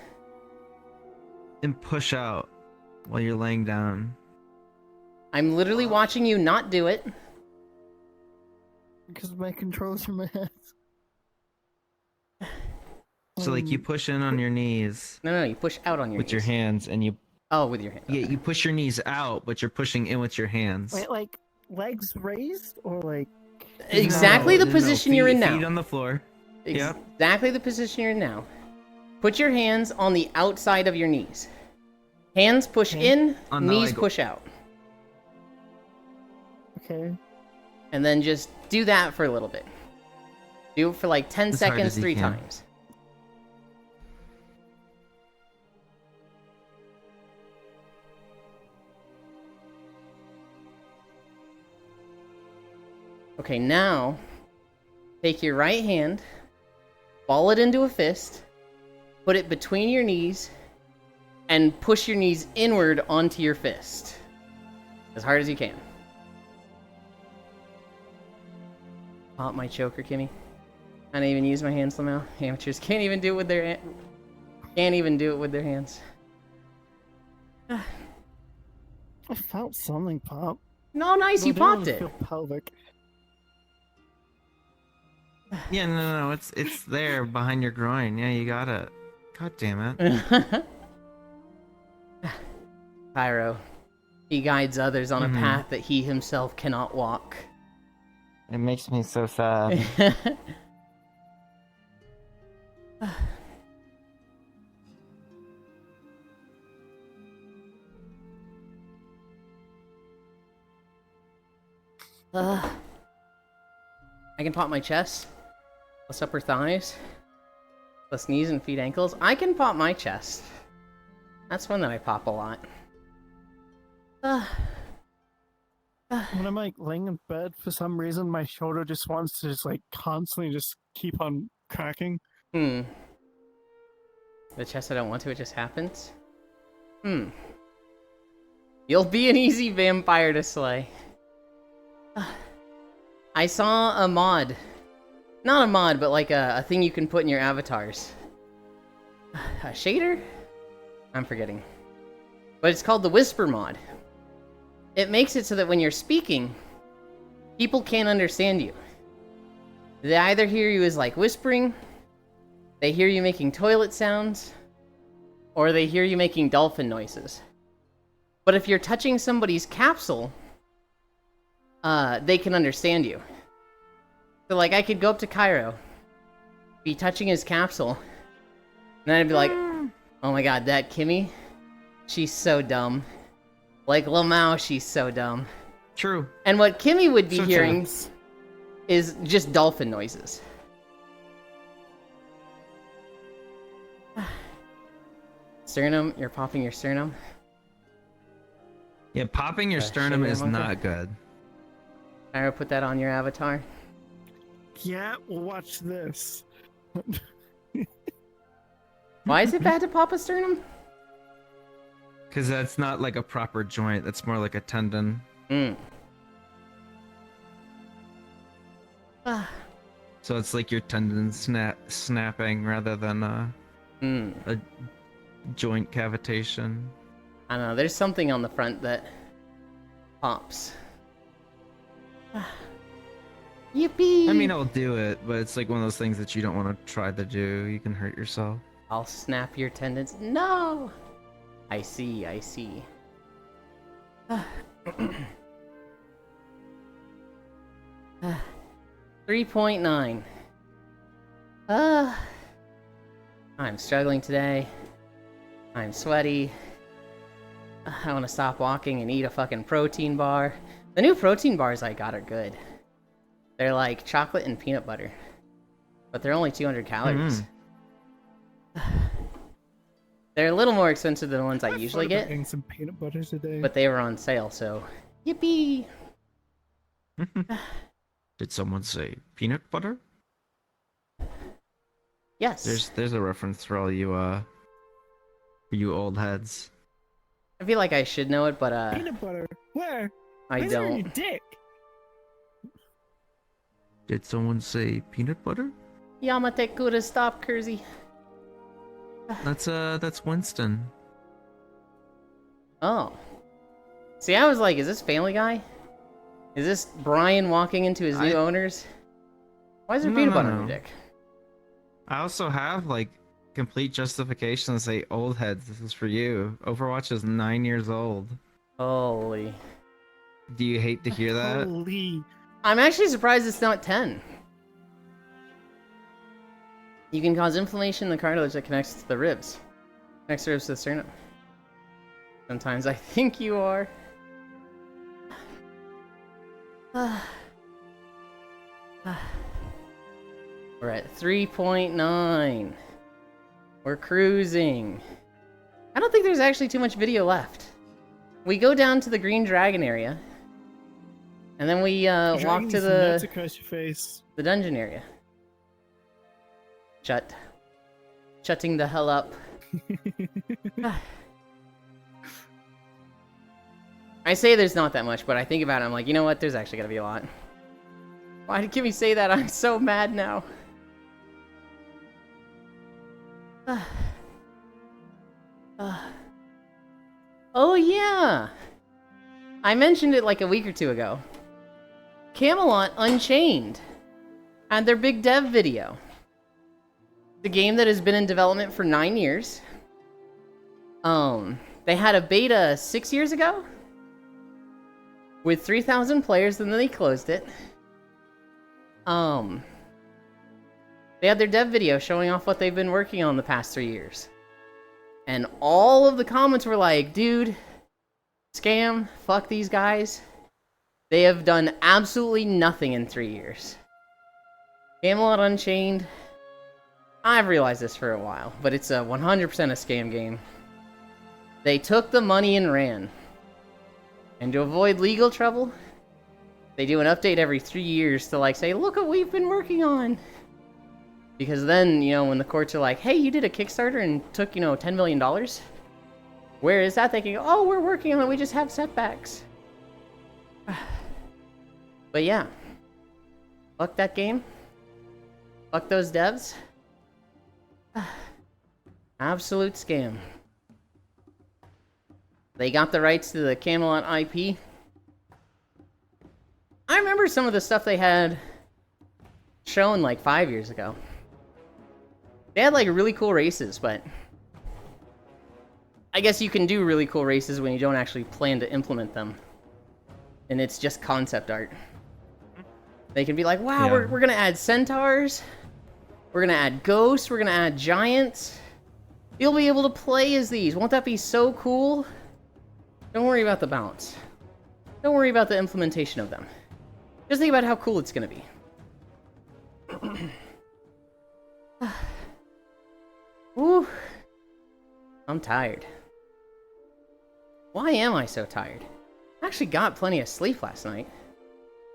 And push out while you're laying down. I'm literally watching you not do it. Because my controls are my hands. So like you push in on your knees No, you push out on your with knees. your hands, and you Oh, with your hand. yeah Okay. you push your knees out, but you're pushing in with your hands. Wait, like legs raised or like? Exactly the No, position you're in now. Feet on the floor. Yep. Exactly the position you're in now. Put your hands on the outside of your knees. Hands push in, On the, knees like- push out. Okay. And then just do that for a little bit. Do it for like 10 As hard seconds as you 3 can. times. Okay, now take your right hand, ball it into a fist, put it between your knees, and push your knees inward onto your fist. As hard as you can. Pop my choker, Kimmy. Can't even use my hands somehow. Amateurs can't even do it with their hands. I felt something pop. No, nice, you Though I popped didn't it. Feel pelvic. Yeah, no, it's there behind your groin. Yeah, you got it. God damn it. Pyro. He guides others on a Mhm. path that he himself cannot walk. It makes me so sad. I can pop my chest, plus upper thighs, plus knees and feet, ankles. I can pop my chest. That's one that I pop a lot. When I'm like laying in bed, for some reason my shoulder just wants to just like constantly just keep on cracking. The chest I don't want to, it just happens. You'll be an easy vampire to slay. I saw a mod. Not a mod, but like a thing you can put in your avatars. A shader? I'm forgetting. But it's called the Whisper mod. It makes it so that when you're speaking, people can't understand you. They either hear you as like whispering, they hear you making toilet sounds, or they hear you making dolphin noises. But if you're touching somebody's capsule, they can understand you. So like I could go up to Cairo, be touching his capsule, and then I'd be like, oh my god, that Kimmy, she's so dumb. Like Lamau, she's so dumb. True. And what Kimmy would be So hearing true. is just dolphin noises. Sternum, you're popping your sternum. Yeah, popping your sternum shader is monkey? not good. Cairo, put that on your avatar. Yeah, well, watch this. Why is it bad to pop a sternum? Because that's not like a proper joint. That's more like a tendon. So it's like your tendon snapping rather than a joint cavitation. I don't know, there's something on the front that pops. Yippee! I mean, I'll do it, but it's like one of those things that you don't want to try to do. You can hurt yourself. I'll snap your tendons. No! I see, I see. 3.9. I'm struggling today. I'm sweaty. I want to stop walking and eat a fucking protein bar. The new protein bars I got are good. They're like chocolate and peanut butter. But they're only 200 calories. They're a little more expensive than the ones I usually thought about get. getting some peanut butter today. But they were on sale, so yippee! Did someone say peanut butter? Yes. There's a reference for all you old heads. I feel like I should know it, but Peanut butter? Where? I Why is it on your don't. dick? Did someone say peanut butter? Yamate Kuda, stop, Kersey. That's Winston. Oh. See, I was like, is this Family Guy? Is this Brian walking into his new owners? Why is there peanut butter on your dick? I also have like complete justification to say old heads. This is for you. Overwatch is 9 years old. Holy. Do you hate to hear that? Holy. I'm actually surprised it's not 10. You can cause inflammation in the cartilage that connects to the ribs. Connects the ribs to the sternum. Sometimes I think you are. We're at 3.9. We're cruising. I don't think there's actually too much video left. We go down to the green dragon area. And then we walk to Nuts across your face. the dungeon area. Shutting the hell up. I say there's not that much, but I think about it, I'm like, you know what? There's actually gotta be a lot. Why did Kimmy say that? I'm so mad now. Oh yeah! I mentioned it like a week or two ago. Camelot Unchained had their big dev video. The game that has been in development for 9 years. They had a beta 6 years ago with 3,000 players, and then they closed it. They had their dev video showing off what they've been working on the past 3 years. And all of the comments were like, dude, scam, fuck these guys. They have done absolutely nothing in 3 years. Camelot Unchained, I've realized this for a while, but it's a 100% a scam game. They took the money and ran. And to avoid legal trouble, they do an update every 3 years to like say, look what we've been working on. Because then, you know, when the courts are like, hey, you did a Kickstarter and took, you know, $10 million. Where is that? They can go, oh, we're working on it, we just have setbacks. But yeah. Fuck that game. Fuck those devs. Absolute scam. They got the rights to the Camelot IP. I remember some of the stuff they had shown like 5 years ago. They had like really cool races, but I guess you can do really cool races when you don't actually plan to implement them. And it's just concept art. They can be like, wow, Yeah. we're gonna add centaurs. We're gonna add ghosts. We're gonna add giants. You'll be able to play as these. Won't that be so cool? Don't worry about the balance. Don't worry about the implementation of them. Just think about how cool it's gonna be. Whew. I'm tired. Why am I so tired? I actually got plenty of sleep last night.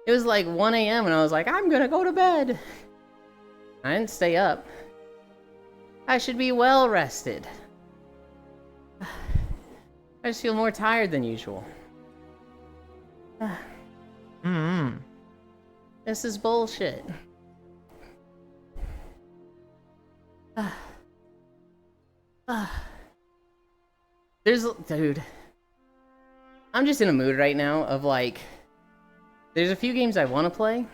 It was like 1 a.m. and I was like, I'm gonna go to bed. I didn't stay up. I should be well rested. I just feel more tired than usual. This is bullshit. Dude, I'm just in a mood right now of like, There's a few games I want to play,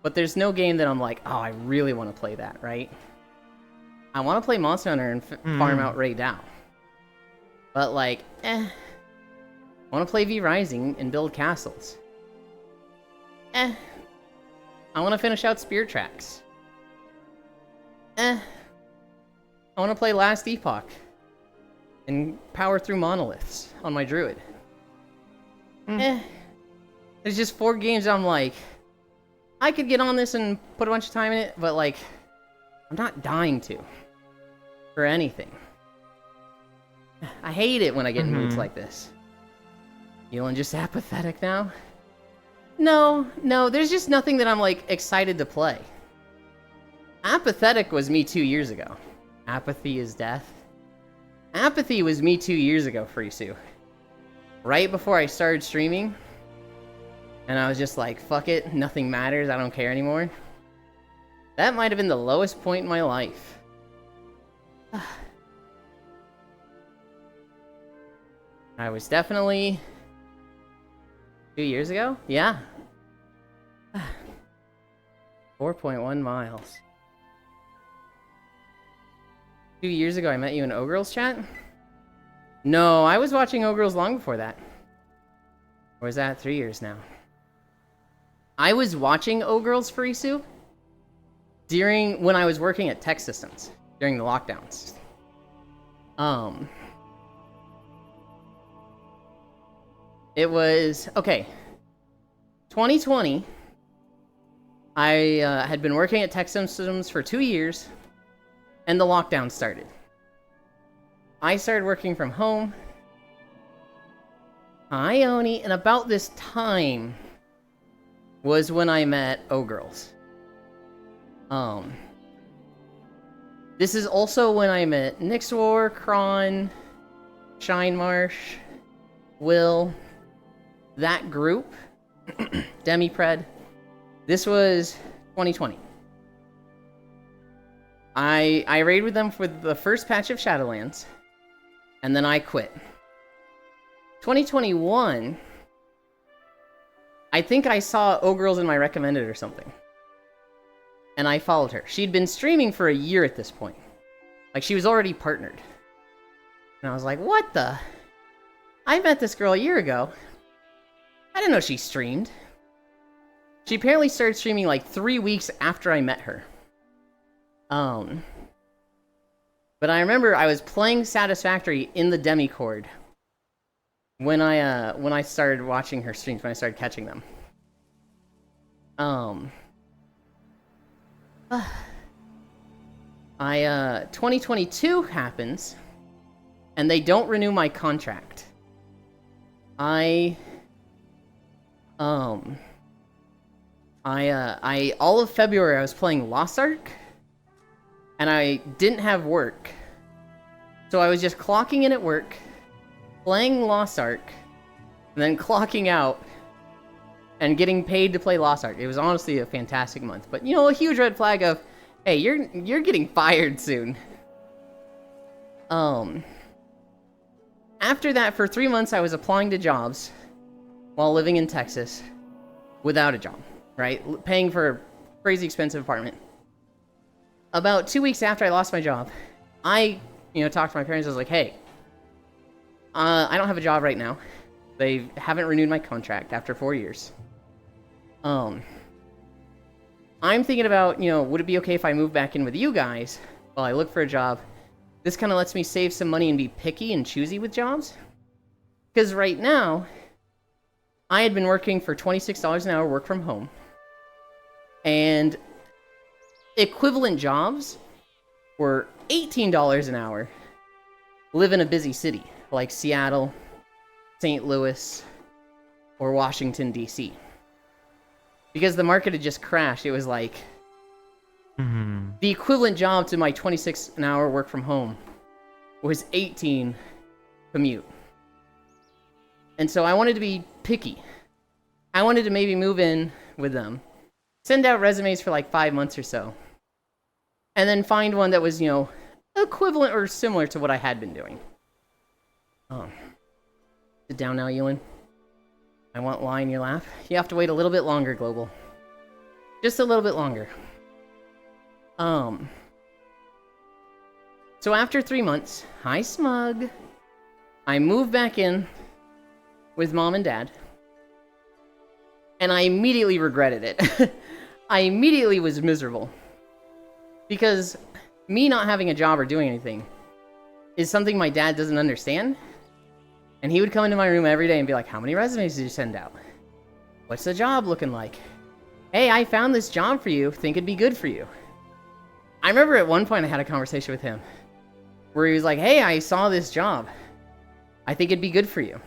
but there's no game that I'm like, oh, I really want to play that, right? I want to play Monster Hunter and farm out Ray Dow. But like, I want to play V Rising and build castles. I want to finish out Spear Tracks. I want to play Last Epoch and power through monoliths on my druid. There's just 4 games I'm like, I could get on this and put a bunch of time in it, but like, I'm not dying to. For anything. I hate it when I get in moods like this. Yulind just apathetic now? No, there's just nothing that I'm like excited to play. Apathetic was me 2 years ago. Apathy is death. Apathy was me 2 years ago, Frisu. Right before I started streaming. And I was just like, fuck it, nothing matters, I don't care anymore. That might have been the lowest point in my life. I was definitely 2 years ago? Yeah. 4.1 miles. 2 years ago I met you in Ogirls chat? No, I was watching Ogirls long before that. Or was that 3 years now? I was watching Ogirls Frisu during when I was working at Tech Systems during the lockdowns. It was okay. 2020. I had been working at Tech Systems for 2 years, and the lockdown started. I started working from home. Hi, Oni, and about this time was when I met Ogirls. This is also when I met Nixwar, Kron, Shinemarsh, Will, that group, Demipred. This was 2020. I raided with them for the first patch of Shadowlands, and then I quit. 2021, I think I saw Ogirls in my recommended or something. And I followed her. She'd been streaming for a year at this point. Like, she was already partnered. And I was like, what the? I met this girl a year ago. I didn't know she streamed. She apparently started streaming like 3 weeks after I met her. But I remember I was playing Satisfactory in the Demicord when I started watching her streams, when I started catching them. 2022 happens, and they don't renew my contract. All of February I was playing Lost Ark, and I didn't have work. So I was just clocking in at work, playing Lost Ark, and then clocking out, and getting paid to play Lost Ark. It was honestly a fantastic month. But, you know, a huge red flag of, hey, you're getting fired soon. After that, for 3 months, I was applying to jobs while living in Texas without a job, right? Paying for a crazy expensive apartment. About 2 weeks after I lost my job, I, talked to my parents. I was like, hey, I don't have a job right now. They haven't renewed my contract after 4 years. I'm thinking about, would it be okay if I move back in with you guys while I look for a job? This kind of lets me save some money and be picky and choosy with jobs. Because right now, I had been working for $26 an hour, work from home. And equivalent jobs were $18 an hour, live in a busy city like Seattle, St. Louis, or Washington, D.C. Because the market had just crashed. It was like the equivalent job to my 26 an hour work from home was 18 commute. And so I wanted to be picky. I wanted to maybe move in with them, send out resumes for like 5 months or so, and then find one that was, equivalent or similar to what I had been doing. Sit down now, Yulind. I won't lie in your lap. You have to wait a little bit longer, Global. Just a little bit longer. So after 3 months, hi Smug, I moved back in with Mom and Dad. And I immediately regretted it. I immediately was miserable. Because me not having a job or doing anything is something my dad doesn't understand. And he would come into my room every day and be like, how many resumes did you send out? What's the job looking like? Hey, I found this job for you. Think it'd be good for you. I remember at one point I had a conversation with him where he was like, hey, I saw this job. I think it'd be good for you.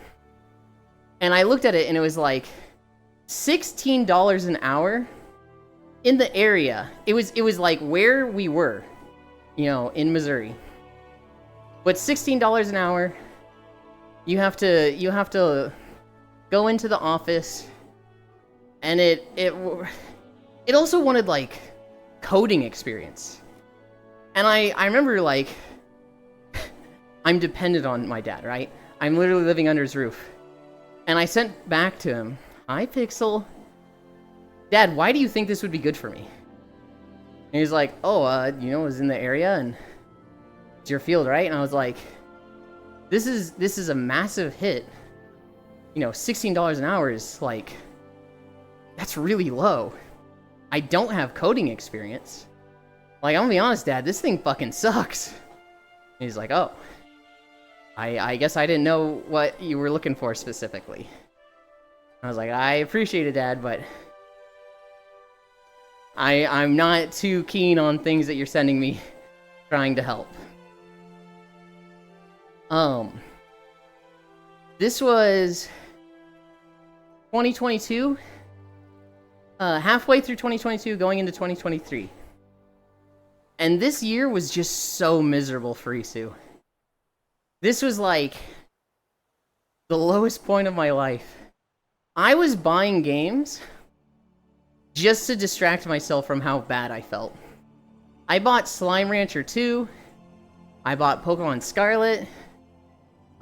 And I looked at it and it was like $16 an hour in the area. It was like where we were, you know, in Missouri. But $16 an hour, you have to go into the office, and it also wanted like coding experience. And I remember like I'm dependent on my dad, right? I'm literally living under his roof. And I sent back to him, hi Pixel. Dad, why do you think this would be good for me? And he's like, oh, you know, it was in the area and it's your field, right? And I was like, this is a massive hit. You know, $16 an hour is like, that's really low. I don't have coding experience. Like, I'm gonna be honest, Dad, this thing fucking sucks. And he's like, oh, I guess I didn't know what you were looking for specifically. I was like, I appreciate it, Dad, but I'm not too keen on things that you're sending me trying to help. This was 2022, halfway through 2022, going into 2023. And this year was just so miserable for Isu. This was like the lowest point of my life. I was buying games just to distract myself from how bad I felt. I bought Slime Rancher 2. I bought Pokemon Scarlet.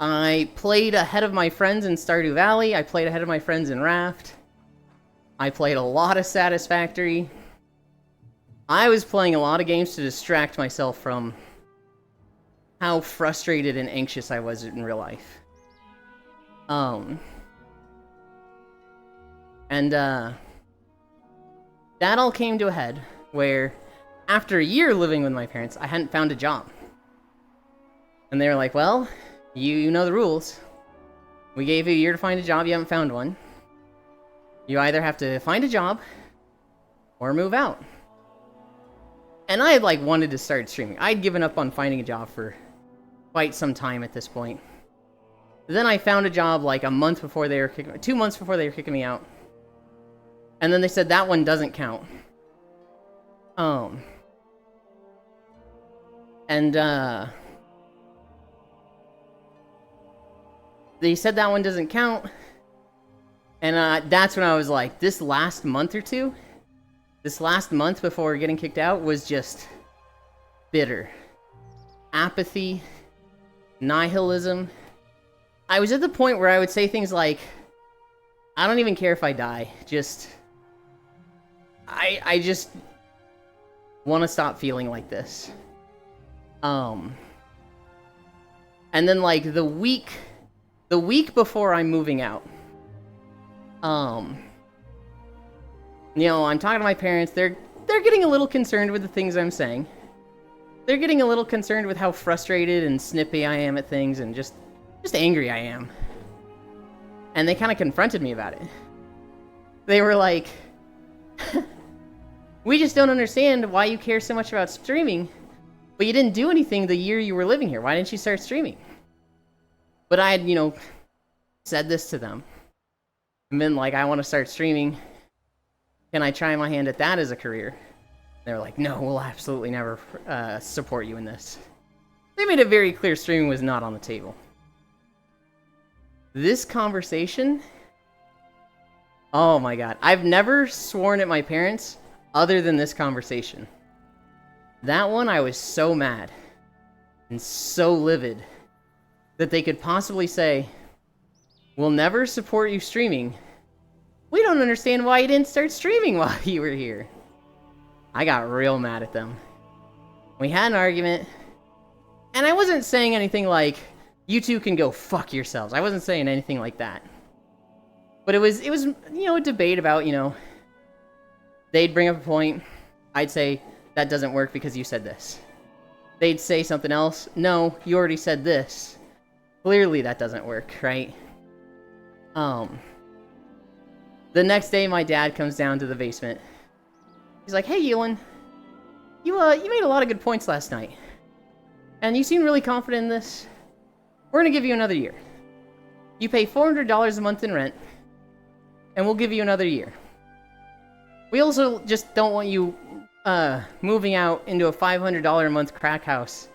I played ahead of my friends in Stardew Valley. I played ahead of my friends in Raft. I played a lot of Satisfactory. I was playing a lot of games to distract myself from how frustrated and anxious I was in real life. That all came to a head where, after a year living with my parents, I hadn't found a job. And they were like, well, you know the rules. We gave you a year to find a job, you haven't found one. You either have to find a job, or move out. And I had, like, wanted to start streaming. I'd given up on finding a job for quite some time at this point. Then I found a job, like, a month before they were 2 months before they were kicking me out. And then they said that one doesn't count. They said that one doesn't count. And that's when I was like, this last month or two, this last month before getting kicked out was just bitter. Apathy, nihilism. I was at the point where I would say things like, I don't even care if I die, just... I just want to stop feeling like this. And then, like, the week before I'm moving out, you know, I'm talking to my parents, they're getting a little concerned with the things I'm saying. They're getting a little concerned with how frustrated and snippy I am at things and just angry I am. And they kind of confronted me about it. They were like, we just don't understand why you care so much about streaming, but you didn't do anything the year you were living here. Why didn't you start streaming? But I had, you know, said this to them. And been like, I want to start streaming. Can I try my hand at that as a career? They were like, no, we'll absolutely never support you in this. They made it very clear streaming was not on the table. This conversation... Oh my god. I've never sworn at my parents other than this conversation. That one, I was so mad and so livid that they could possibly say, we'll never support you streaming We don't understand why you didn't start streaming while you were here. I got real mad at them. We had an argument, and I wasn't saying anything like, you two can go fuck yourselves. I wasn't saying anything like that. But it was, you know, a debate about, you know, they'd bring up a point. I'd say, that doesn't work because you said this. They'd say something else. No, you already said this. Clearly that doesn't work, right? The next day, my dad comes down to the basement. He's like, hey, Yulind, you made a lot of good points last night. And you seem really confident in this. We're gonna give you another year. You pay $400 a month in rent, and we'll give you another year. We also just don't want you moving out into a $500 a month crack house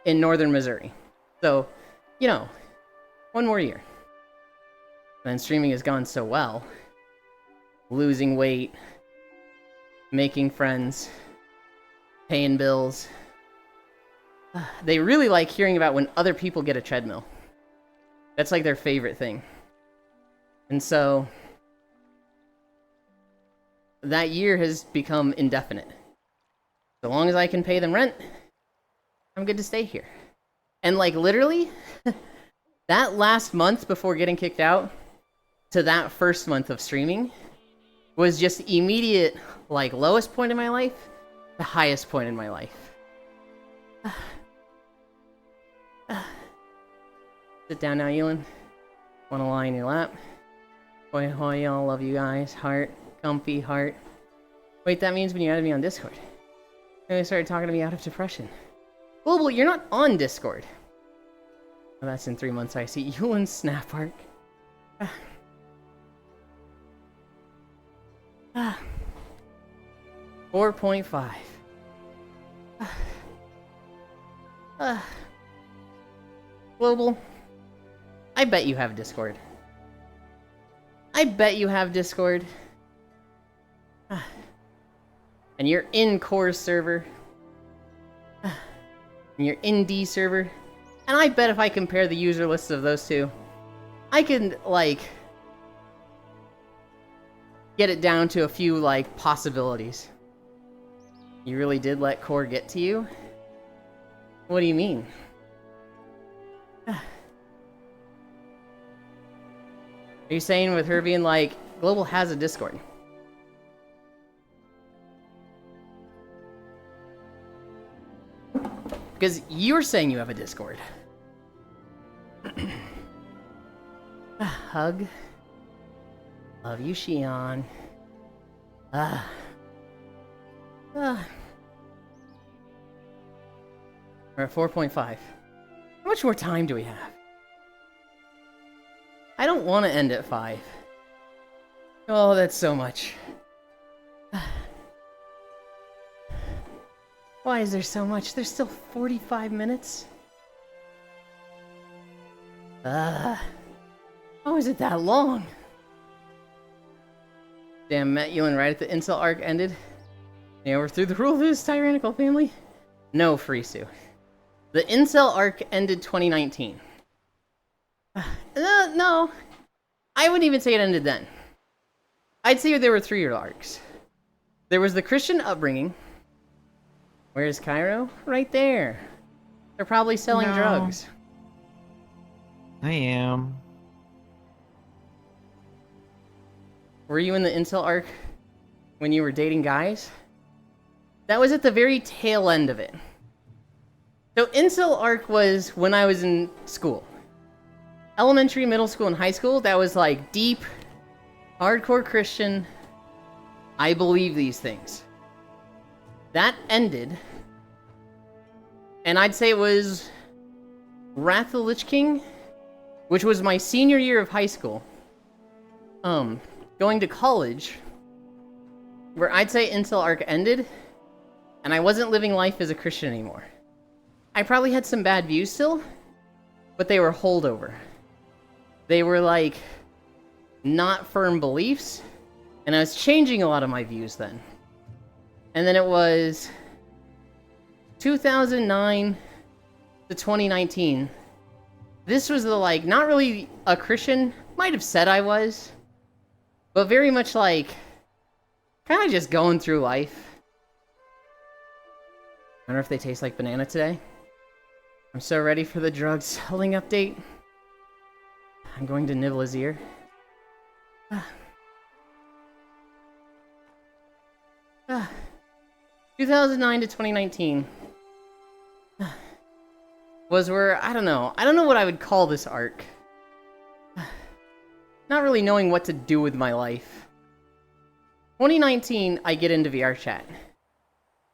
in northern Missouri. So, you know, one more year. And streaming has gone so well. Losing weight, making friends, paying bills. They really like hearing about when other people get a treadmill. That's like their favorite thing. And so, that year has become indefinite. So long as I can pay them rent, I'm good to stay here. And like literally, that last month before getting kicked out to that first month of streaming was just immediate, like lowest point in my life, the highest point in my life. Sit down now, Yulind. Wanna lie in your lap? Hoy hoy, I love you guys. Heart. Comfy heart. Wait, that means when you added me on Discord. And they started talking to me out of depression. Global, you're not on Discord. Oh, that's in 3 months, I see. Yulind Snap Arc. 4.5. Global, I bet you have Discord. I bet you have Discord. And you're in Core's server. And you're in D server. And I bet if I compare the user lists of those two, I can, like, get it down to a few, like, possibilities. You really did let Core get to you? What do you mean? Are you saying with her being like, Global has a Discord? Because you're saying you have a Discord. Hug. Love you, Shion. We're at 4.5. How much more time do we have? I don't want to end at 5. Oh, that's so much. Why is there so much? There's still 45 minutes? How is it that long? Damn, met Yulind right at the incel arc ended. They overthrew the rule of his tyrannical family? No, Frisu. The incel arc ended 2019. No. I wouldn't even say it ended then. I'd say there were 3-year arcs. There was the Christian upbringing. Where's Cairo? Right there. They're probably selling drugs. I am. Were you in the incel arc when you were dating guys? That was at the very tail end of it. So incel arc was when I was in school. Elementary, middle school, and high school, that was like deep, hardcore Christian. I believe these things. That ended, and I'd say it was Wrath of the Lich King, which was my senior year of high school. Going to college, where I'd say incel arc ended, and I wasn't living life as a Christian anymore. I probably had some bad views still, but they were holdover. They were like not firm beliefs, and I was changing a lot of my views then. And then it was 2009 to 2019. This was the, like, not really a Christian, might have said I was, but very much like kind of just going through life. I wonder if they taste like banana today. I'm so ready for the drug selling update. I'm going to nibble his ear. 2009 to 2019 was where, I don't know what I would call this arc. Not really knowing what to do with my life. 2019, I get into VR chat.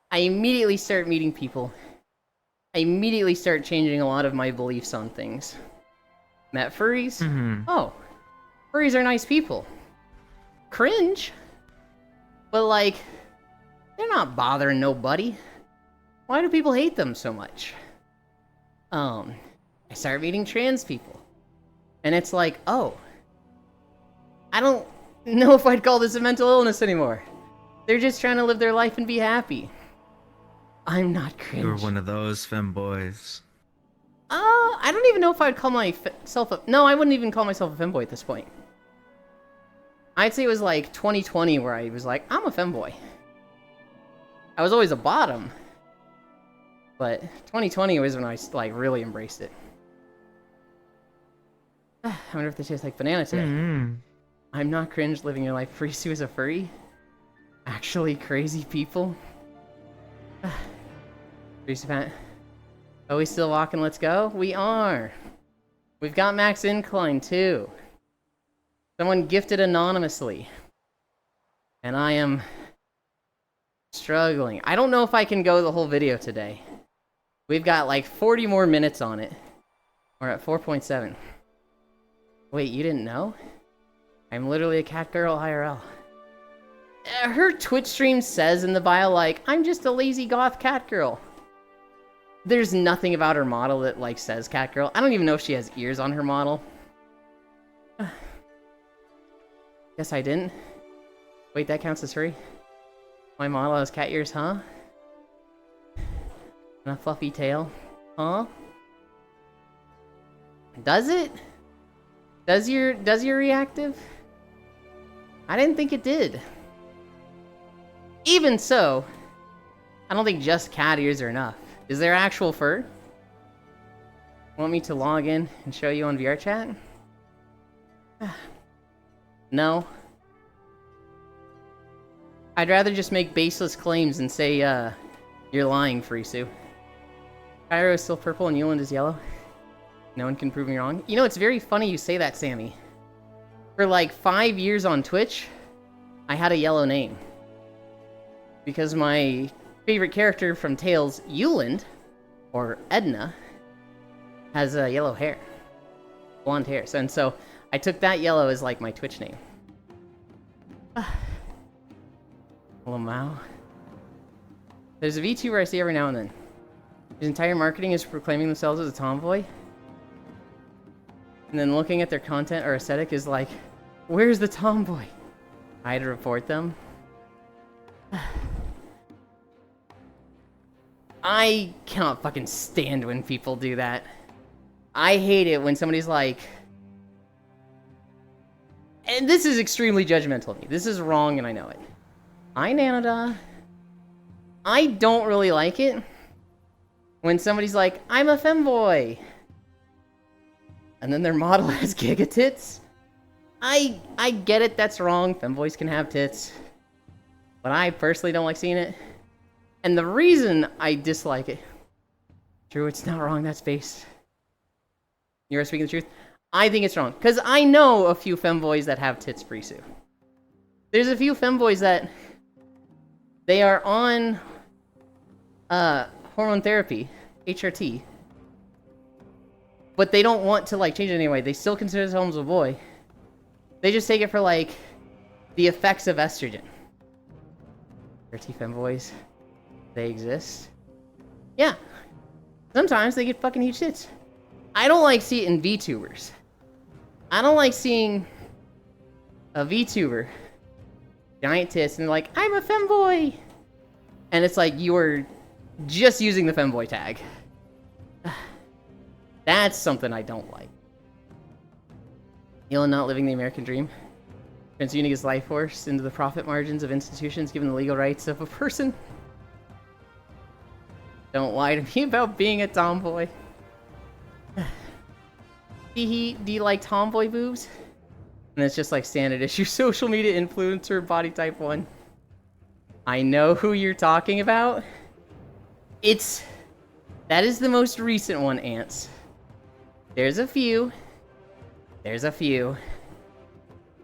I immediately start meeting people. I immediately start changing a lot of my beliefs on things. Met furries? Oh, furries are nice people. Cringe? But like, they're not bothering nobody. Why do people hate them so much? I start meeting trans people. And it's like, oh, I don't know if I'd call this a mental illness anymore. They're just trying to live their life and be happy. I'm not cringe. You're one of those femboys. I don't even know if I'd call myself a... No, I wouldn't even call myself a femboy at this point. I'd say it was like 2020 where I was like, I'm a femboy. I was always a bottom. But 2020 was when I like really embraced it. I wonder if this tastes like banana today. I'm not cringe living your life. Frisu is a furry? Actually crazy people? Frisu Pat. Are we still walking? Let's go? We are. We've got max incline too. Someone gifted anonymously. And I am struggling. I don't know if I can go the whole video today. We've got like 40 more minutes on it. We're at 4.7. Wait, you didn't know? I'm literally a cat girl IRL. Her Twitch stream says in the bio, like, I'm just a lazy goth cat girl. There's nothing about her model that, like, says cat girl. I don't even know if she has ears on her model. Guess I didn't. Wait, that counts as furry? My model has cat ears, huh? And a fluffy tail, huh? Does it? Does your reactive? I didn't think it did. Even so, I don't think just cat ears are enough. Is there actual fur? Want me to log in and show you on VR chat? No. I'd rather just make baseless claims and say, you're lying, Frisu. Cairo is still purple and Yulind is yellow. No one can prove me wrong. You know, it's very funny you say that, Sammy. For like 5 years on Twitch, I had a yellow name. Because my favorite character from Tales, Yulind, or Edna, has yellow hair. Blonde hair. And so I took that yellow as like my Twitch name. Lamau. There's a VTuber I see every now and then. His entire marketing is proclaiming themselves as a tomboy. And then looking at their content or aesthetic is like, where's the tomboy? I had to report them. I cannot fucking stand when people do that. I hate it when somebody's like... And this is extremely judgmental of me. This is wrong and I know it. Hi, Nanada. I don't really like it when somebody's like, I'm a femboy. And then their model has giga tits. I get it, that's wrong. Femboys can have tits. But I personally don't like seeing it. And the reason I dislike it... True, it's not wrong, that's based. You're speaking the truth? I think it's wrong. Because I know a few femboys that have tits, Frisu. There's a few femboys that... They are on... hormone therapy. HRT. But they don't want to, like, change it anyway. They still consider themselves a boy. They just take it for, like, the effects of estrogen. HRT femboys. They exist. Yeah. Sometimes they get fucking huge tits. I don't like seeing it in VTubers. I don't like seeing a VTuber, giant tits, and they're like, I'm a femboy! And it's like, you are just using the femboy tag. That's something I don't like. You're not living the American dream. Transmuting his life force into the profit margins of institutions given the legal rights of a person. Don't lie to me about being a tomboy. Do you like tomboy boobs? And it's just like standard issue social media influencer body type 1. I know who you're talking about. That is the most recent one, Ants. There's a few.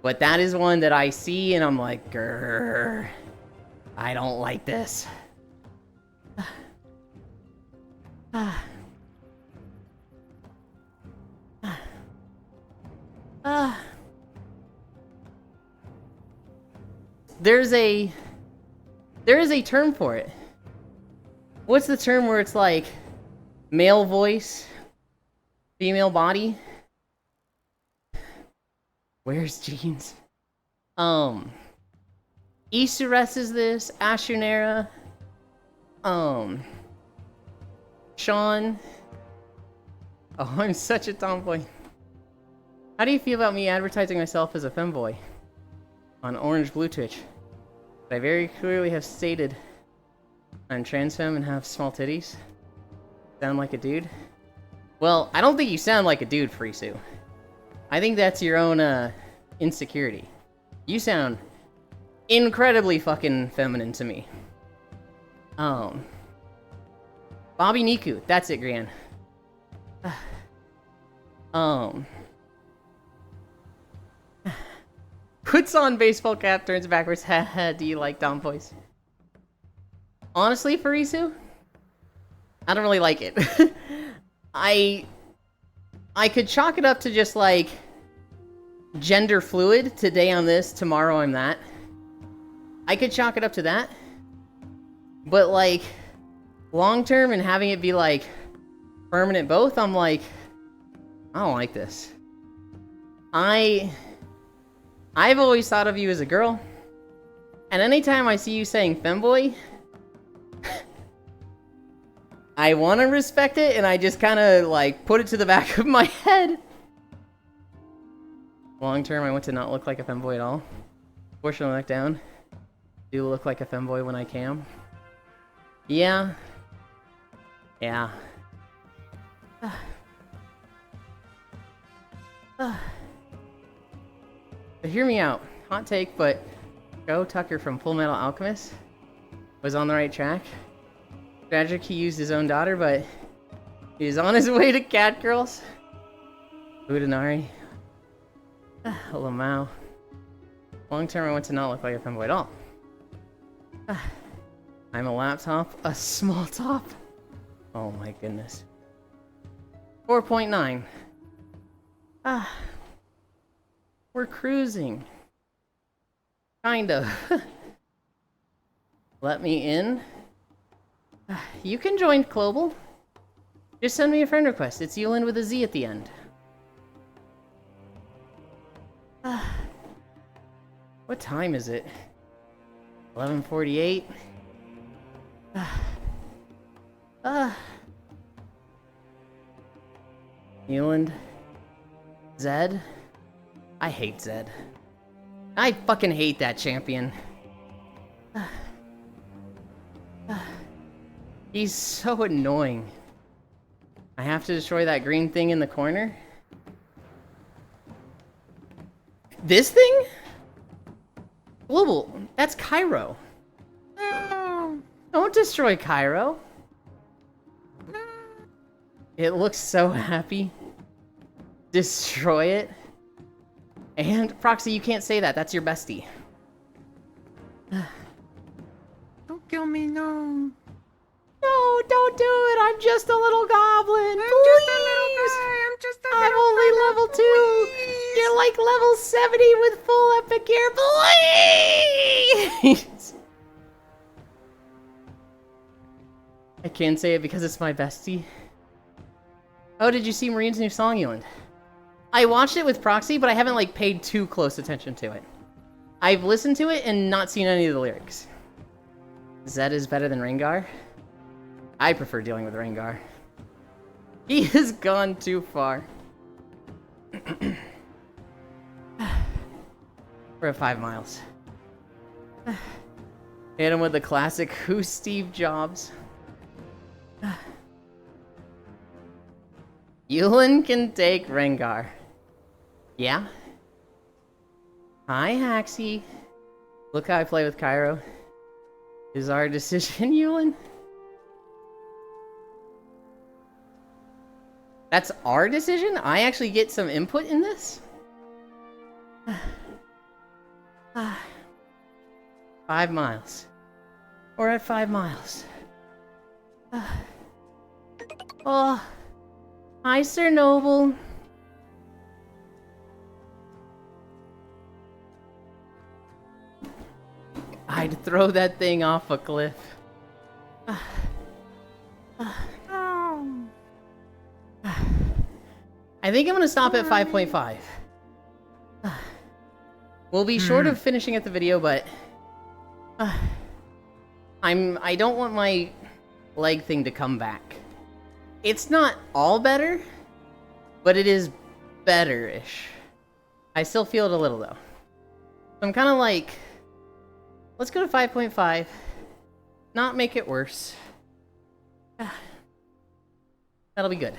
But that is one that I see and I'm like, grrr, I don't like this. There is a term for it. What's the term where it's like male voice, female body? Where's jeans? Isures is this, Ashunera, Sean. Oh, I'm such a tomboy. How do you feel about me advertising myself as a femboy on Orange Blue Twitch? I very clearly have stated I'm trans femme and have small titties. Sound like a dude? Well, I don't think you sound like a dude, Frisu. I think that's your own insecurity. You sound incredibly fucking feminine to me. Bobby Niku, that's it, Gran. Puts on baseball cap, turns backwards. Haha, do you like tomboys? Honestly, Farisu, I don't really like it. I could chalk it up to just like gender fluid. Today I'm this, tomorrow I'm that. I could chalk it up to that. But like long term and having it be like permanent both, I'm like, I don't like this. I've always thought of you as a girl, and anytime I see you saying femboy, I want to respect it, and I just kind of like put it to the back of my head. Long term, I want to not look like a femboy at all. Fortunately, look down. Do look like a femboy when I can. Yeah. Yeah. But hear me out. Hot take, but Joe Tucker from Full Metal Alchemist was on the right track. Tragic he used his own daughter, but he's on his way to Catgirls. Udanari. Lamau. Long term, I want to not look like a femboy at all. I'm a laptop, a small top. Oh my goodness. 4.9. We're cruising. Kind of. Let me in. You can join Global. Just send me a friend request. It's Yulind with a Z at the end. What time is it? 11:48. Yulind. Zed. I hate Zed. I fucking hate that champion. He's so annoying. I have to destroy that green thing in the corner. This thing? Global, that's Cairo. No. Don't destroy Cairo. It looks so happy. Destroy it. And Proxy, you can't say that. That's your bestie. Don't kill me, no. No, don't do it. I'm just a little goblin. I'm only level 2. You're like level 70 with full epic gear. Please. I can't say it because it's my bestie. Oh, did you see Marine's new song, Yulind? I watched it with Proxy, but I haven't like paid too close attention to it. I've listened to it and not seen any of the lyrics. Zed is better than Rengar? I prefer dealing with Rengar. He has gone too far. We're at 5 miles. Hit him with the classic "Who's Steve Jobs?" Yulind can take Rengar. Yeah? Hi, Haxie. Look how I play with Cairo. Is our decision, Yulind? That's our decision? I actually get some input in this? 5 miles. We're at 5 miles. Oh. Hi, Sir Noble. I'd throw that thing off a cliff. I think I'm gonna stop at 5.5. We'll be short of finishing at the video, but I don't want my leg thing to come back. It's not all better, but it is better-ish. I still feel it a little though. So I'm kind of like, let's go to 5.5. Not make it worse. That'll be good.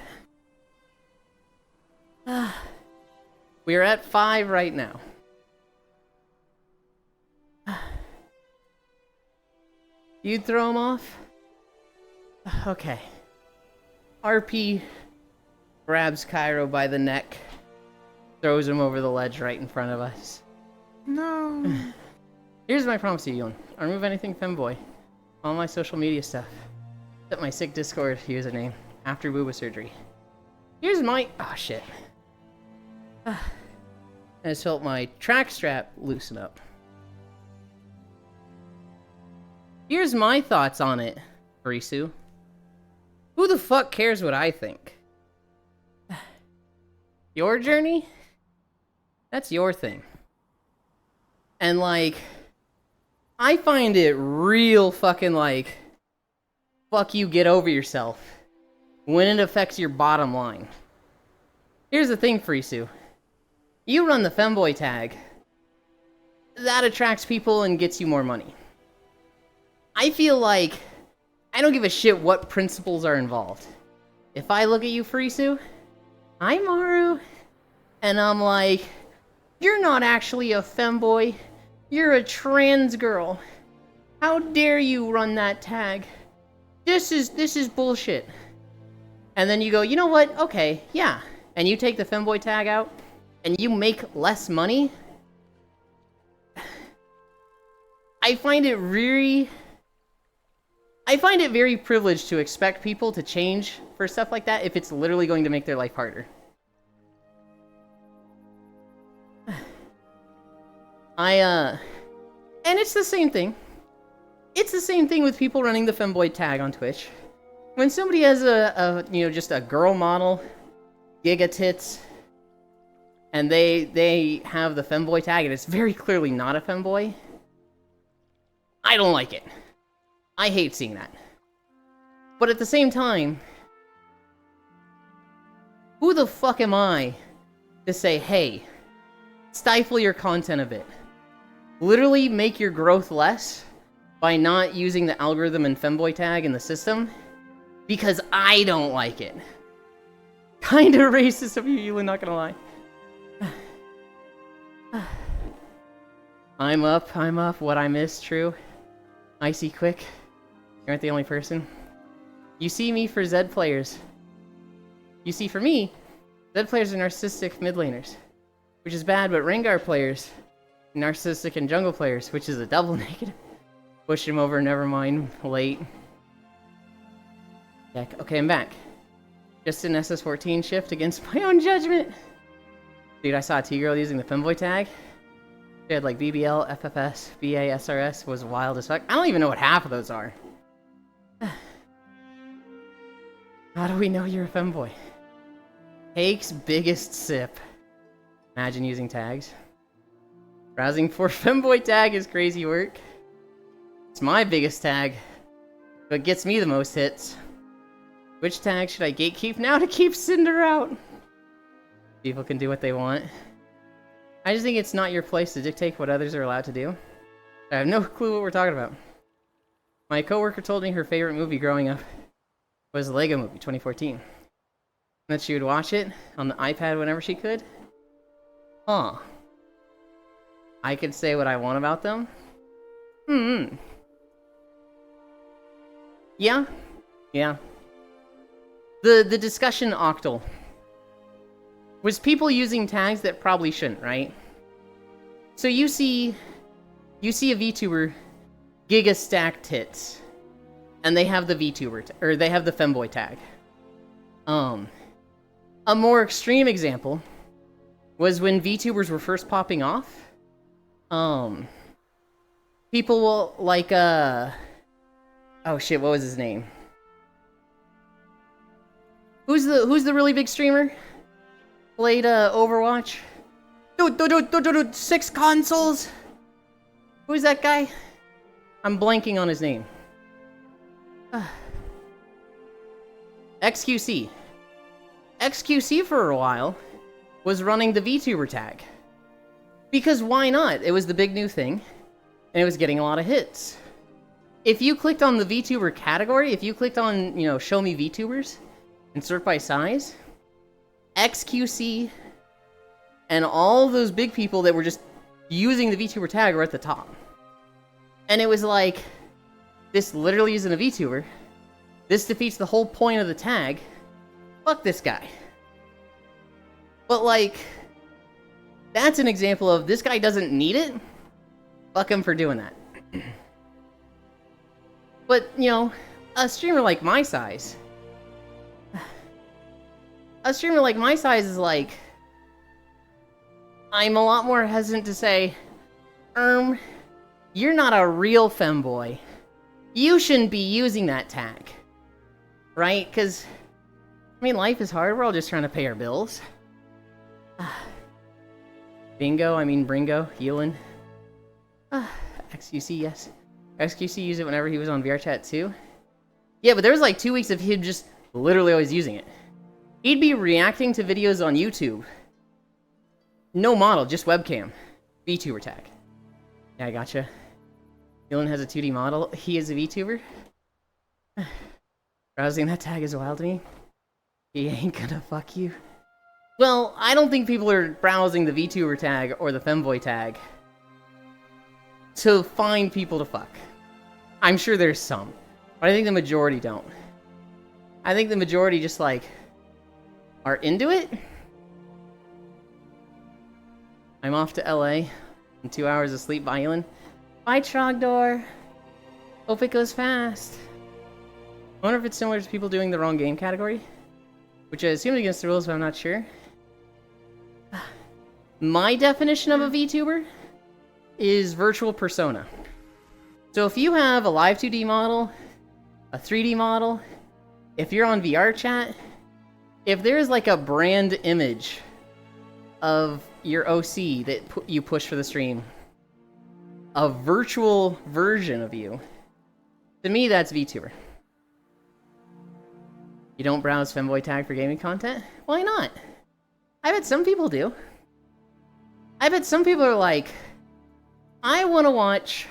We are at 5 right now. You'd throw him off? Okay. RP grabs Cairo by the neck, throws him over the ledge right in front of us. No. Here's my promise to you, Yulind. I'll remove anything femboy. All my social media stuff. Except my sick Discord username after booba surgery. Here's my... oh, shit. I just felt my track strap loosen up. Here's my thoughts on it, Risu. Who the fuck cares what I think? Your journey? That's your thing. And like, I find it real fucking like, fuck you, get over yourself when it affects your bottom line. Here's the thing, Frisu. You run the femboy tag. That attracts people and gets you more money. I feel like I don't give a shit what principles are involved. If I look at you, Frisu, hi Maru, and I'm like, you're not actually a femboy, you're a trans girl. How dare you run that tag? This is bullshit. And then you go, you know what? Okay, yeah. And you take the femboy tag out, and you make less money. I find it very privileged to expect people to change for stuff like that if it's literally going to make their life harder. And it's the same thing. It's the same thing with people running the femboy tag on Twitch. When somebody has just a girl model, giga tits, and they have the femboy tag and it's very clearly not a femboy, I don't like it. I hate seeing that. But at the same time, who the fuck am I to say, hey, stifle your content a bit? Literally make your growth less by not using the algorithm and femboy tag in the system because I don't like it. Kinda racist of you, Yulind, not gonna lie. I'm up, what I missed, true. Icy quick. You aren't the only person. You see me for Zed players. You see, for me, Zed players are narcissistic mid laners, which is bad, but Rengar players, narcissistic and jungle players, which is a double negative. Push him over, never mind, late. Heck, okay, I'm back. Just an SS14 shift against my own judgment. Dude, I saw a T-girl using the femboy tag. She had like BBL, FFS, BA, SRS, was wild as fuck. I don't even know what half of those are. How do we know you're a femboy? Hake's biggest sip. Imagine using tags. Browsing for femboy tag is crazy work. It's my biggest tag, but gets me the most hits. Which tag should I gatekeep now to keep Cinder out? People can do what they want. I just think it's not your place to dictate what others are allowed to do. I have no clue what we're talking about. My coworker told me her favorite movie growing up was the Lego Movie 2014. That she would watch it on the iPad whenever she could. Huh. I could say what I want about them? Yeah. Yeah. The discussion octal was people using tags that probably shouldn't, right? So you see a VTuber Giga Stack Tits, and they have the VTuber or they have the femboy tag. A more extreme example was when VTubers were first popping off. People will like oh shit, what was his name? Who's the really big streamer? Played Overwatch. Dude, 6 consoles. Who's that guy? I'm blanking on his name. XQC. XQC for a while was running the VTuber tag. Because why not? It was the big new thing, and it was getting a lot of hits. If you clicked on the VTuber category, if you clicked on, you know, show me VTubers, and sort by size, XQC and all those big people that were just using the VTuber tag were at the top. And it was like, this literally isn't a VTuber. This defeats the whole point of the tag. Fuck this guy. But like, that's an example of this guy doesn't need it. Fuck him for doing that. But, you know, a streamer like my size is like, I'm a lot more hesitant to say, you're not a real femboy. You shouldn't be using that tag. Right? Because, I mean, life is hard. We're all just trying to pay our bills. Bingo, I mean Bringo, Yulind. XQC, yes. XQC used it whenever he was on VRChat too. Yeah, but there was like 2 weeks of him just literally always using it. He'd be reacting to videos on YouTube. No model, just webcam. VTuber tag. Yeah, I gotcha. Yulind has a 2D model. He is a VTuber. Browsing that tag is wild to me. He ain't gonna fuck you. Well, I don't think people are browsing the VTuber tag or the femboy tag to find people to fuck. I'm sure there's some, but I think the majority don't. I think the majority just like are into it. I'm off to LA in 2 hours of sleep by Yulind. Bye, Trogdor. Hope it goes fast. I wonder if it's similar to people doing the wrong game category, which I assume is against the rules, but I'm not sure. My definition of a VTuber is virtual persona. So if you have a live 2D model, a 3D model, if you're on VR chat, if there's like a brand image of your OC that you push for the stream, a virtual version of you, to me that's VTuber. You don't browse femboy tag for gaming content? Why not? I bet some people do. I bet some people are like, I want to watch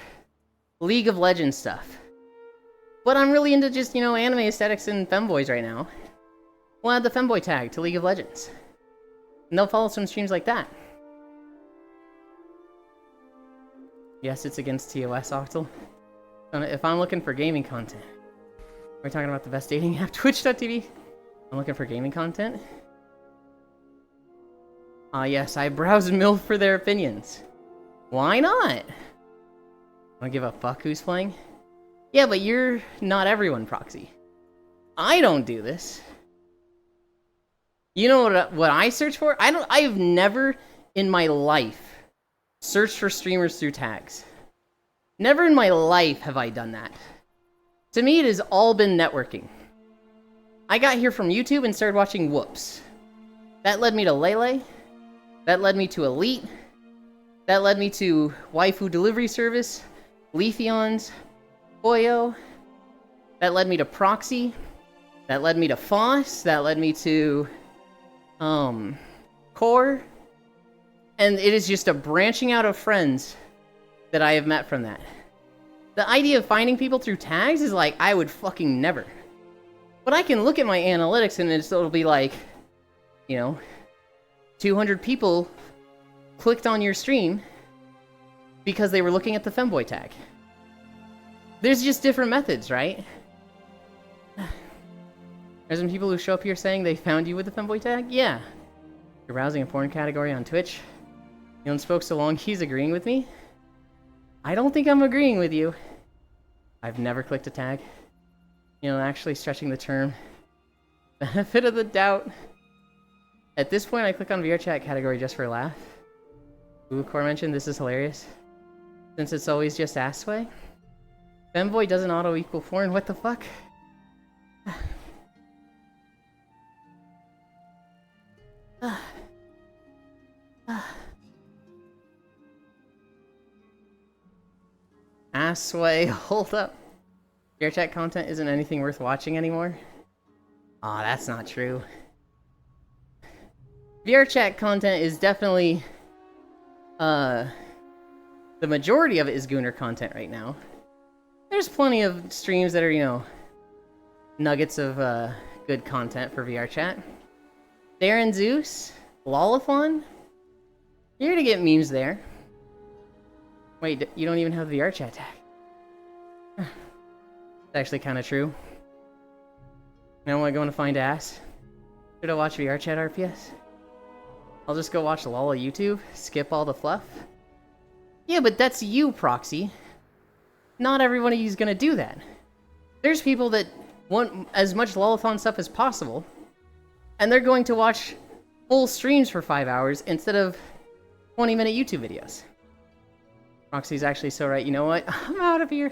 League of Legends stuff, but I'm really into just, you know, anime aesthetics and femboys right now. We'll add the femboy tag to League of Legends. And they'll follow some streams like that. Yes, it's against TOS, Octal. If I'm looking for gaming content, we're talking about the best dating app, Twitch.tv. I'm looking for gaming content. Yes, I browse MILF for their opinions. Why not? Wanna give a fuck who's playing? Yeah, but you're not everyone, Proxy. I don't do this. You know what I search for? I've never in my life searched for streamers through tags. Never in my life have I done that. To me, it has all been networking. I got here from YouTube and started watching Whoops. That led me to Lele. That led me to Elite. That led me to Waifu Delivery Service, Leafeons, Boyo. That led me to Proxy. That led me to Foss. That led me to Core. And it is just a branching out of friends that I have met from that. The idea of finding people through tags is like, I would fucking never. But I can look at my analytics and it'll be like, you know, 200 people clicked on your stream because they were looking at the femboy tag. There's just different methods, right? There's some people who show up here saying they found you with the femboy tag? Yeah. You're browsing a porn category on Twitch. Yulind spoke so long, he's agreeing with me? I don't think I'm agreeing with you. I've never clicked a tag. You know, actually stretching the term. Benefit of the doubt. At this point, I click on VR chat category just for a laugh. Ooh, Core mentioned this is hilarious. Since it's always just Assway. Femboy doesn't auto equal foreign, what the fuck? Assway, hold up. VR chat content isn't anything worth watching anymore? Aw, that's not true. VR chat content is definitely, the majority of it is Gooner content right now. There's plenty of streams that are, you know, nuggets of, good content for VR chat. Darren Zeus, Lolathon, you're gonna get memes there. Wait, you don't even have the VR chat tag. It's actually kind of true. Now am I going to find ass? Should I watch VR chat RPS? I'll just go watch Lola YouTube, skip all the fluff. Yeah, but that's you, Proxy. Not everybody is gonna do that. There's people that want as much Lolathon stuff as possible, and they're going to watch full streams for 5 hours instead of 20-minute YouTube videos. Proxy's actually so right. You know what? I'm out of here.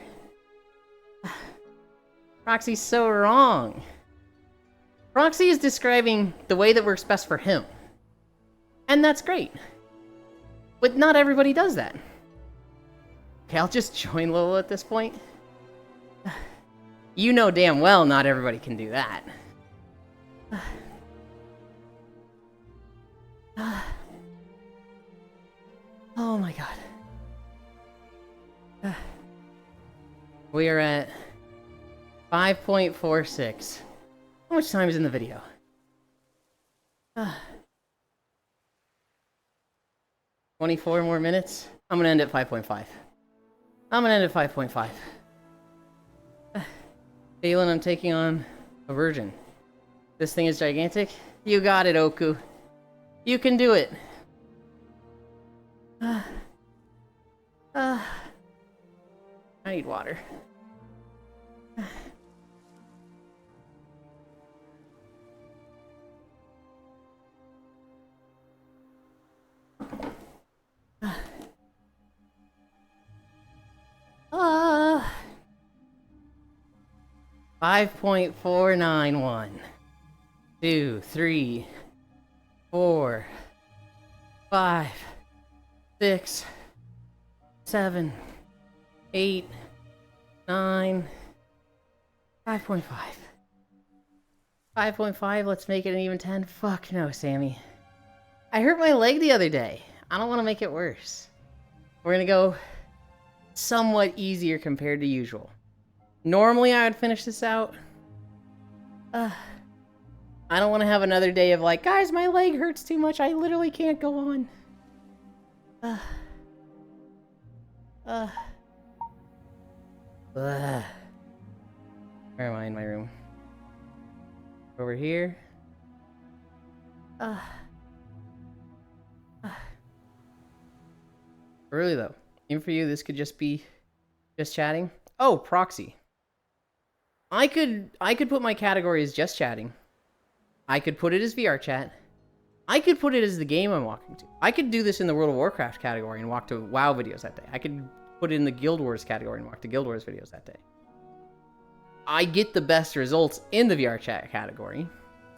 Proxy's so wrong. Proxy is describing the way that works best for him. And that's great. But not everybody does that. Okay, I'll just join Lola at this point. You know damn well not everybody can do that. Oh my god. We are at 5.46. How much time is in the video? 24 more minutes? I'm gonna end at 5.5. I'm gonna end at 5.5. Yulind, I'm taking on a virgin. This thing is gigantic. You got it, Oku. You can do it. I need water. Uh, 5.491. 2, 3, 4, 5, 6, 7, 8, 9, 5.5. 5.5, let's make it an even 10. Fuck no, Sammy. I hurt my leg the other day. I don't want to make it worse. We're gonna go somewhat easier compared to usual. Normally I would finish this out. I don't want to have another day of like, guys, my leg hurts too much. I literally can't go on. Where am I in my room? Over here. Really though, even for you, this could just be just chatting. Oh, proxy. I could put my category as just chatting. I could put it as VR chat. I could put it as the game I'm walking to. I could do this in the World of Warcraft category and walk to WoW videos that day. I could put it in the Guild Wars category and walk to Guild Wars videos that day. I get the best results in the VR chat category,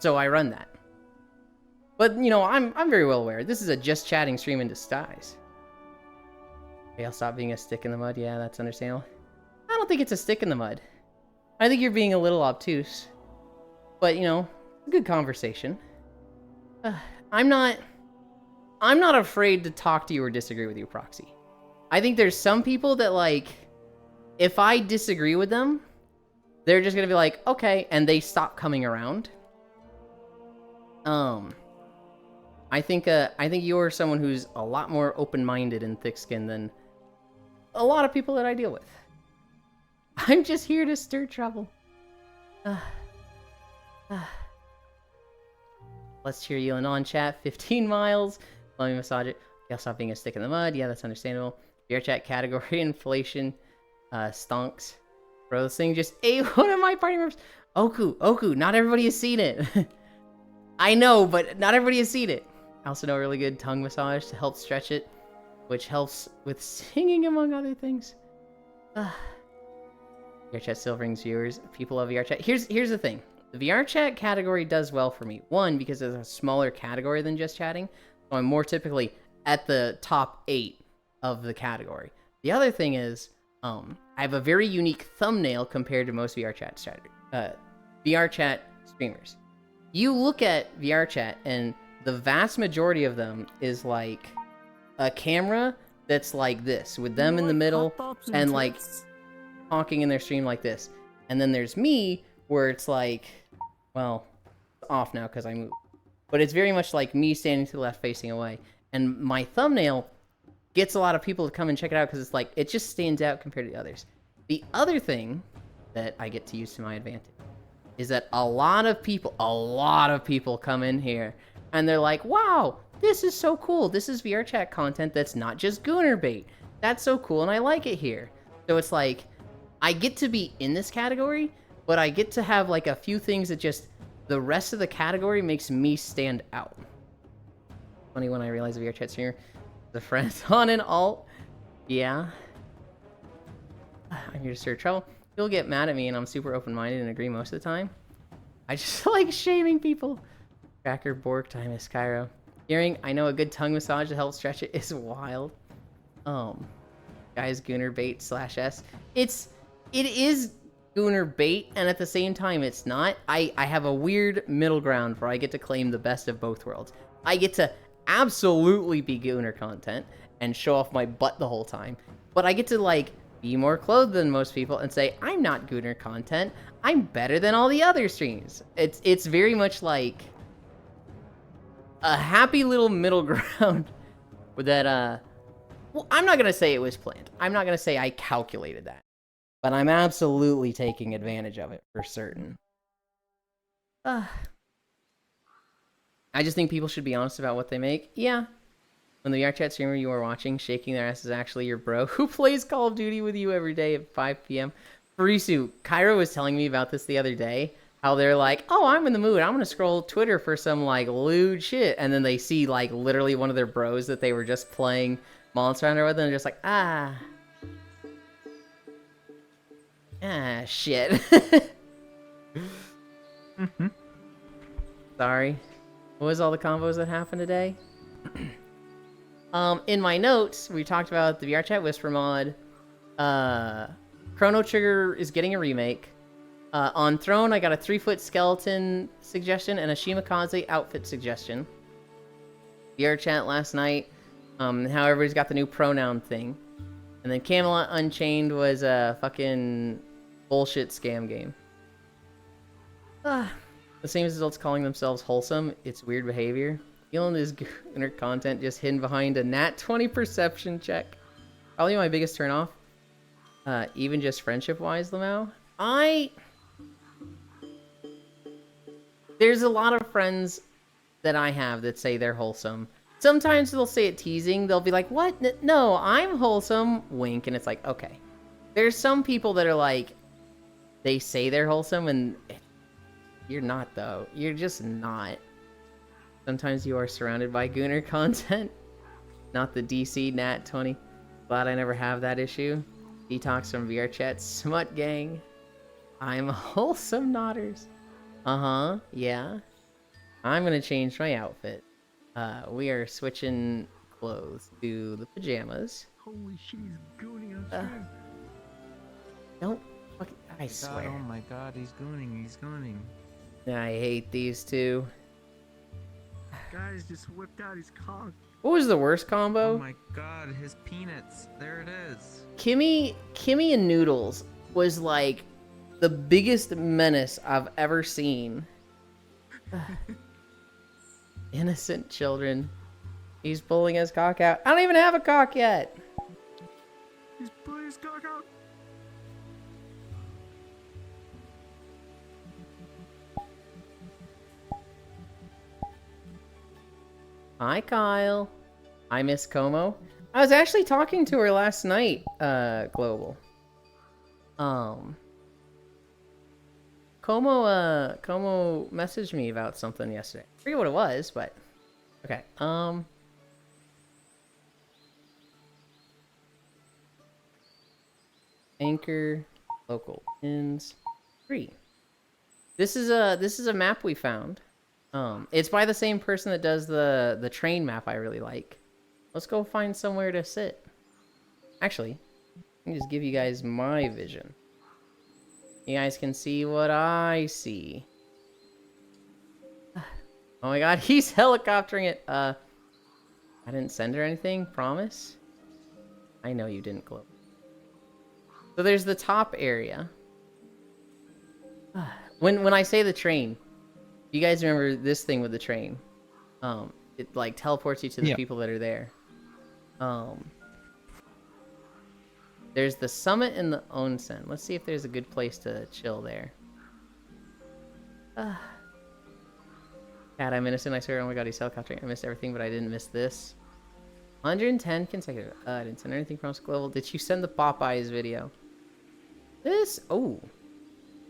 so I run that. But, you know, I'm very well aware. This is a just chatting stream in disguise. Okay, I'll stop being a stick in the mud. Yeah, that's understandable. I don't think it's a stick in the mud. I think you're being a little obtuse. But, you know, a good conversation. I'm not I'm not afraid to talk to you or disagree with you, Proxy. I think there's some people that, like, if I disagree with them, they're just gonna be like, okay, and they stop coming around. I think you're someone who's a lot more open-minded and thick-skinned than a lot of people that I deal with. I'm just here to stir trouble. Let's cheer Yulind on, chat. 15 miles. Let me massage it. Y'all stop being a stick in the mud. Yeah, that's understandable. VR chat category inflation. Stonks. Bro, this thing just ate one of my party members. Oku, not everybody has seen it. I know, but not everybody has seen it. I also know a really good tongue massage to help stretch it, which helps with singing, among other things. VR chat still brings viewers. People love VR chat. Here's the thing. The VR chat category does well for me. One, because it's a smaller category than just chatting, so I'm more typically at the top 8 of the category. The other thing is, I have a very unique thumbnail compared to most VR chat streamers. You look at VR chat, and the vast majority of them is like a camera that's like this, with them in the middle, and like talking in their stream like this. And then there's me, where it's like, well, it's off now because I moved. But it's very much like me standing to the left facing away. And my thumbnail gets a lot of people to come and check it out because it's like, it just stands out compared to the others. The other thing that I get to use to my advantage is that a lot of people come in here and they're like, wow, this is so cool. This is VR chat content that's not just Gooner bait. That's so cool and I like it here. So it's like, I get to be in this category, but I get to have like a few things that just, the rest of the category makes me stand out. Funny when I realize VR chat streamer, the friends on an alt. Yeah. I'm here to stir trouble. People get mad at me and I'm super open-minded and agree most of the time. I just like shaming people. Cracker Borg time is Cairo. Hearing, I know a good tongue massage to help stretch it is wild. Guys, Gooner bait /S. It is Gooner bait, and at the same time, it's not. I have a weird middle ground where I get to claim the best of both worlds. I get to absolutely be Gooner content and show off my butt the whole time, but I get to, like, be more clothed than most people and say, I'm not Gooner content. I'm better than all the other streams. It's very much like a happy little middle ground that, well, I'm not going to say it was planned. I'm not going to say I calculated that. But I'm absolutely taking advantage of it, for certain. I just think people should be honest about what they make. Yeah. When the VR chat streamer you are watching shaking their ass is actually your bro who plays Call of Duty with you every day at 5 p.m. Farisu, Cairo was telling me about this the other day. How they're like, oh, I'm in the mood. I'm going to scroll Twitter for some, like, lewd shit. And then they see, like, literally one of their bros that they were just playing Monster Hunter with, and they're just like, shit. Sorry. What was all the combos that happened today? In my notes, we talked about the VR Chat Whisper mod. Chrono Trigger is getting a remake. On Throne, I got a 3-foot skeleton suggestion and a Shimakaze outfit suggestion. VR Chat last night, how everybody's got the new pronoun thing. And then Camelot Unchained was a fucking bullshit scam game. The same as adults calling themselves wholesome, it's weird behavior. Yulind is Gooner content just hidden behind a nat 20 perception check. Probably my biggest turnoff. Even just friendship-wise, Lamau. There's a lot of friends that I have that say they're wholesome. Sometimes they'll say it teasing. They'll be like, what? No, I'm wholesome. Wink. And it's like, okay. There's some people that are like, they say they're wholesome and you're not, though. You're just not. Sometimes you are surrounded by Gooner content. Not the DC Nat 20. Glad I never have that issue. Detox from VR chat. Smut gang. I'm wholesome nodders. Uh-huh. Yeah. I'm gonna change my outfit. We are switching clothes to the pajamas. Holy shit, he's gooning on Don't fucking... I swear. Oh my god, he's gooning. I hate these two. Guys just whipped out his cock. What was the worst combo? Oh my god, his peanuts. There it is. Kimmy and Noodles was like the biggest menace I've ever seen. Innocent children. He's pulling his cock out. I don't even have a cock yet. He's pulling his cock out. Hi, Kyle. I miss Como. I was actually talking to her last night, Global. Como messaged me about something yesterday. I forget what it was, but okay. Anchor local pins 3. This is a map we found. It's by the same person that does the train map I really like. Let's go find somewhere to sit. Actually, let me just give you guys my vision. You guys can see what I see. Oh my god, he's helicoptering it. I didn't send her anything, promise? I know you didn't, Glow. So there's the top area. When I say the train, you guys remember this thing with the train? It like teleports you to the people that are there. There's the summit and the onsen. Let's see if there's a good place to chill there. Cat, I'm innocent, I swear. Oh my god, he's helicoptering. I missed everything, but I didn't miss this. 110 consecutive. I didn't send anything from Global. Did you send the Popeyes video? This? Oh.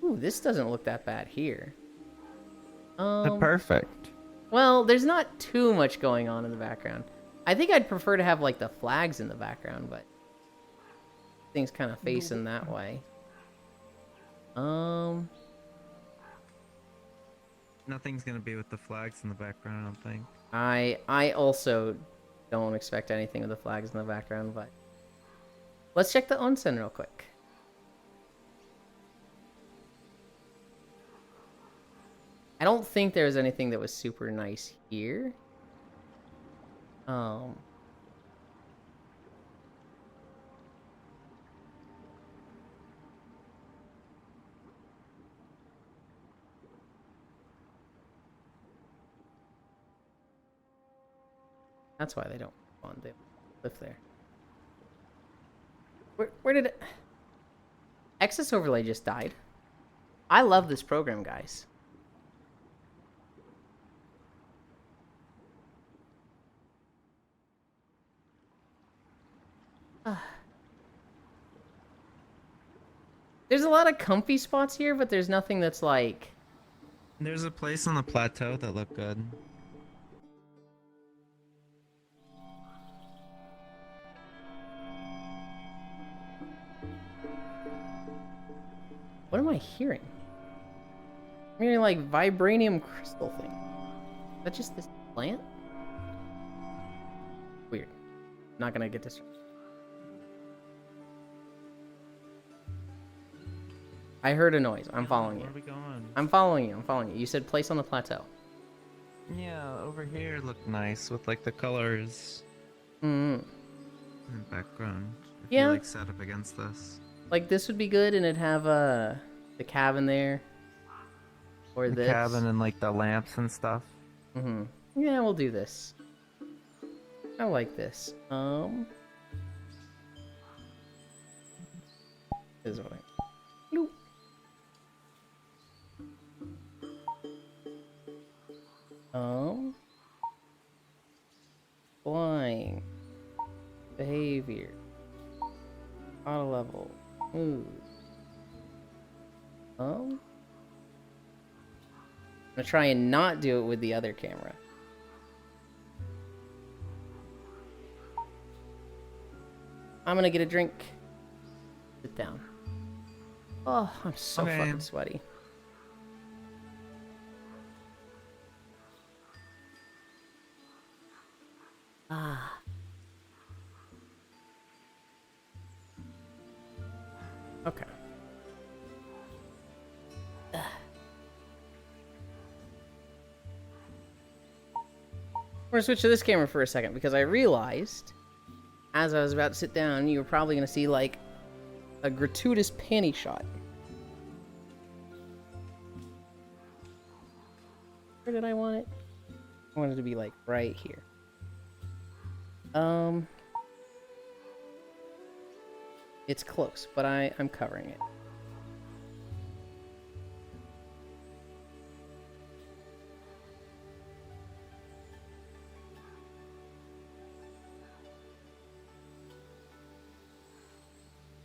Ooh, this doesn't look that bad here. Perfect. Well, there's not too much going on in the background. I think I'd prefer to have like the flags in the background, but things kind of facing that way. Nothing's gonna be with the flags in the background, I don't think. I also don't expect anything with the flags in the background, but let's check the onsen real quick. I don't think there was anything that was super nice here. That's why they don't want to live there. Where did it... Excess overlay just died. I love this program, guys. There's a lot of comfy spots here, but there's nothing that's like... There's a place on the plateau that looked good. What am I hearing? I'm hearing like vibranium crystal thing. Is that just this plant? Weird. Not gonna get distracted. I heard a noise. I'm following you. Where are we going? I'm following you. I'm following you. You said place on the plateau. Yeah, over here looked nice with like the colors Mm-hmm. in the background. If Yeah. you like set up against this. Like this would be good, and it'd have the cabin there. Or The this. cabin and like the lamps and stuff. Mm-hmm. Yeah, we'll do this. I like this. This is what I... Bloop. Flying. Behavior. Auto level. Smooth. I'm gonna try and not do it with the other camera. I'm gonna get a drink. Sit down. Oh, I'm so Okay. fucking sweaty. Ah. Okay. We're gonna switch to this camera for a second because I realized as I was about to sit down, you were probably gonna see like a gratuitous panty shot. Where did I want it? I wanted it to be like right here. It's close, but I'm covering it.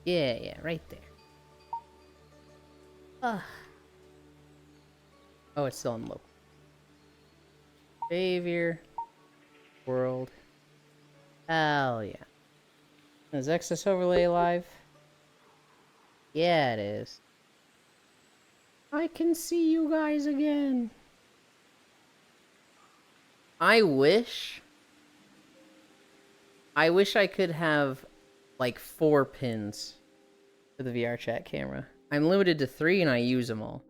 Yeah, right there. Oh, it's still on low. Savior. World. Hell yeah. Is excess overlay alive? Yeah, it is. I can see you guys again. I wish I could have like 4 pins for the VR chat camera. I'm limited to 3 and I use them all.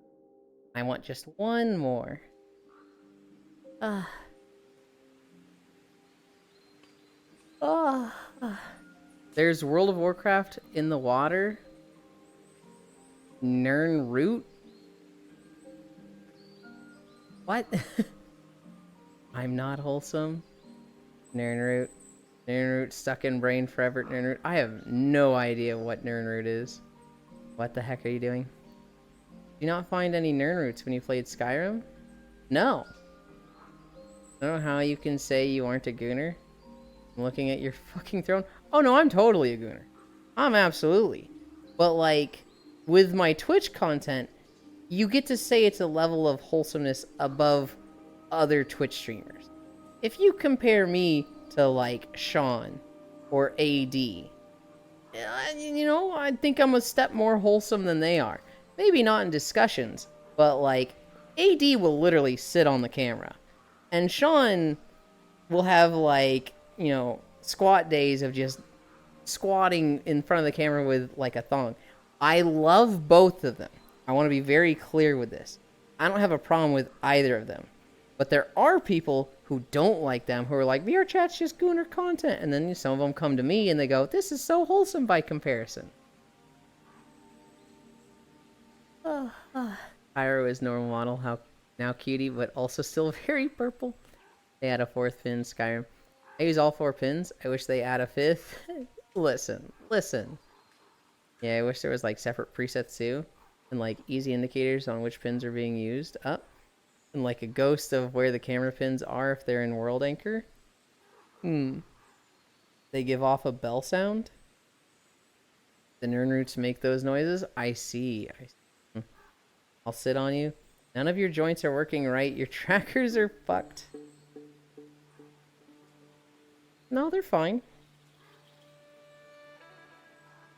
I want just 1 more. There's World of Warcraft in the water. Nern Root? What? I'm not wholesome. Nern Root stuck in brain forever. Nern Root. I have no idea what Nern Root is. What the heck are you doing? Do you not find any Nern Roots when you played Skyrim? No. I don't know how you can say you aren't a gooner. I'm looking at your fucking throne. Oh no, I'm totally a gooner. I'm absolutely. But like, with my Twitch content, you get to say it's a level of wholesomeness above other Twitch streamers. If you compare me to like Sean or AD, you know, I think I'm a step more wholesome than they are. Maybe not in discussions, but like AD will literally sit on the camera. And Sean will have like, you know, squat days of just squatting in front of the camera with like a thong. I love both of them. I want to be very clear with this. I don't have a problem with either of them. But there are people who don't like them, who are like, VR chat's just gooner content. And then some of them come to me and they go, this is so wholesome by comparison. Pyro is normal model, how now cutie, but also still very purple. They add a 4th pin, Skyrim. I use all 4 pins. I wish they add a 5th. Listen. Yeah, I wish there was like separate presets too. And like easy indicators on which pins are being used up. And like a ghost of where the camera pins are if they're in World Anchor. They give off a bell sound. The Nern Roots make those noises. I see. I'll sit on you. None of your joints are working right. Your trackers are fucked. No, they're fine.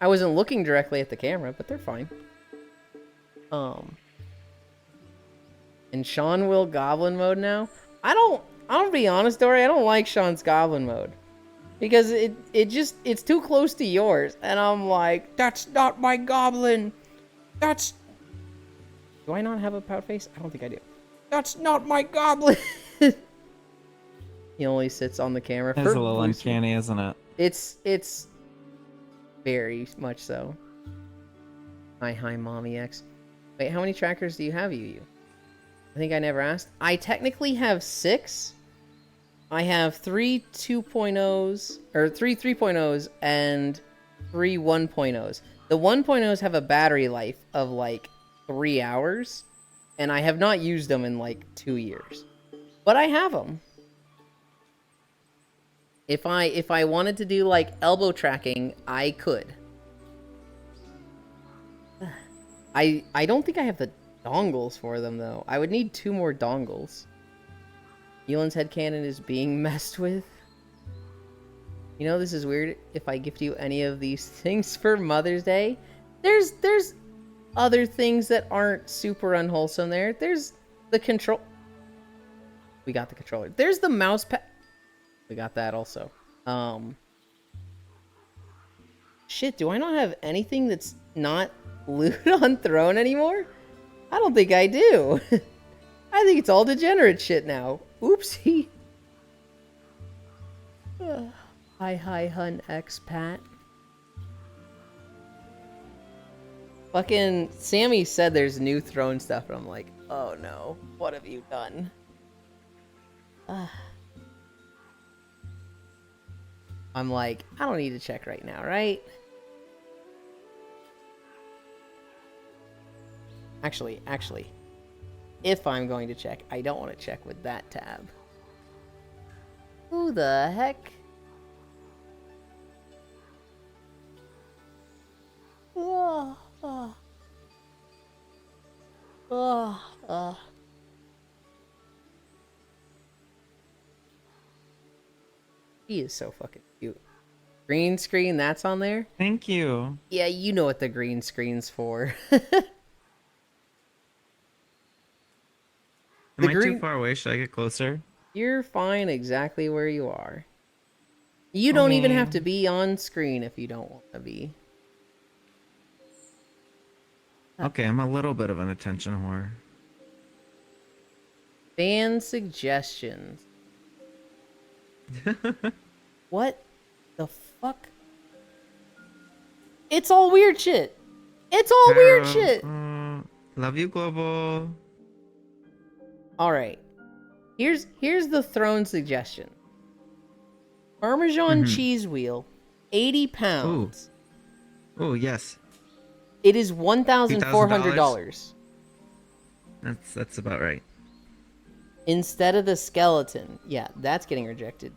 I wasn't looking directly at the camera, but they're fine. And Sean will Goblin mode now? I'll be honest, Dory, I don't like Sean's Goblin mode. Because it's too close to yours. And I'm like, that's not my Goblin. Do I not have a pout face? I don't think I do. That's not my Goblin. He only sits on the camera. It's a little uncanny, isn't it? It's very much so. Hi, Mommy X. Wait, how many trackers do you have, you? I think I never asked. I technically have 6. I have 3 2.0s, or 3 3.0s, and 3 1.0s. The 1.0s have a battery life of like 3 hours, and I have not used them in like 2 years. But I have them. If I wanted to do like elbow tracking, I could. I don't think I have the dongles for them though. I would need 2 more dongles. Yulind's headcanon is being messed with. You know, this is weird. If I gift you any of these things for Mother's Day, there's other things that aren't super unwholesome there. There's the control. We got the controller. There's the mouse pad. We got that also. Shit, do I not have anything that's not loot on throne anymore? I don't think I do. I think it's all degenerate shit now. Oopsie. Hi, hun, expat. Fucking Sammy said there's new throne stuff, and I'm like, oh no, what have you done? I'm like, I don't need to check right now, right? Actually, if I'm going to check, I don't want to check with that tab. Who the heck? Oh, oh. Oh, oh. He is so fucking cute. Green screen, that's on there? Thank you. Yeah, you know what the green screen's for. Am I too far away? Should I get closer? You're fine exactly where you are. You don't even have to be on screen if you don't want to be. Okay, I'm a little bit of an attention whore. Fan suggestions. What the fuck? It's all weird shit. It's all weird shit. Love you, Global. All right. Here's the throne suggestion. Parmesan cheese wheel, 80 pounds. Oh, yes. It is $1,400. That's about right. Instead of the skeleton. Yeah, that's getting rejected.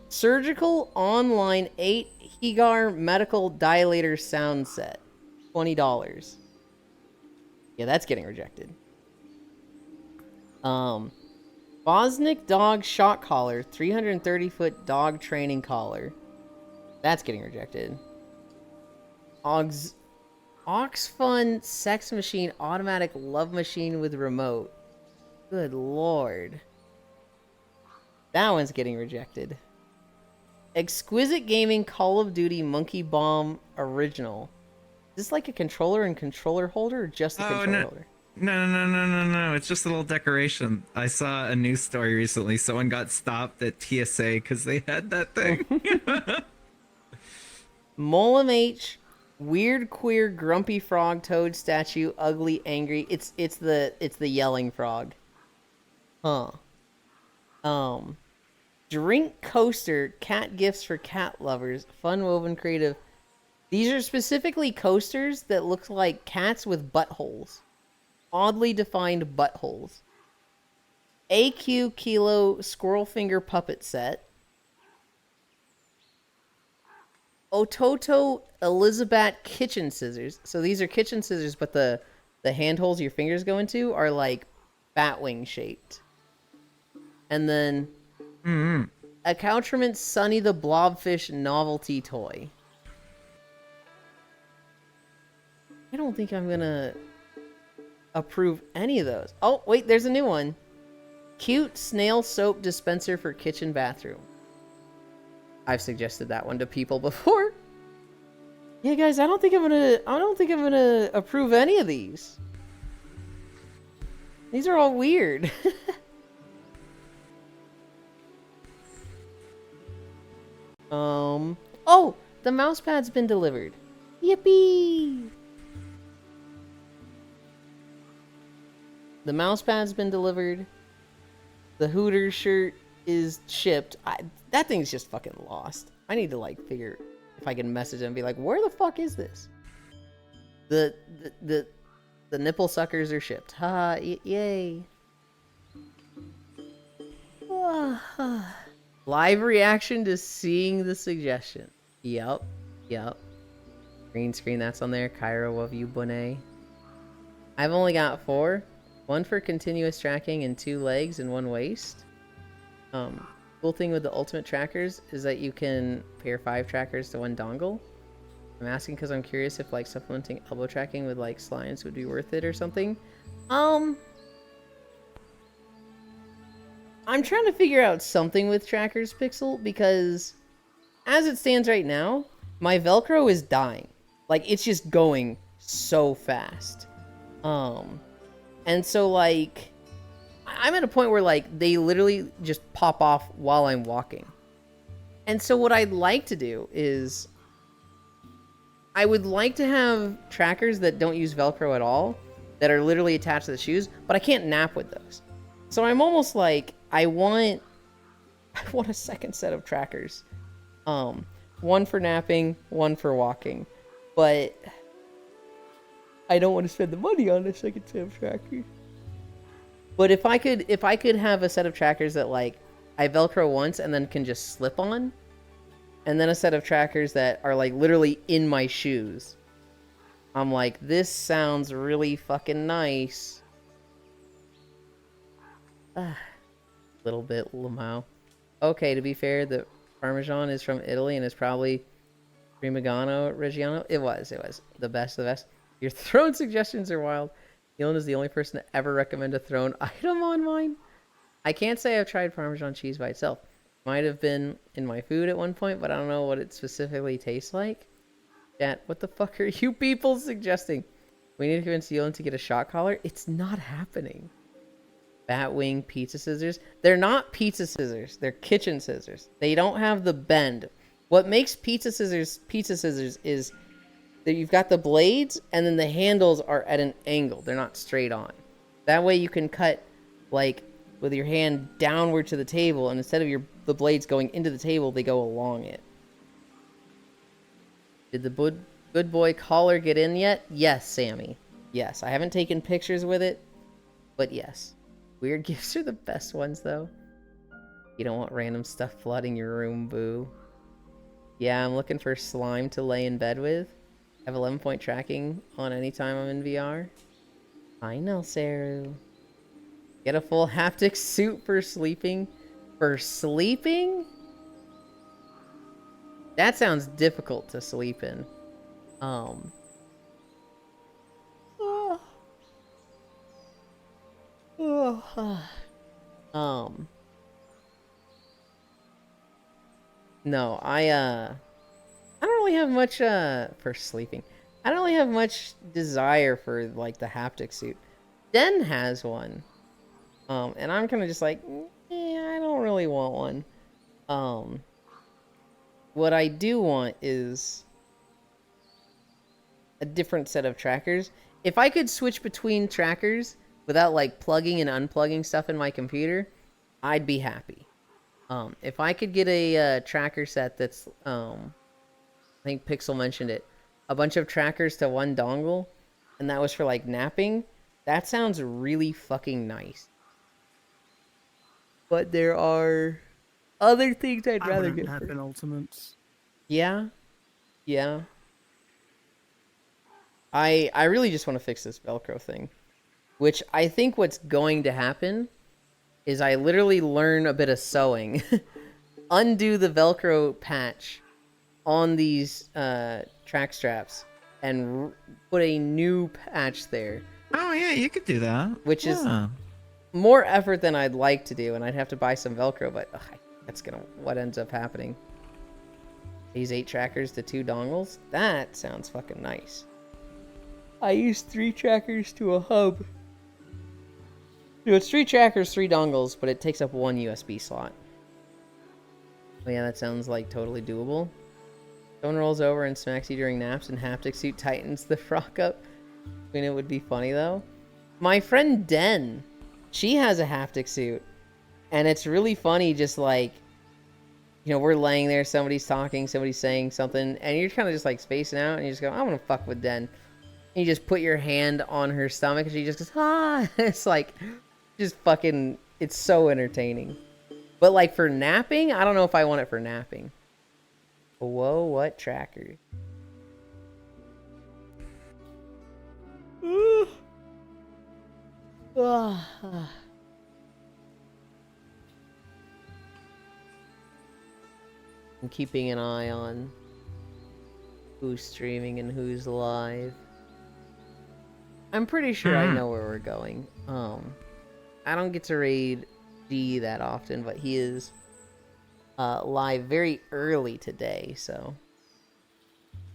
Surgical online 8 Higar medical dilator sound set. $20. Yeah, that's getting rejected. Bosniak dog shock collar, 330-foot dog training collar. That's getting rejected. Oxfun sex machine automatic love machine with remote. Good lord. That one's getting rejected. Exquisite gaming Call of Duty Monkey Bomb original. Is this like a controller and controller holder or just a controller holder? No. It's just a little decoration. I saw a news story recently. Someone got stopped at TSA because they had that thing. Molam H, weird queer grumpy frog toad statue, ugly angry. It's the yelling frog. Huh. Drink coaster, cat gifts for cat lovers, fun woven creative. These are specifically coasters that look like cats with buttholes. Oddly defined buttholes. AQ Kilo Squirrel Finger Puppet Set. Ototo Elizabeth Kitchen Scissors. So these are kitchen scissors, but the handholds your fingers go into are like batwing shaped. And then Accoutrement Sunny the Blobfish novelty toy. I don't think I'm gonna approve any of those. Oh, wait, there's a new one. Cute snail soap dispenser for kitchen bathroom. I've suggested that one to people before. Yeah, guys, I don't think I'm gonna approve any of these. These are all weird. Oh, the mouse pad's been delivered. Yippee! The mouse pad's been delivered. The Hooters shirt is shipped. That thing's just fucking lost. I need to like figure if I can message them and be like, where the fuck is this? The nipple suckers are shipped. Ha! Yay! Live reaction to seeing the suggestion. Yep. Green screen, that's on there. Cairo of you, Bonet. I've only got 4. 1 for continuous tracking and 2 legs and 1 waist. Cool thing with the ultimate trackers is that you can pair 5 trackers to 1 dongle. I'm asking because I'm curious if like supplementing elbow tracking with like slimes would be worth it or something. I'm trying to figure out something with trackers, Pixel, because as it stands right now, my Velcro is dying. Like, it's just going so fast. And so, like, I'm at a point where, like, they literally just pop off while I'm walking. And so what I'd like to do is I would like to have trackers that don't use Velcro at all, that are literally attached to the shoes, but I can't nap with those. So I'm almost like I want a second set of trackers. One for napping, one for walking. But I don't want to spend the money on a second set of trackers. But if I could have a set of trackers that like I Velcro once and then can just slip on, and then a set of trackers that are like literally in my shoes, I'm like, this sounds really fucking nice. Little bit Lamau. Okay, to be fair, the Parmesan is from Italy and is probably Primagano Reggiano. It was the best of the best. Your throne suggestions are wild. Yulind is the only person to ever recommend a throne item on mine. I can't say I've tried Parmesan cheese by itself. Might have been in my food at one point, but I don't know what it specifically tastes like. Chat, what the fuck are you people suggesting? We need to convince Yulind to get a shot collar. It's not happening. Batwing pizza scissors. They're not pizza scissors. They're kitchen scissors. They don't have the bend. What makes pizza scissors is that you've got the blades and then the handles are at an angle. They're not straight on. That way you can cut like with your hand downward to the table, and instead of the blades going into the table, they go along it. Did the good boy collar get in yet? Yes, Sammy. Yes, I haven't taken pictures with it, but yes. Weird gifts are the best ones, though. You don't want random stuff flooding your room, boo. Yeah, I'm looking for slime to lay in bed with. I have 11-point tracking on any time I'm in VR. Hi, Nelsaru. Get a full haptic suit for sleeping. For sleeping? That sounds difficult to sleep in. No, I don't really have much, for sleeping. I don't really have much desire for, like, the haptic suit. Den has one. And I'm kind of just like, I don't really want one. What I do want is a different set of trackers. If I could switch between trackers without, like, plugging and unplugging stuff in my computer, I'd be happy. If I could get a tracker set that's, I think Pixel mentioned it, a bunch of trackers to one dongle, and that was for, like, napping, that sounds really fucking nice. But there are other things I'd rather get. Nap in Ultimates. Yeah. Yeah. I really just want to fix this Velcro thing. Which I think what's going to happen is I literally learn a bit of sewing, undo the Velcro patch on these track straps, and put a new patch there. Oh yeah, you could do that. Which is more effort than I'd like to do, and I'd have to buy some Velcro, but that's what ends up happening. These 8 trackers to 2 dongles? That sounds fucking nice. I use 3 trackers to a hub. It's 3 trackers, 3 dongles, but it takes up 1 USB slot. Oh yeah, that sounds like totally doable. Someone rolls over and smacks you during naps and haptic suit tightens the frock up. I mean, it would be funny though. My friend Den, she has a haptic suit. And it's really funny, just like, you know, we're laying there, somebody's talking, somebody's saying something, and you're kind of just like spacing out, and you just go, I want to fuck with Den. And you just put your hand on her stomach, and she just goes, ah! It's like, just fucking, it's so entertaining. But like for napping, I don't know if I want it for napping. Whoa, what tracker? I'm keeping an eye on who's streaming and who's live. I'm pretty sure I know where we're going. I don't get to raid G that often, but he is live very early today, so.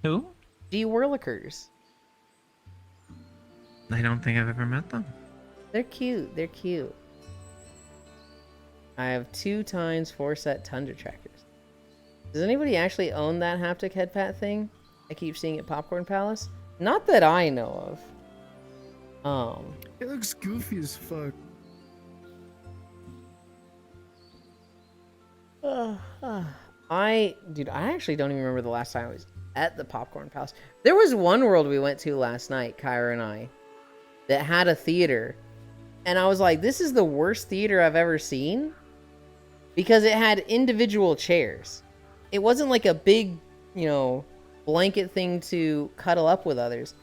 Who? G Whirlikers. I don't think I've ever met them. They're cute. They're cute. I have 2 times 4 set Tundra trackers. Does anybody actually own that haptic head pat thing? I keep seeing it Popcorn Palace. Not that I know of. It looks goofy as fuck. Dude, I actually don't even remember the last time I was at the Popcorn Palace. There was one world we went to last night, Kyra and I, that had a theater. And I was like, this is the worst theater I've ever seen. Because it had individual chairs. It wasn't like a big, blanket thing to cuddle up with others.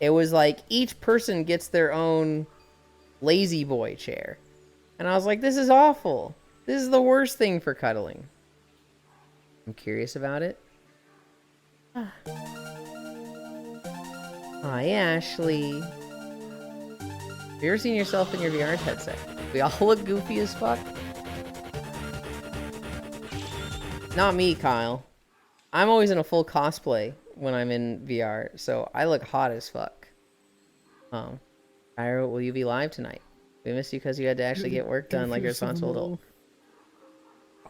It was like each person gets their own lazy boy chair. And I was like, this is awful. This is the worst thing for cuddling. I'm curious about it. Hi, Ashley. Have you ever seen yourself in your VR headset? We all look goofy as fuck. Not me, Kyle. I'm always in a full cosplay when I'm in VR, so I look hot as fuck. Cairo, will you be live tonight? We missed you because you had to actually get work done like a responsible adult.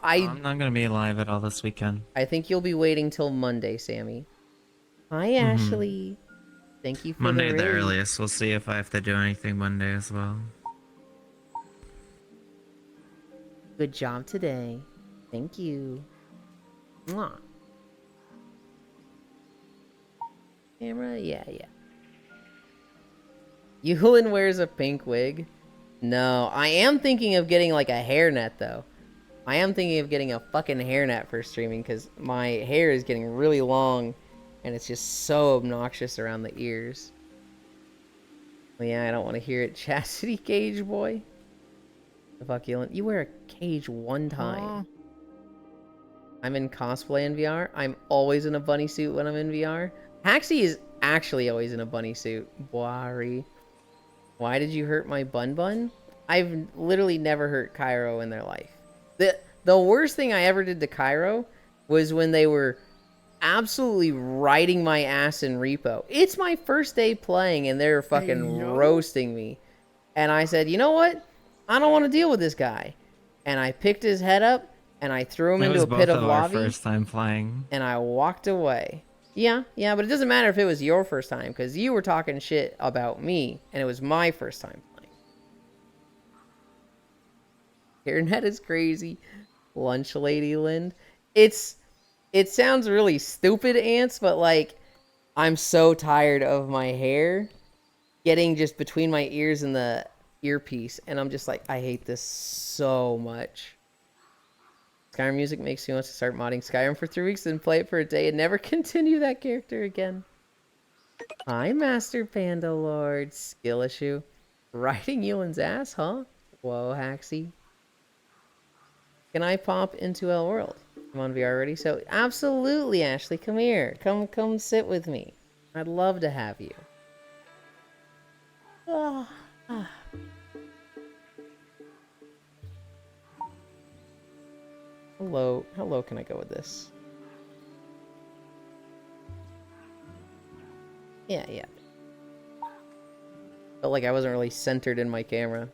I'm not gonna be live at all this weekend. I think you'll be waiting till Monday, Sammy. Hi, Ashley. Thank you for Monday the the raid. earliest. We'll see if I have to do anything Monday as well. Good job today. Thank you. Mwah. Camera? Yeah. Yulind wears a pink wig. No, I am thinking of getting like a hairnet though. I am thinking of getting a fucking hairnet for streaming because my hair is getting really long and it's just so obnoxious around the ears. Well, yeah, I don't want to hear it. Chastity cage boy. The fuck, Yulind? You wear a cage one time. I'm in cosplay in VR. I'm always in a bunny suit when I'm in VR. Haxie is actually always in a bunny suit. Boari. Why did you hurt my bun? I've literally never hurt Cairo in their life. The worst thing I ever did to Cairo was when they were absolutely riding my ass in Repo. It's my first day playing and they're fucking roasting me. And I said, you know what? I don't want to deal with this guy. And I picked his head up and I threw him into a pit of lava. First time playing. And I walked away. Yeah, but it doesn't matter if it was your first time because you were talking shit about me and it was my first time playing. Hairnet is crazy. Lunch lady Lind. It sounds really stupid, Ants, but like I'm so tired of my hair getting just between my ears and the earpiece and I'm just like, I hate this so much. Skyrim music makes me want to start modding Skyrim for 3 weeks, then play it for a day and never continue that character again. Hi, Master Panda Lord. Skill issue. Riding Yulind's ass, huh? Whoa, Haxie. Can I pop into L World? I'm on VR already, so absolutely, Ashley. Come here. Come sit with me. I'd love to have you. Hello, can I go with this? Yeah. Felt like I wasn't really centered in my camera.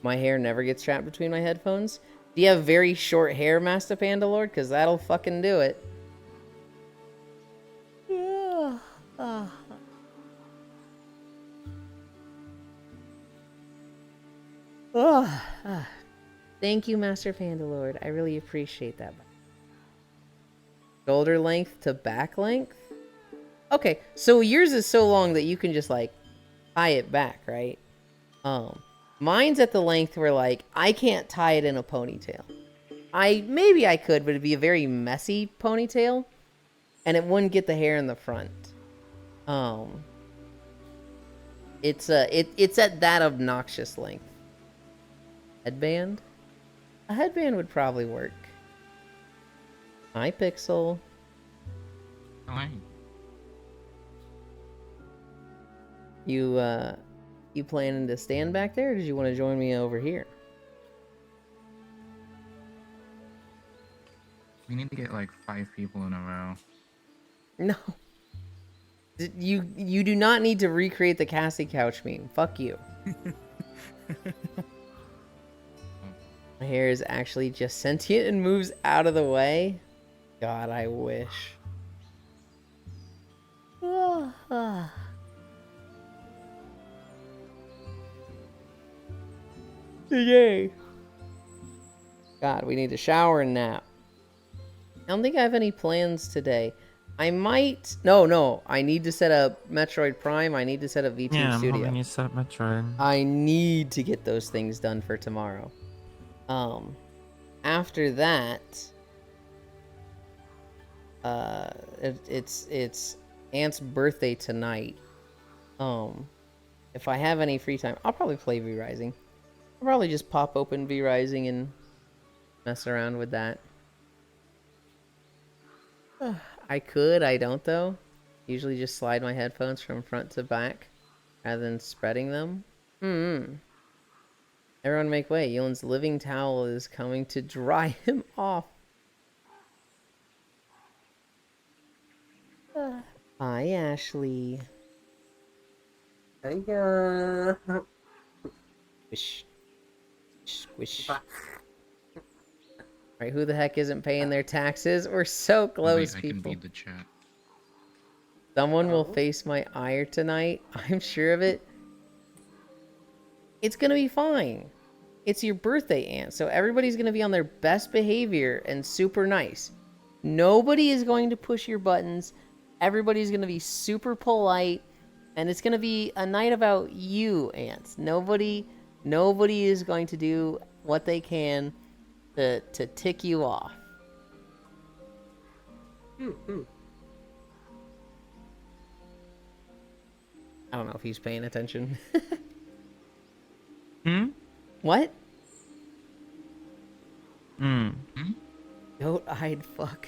My hair never gets trapped between my headphones. Do you have very short hair, Master Panda Lord? Because that'll fucking do it. Thank you, Master Panda Lord. I really appreciate that. Shoulder length to back length? Okay, so yours is so long that you can just, like, tie it back, right? Mine's at the length where, like, I can't tie it in a ponytail. Maybe I could, but it'd be a very messy ponytail, and it wouldn't get the hair in the front. It's at that obnoxious length. Headband? A headband would probably work. Hi, Pixel. Hi. You planning to stand back there, or did you want to join me over here? We need to get like 5 people in a row. No. You do not need to recreate the Cassie couch meme. Fuck you. My hair is actually just sentient and moves out of the way. God, I wish. Yay. God, we need to shower and nap. I don't think I have any plans today. I might... No. I need to set up Metroid Prime. I need to set up VTube Yeah, I'm Studio. hoping you set up Metroid. I need to get those things done for tomorrow. After that... it's Aunt's birthday tonight. If I have any free time, I'll probably play V-Rising. I'll probably just pop open V-Rising and mess around with that. I could, I don't though. Usually just slide my headphones from front to back rather than spreading them. Everyone make way. Yulind's living towel is coming to dry him off. Hi, Ashley. Hiya. Squish. Squish. Right, who the heck isn't paying their taxes? We're so close, Wait, I people. can read the chat. Someone will face my ire tonight. I'm sure of it. It's gonna be fine. It's your birthday, Aunt, so everybody's gonna be on their best behavior and super nice. Nobody is going to push your buttons. Everybody's gonna be super polite, and it's gonna be a night about you, Aunt. Nobody is going to do what they can to tick you off. I don't know if he's paying attention. What? Goat-eyed fuck.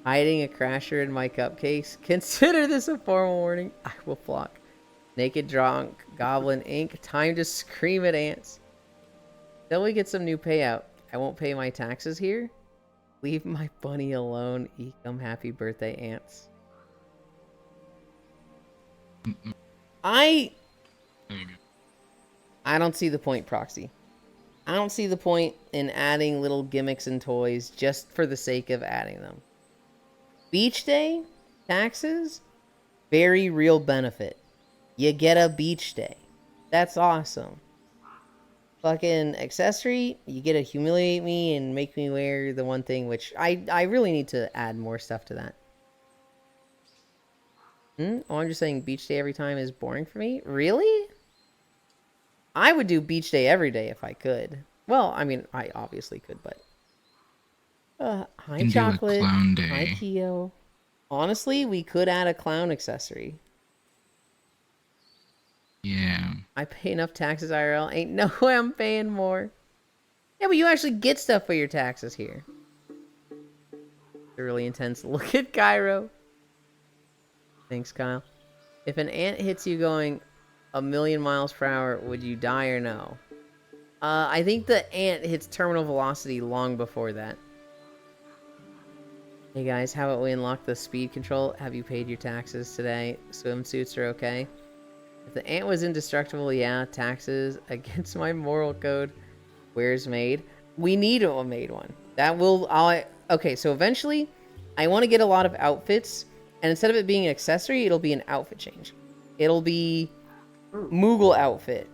Hiding a crasher in my cupcakes. Consider this a formal warning. I will flock. Naked drunk goblin ink. Time to scream at ants. Till we get some new payout. I won't pay my taxes here. Leave my bunny alone. Ecom happy birthday, ants. I don't see the point, Proxy. I don't see the point in adding little gimmicks and toys just for the sake of adding them. Beach day, taxes, very real benefit. You get a beach day. That's awesome. Fucking accessory, you get to humiliate me and make me wear the one thing, which I really need to add more stuff to that. Oh, I'm just saying beach day every time is boring for me? Really? I would do beach day every day if I could. Well, I mean, I obviously could, but... hi, Can Chocolate. do a clown day. Hi, Keo. Honestly, we could add a clown accessory. Yeah. I pay enough taxes IRL. Ain't no way I'm paying more. Yeah, but you actually get stuff for your taxes here. It's a really intense look at Cairo. Thanks, Kyle. If an ant hits you going 1,000,000 miles per hour, would you die or no? I think the ant hits terminal velocity long before that. Hey guys, how about we unlock the speed control? Have you paid your taxes today? Swimsuits are okay. If the ant was indestructible, yeah, taxes against my moral code. Where's made? We need a made one. That will... Okay, so eventually, I want to get a lot of outfits, and instead of it being an accessory, it'll be an outfit change. It'll be Moogle outfit,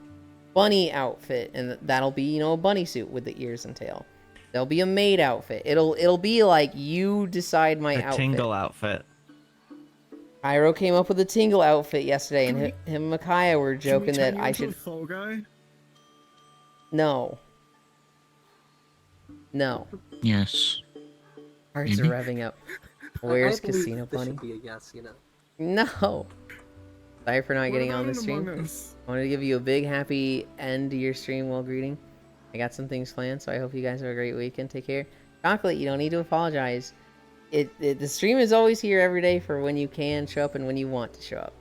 bunny outfit, and that'll be, you know, a bunny suit with the ears and tail. There'll be a maid outfit. It'll be like you decide my outfit. A tingle outfit. Cairo came up with a tingle outfit yesterday, and him and Micaiah were joking that I should... Fall guy? No. No. Yes. Hearts are revving up. Where's I believe Casino this Bunny? should be a yes, you know. No. Sorry for not What getting about on the in stream. Among Us? I wanted to give you a big happy end to your stream while greeting. I got some things planned, so I hope you guys have a great weekend. Take care. Chocolate, you don't need to apologize. The stream is always here every day for when you can show up and when you want to show up.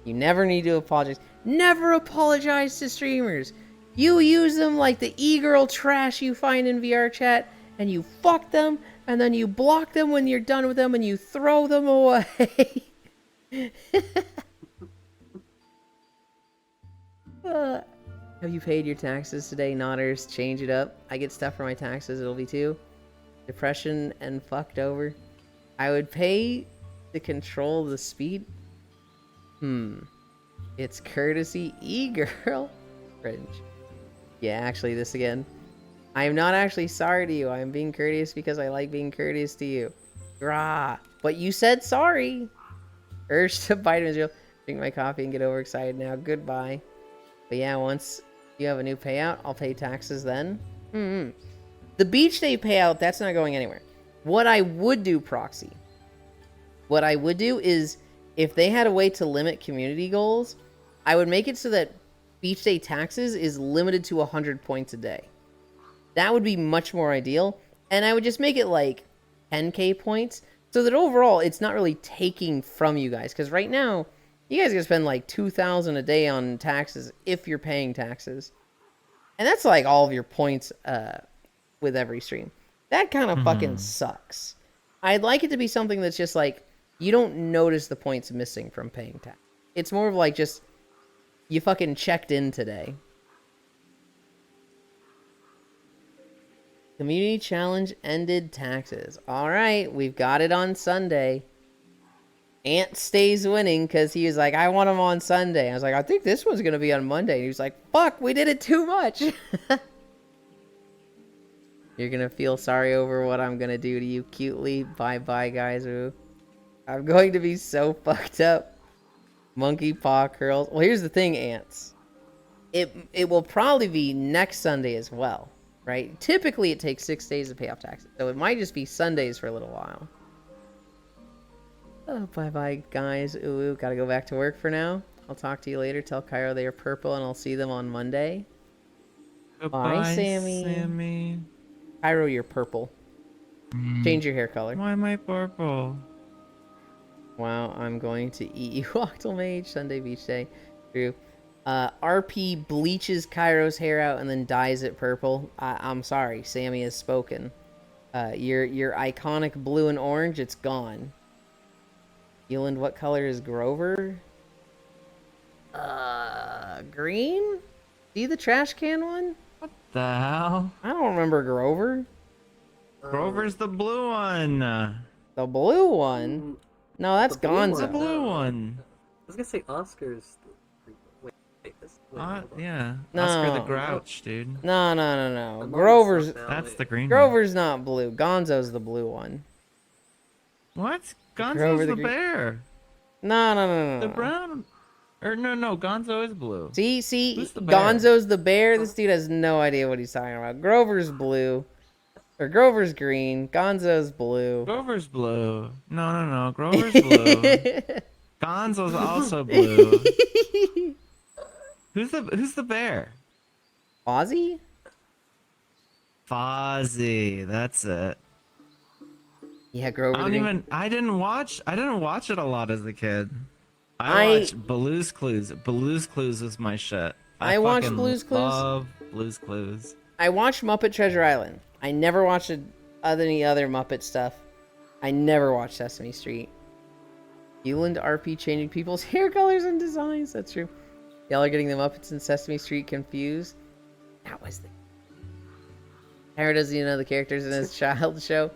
You never need to apologize. Never apologize to streamers. You use them like the e-girl trash you find in VR chat, and you fuck them, and then you block them when you're done with them, and you throw them away. Have you paid your taxes today? Nodders, change it up. I get stuff for my taxes, it'll be too. Depression and fucked over. I would pay to control the speed. It's courtesy e-girl. Cringe. Yeah, actually, this again. I am not actually sorry to you. I am being courteous because I like being courteous to you. Rah. But you said sorry. Urge to bite Israel. Drink my coffee and get overexcited now. Goodbye. But yeah, once you have a new payout, I'll pay taxes then. The beach day payout, that's not going anywhere. What I would do, Proxy, what I would do is, if they had a way to limit community goals, I would make it so that beach day taxes is limited to 100 points a day. That would be much more ideal. And I would just make it like 10k points, so that overall it's not really taking from you guys. Because right now, you guys are gonna spend like 2,000 a day on taxes if you're paying taxes. And that's like all of your points with every stream. That kind of fucking sucks. I'd like it to be something that's just like, you don't notice the points missing from paying tax. It's more of like just, you fucking checked in today. Community challenge ended taxes. Alright, we've got it on Sunday. Ant stays winning because he was like, I want him on Sunday. I was like, I think this one's going to be on Monday. And he was like, fuck, we did it too much. You're going to feel sorry over what I'm going to do to you cutely. Bye-bye, guys. Ooh. I'm going to be so fucked up. Monkey paw curls. Well, here's the thing, ants. It will probably be next Sunday as well, right? Typically, it takes 6 days to pay off taxes. So it might just be Sundays for a little while. Oh, bye-bye, guys. Ooh, gotta go back to work for now. I'll talk to you later. Tell Cairo they are purple, and I'll see them on Monday. Bye, Sammy. Cairo, you're purple. Change your hair color. Why am I purple? Wow, I'm going to eat you, Octal Mage. Sunday beach day. True. RP bleaches Cairo's hair out and then dyes it purple. I'm sorry, Sammy has spoken. Your iconic blue and orange, it's gone. Yulind, what color is Grover? Green? See the trash can one? What the hell? I don't remember Grover. Grover's the blue one. The blue one? No, that's The Gonzo. blue one. I was gonna say Oscar's. Wait, Yeah. No. Oscar the Grouch, dude. No. Grover's. That's the green one. Grover's not blue. Gonzo's the blue one. What? Gonzo's Grover the the bear. No. The brown. Or no, Gonzo is blue. See, Who's the bear? Gonzo's the bear. This dude has no idea what he's talking about. Grover's blue. Or Grover's green. Gonzo's blue. Grover's blue. No. Grover's blue. Gonzo's also blue. Who's the bear? Ozzy? Fozzie. That's it. Yeah, Grover. I didn't watch it a lot as a kid. I watched Blue's Clues. Blue's Clues was my shit. I watched fucking Blue's Clues. Love Blue's Clues. I watched Muppet Treasure Island. I never watched any other Muppet stuff. I never watched Sesame Street. Yulind RP changing people's hair colors and designs. That's true. Y'all are getting the Muppets and Sesame Street confused. That was the... Harry doesn't even know the characters in his child show.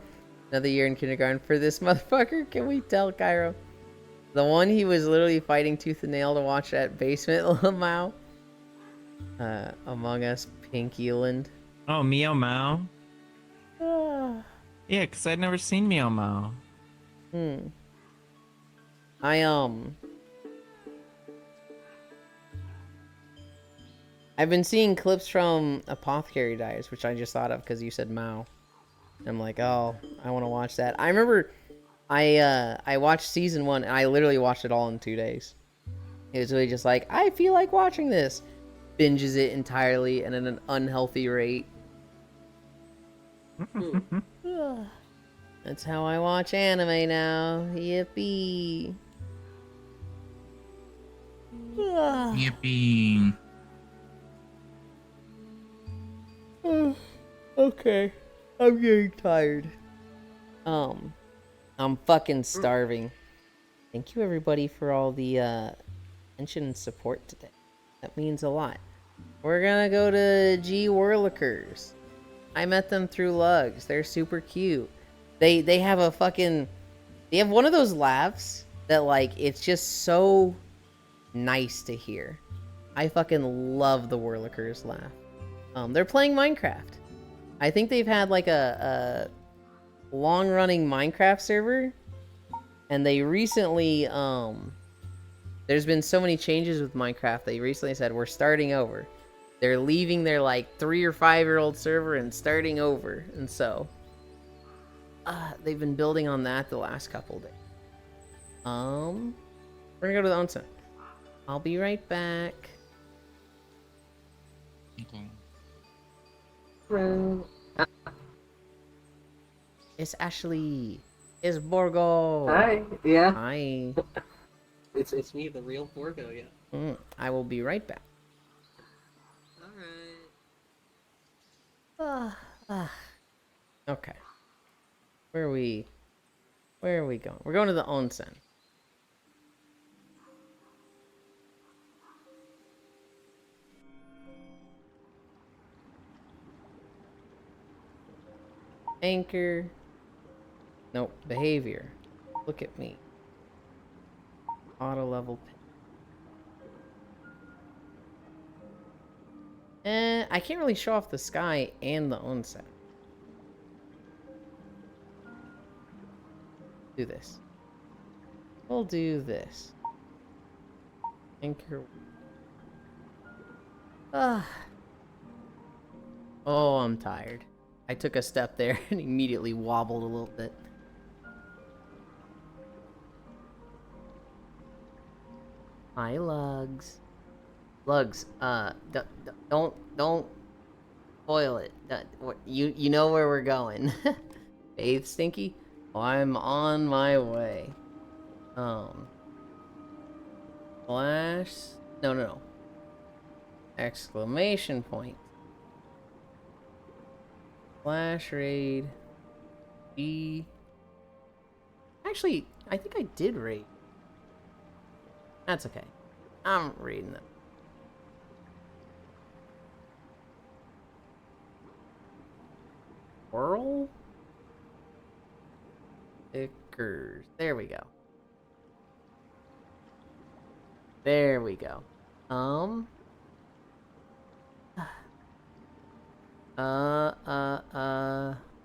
Another year in kindergarten for this motherfucker. Can we tell, Cairo? The one he was literally fighting tooth and nail to watch at Basement Lamau. Among Us, Pink Yulind. Oh, Meow Mao. Yeah, because I'd never seen Meow Mao. I've been seeing clips from Apothecary Diaries, which I just thought of because you said Mao. I'm like, oh, I want to watch that. I remember I watched season 1 and I literally watched it all in 2 days. It was really just like, I feel like watching this. Binges it entirely and at an unhealthy rate. That's how I watch anime now. Yippee. Yippee. Okay. I'm getting tired. I'm fucking starving. Thank you everybody for all the attention and support today. That means a lot. We're gonna go to G Whirlikers. I met them through Lugs. They're super cute. They have a fucking... They have one of those laughs that, like, it's just so nice to hear. I fucking love the Whirlikers laugh. They're playing Minecraft. I think they've had, like, a long-running Minecraft server. And they recently, there's been so many changes with Minecraft. They recently said, we're starting over. They're leaving their, like, 3 or 5-year-old server and starting over. And so, they've been building on that the last couple days. We're gonna go to the onsen. I'll be right back. Okay. It's Ashley. It's Borgo. Hi. Yeah. Hi. It's me, the real Borgo. Yeah. I will be right back. All right. Okay. Where are we going? We're going to the onsen. Anchor. Nope. Behavior. Look at me. Auto level. I can't really show off the sky and the onsen. Do this. We'll do this. Anchor. Oh, I'm tired. I took a step there and immediately wobbled a little bit. Hi, Lugs. Lugs, don't spoil it. You know where we're going. Bathe, Stinky? Oh, I'm on my way. Flash... No. Exclamation point. Flash raid. B. Actually, I think I did raid. That's okay. I'm reading them. Whirl? Stickers. There we go. There we go.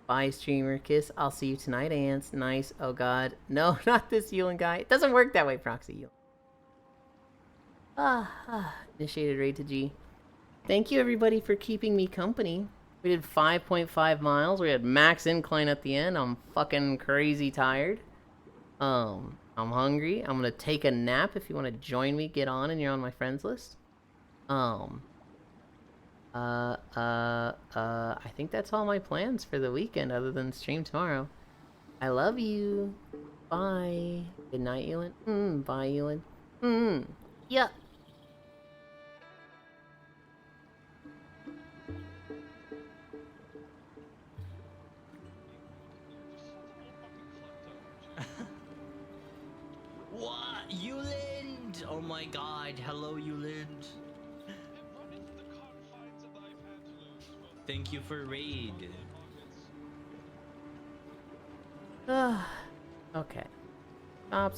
Bye, streamer. Kiss. I'll see you tonight, ants. Nice. Oh, God. No, not this Yulind guy. It doesn't work that way, Proxy Yulind. Initiated raid to G. Thank you, everybody, for keeping me company. We did 5.5 miles. We had max incline at the end. I'm fucking crazy tired. I'm hungry. I'm gonna take a nap. If you want to join me, get on and you're on my friends list. I think that's all my plans for the weekend other than stream tomorrow. I love you. Bye. Good night, Yulind. Bye, Yulind. Yeah. What? Yulind! Oh my god, hello Yulind. Thank you for raid. Okay. Stop.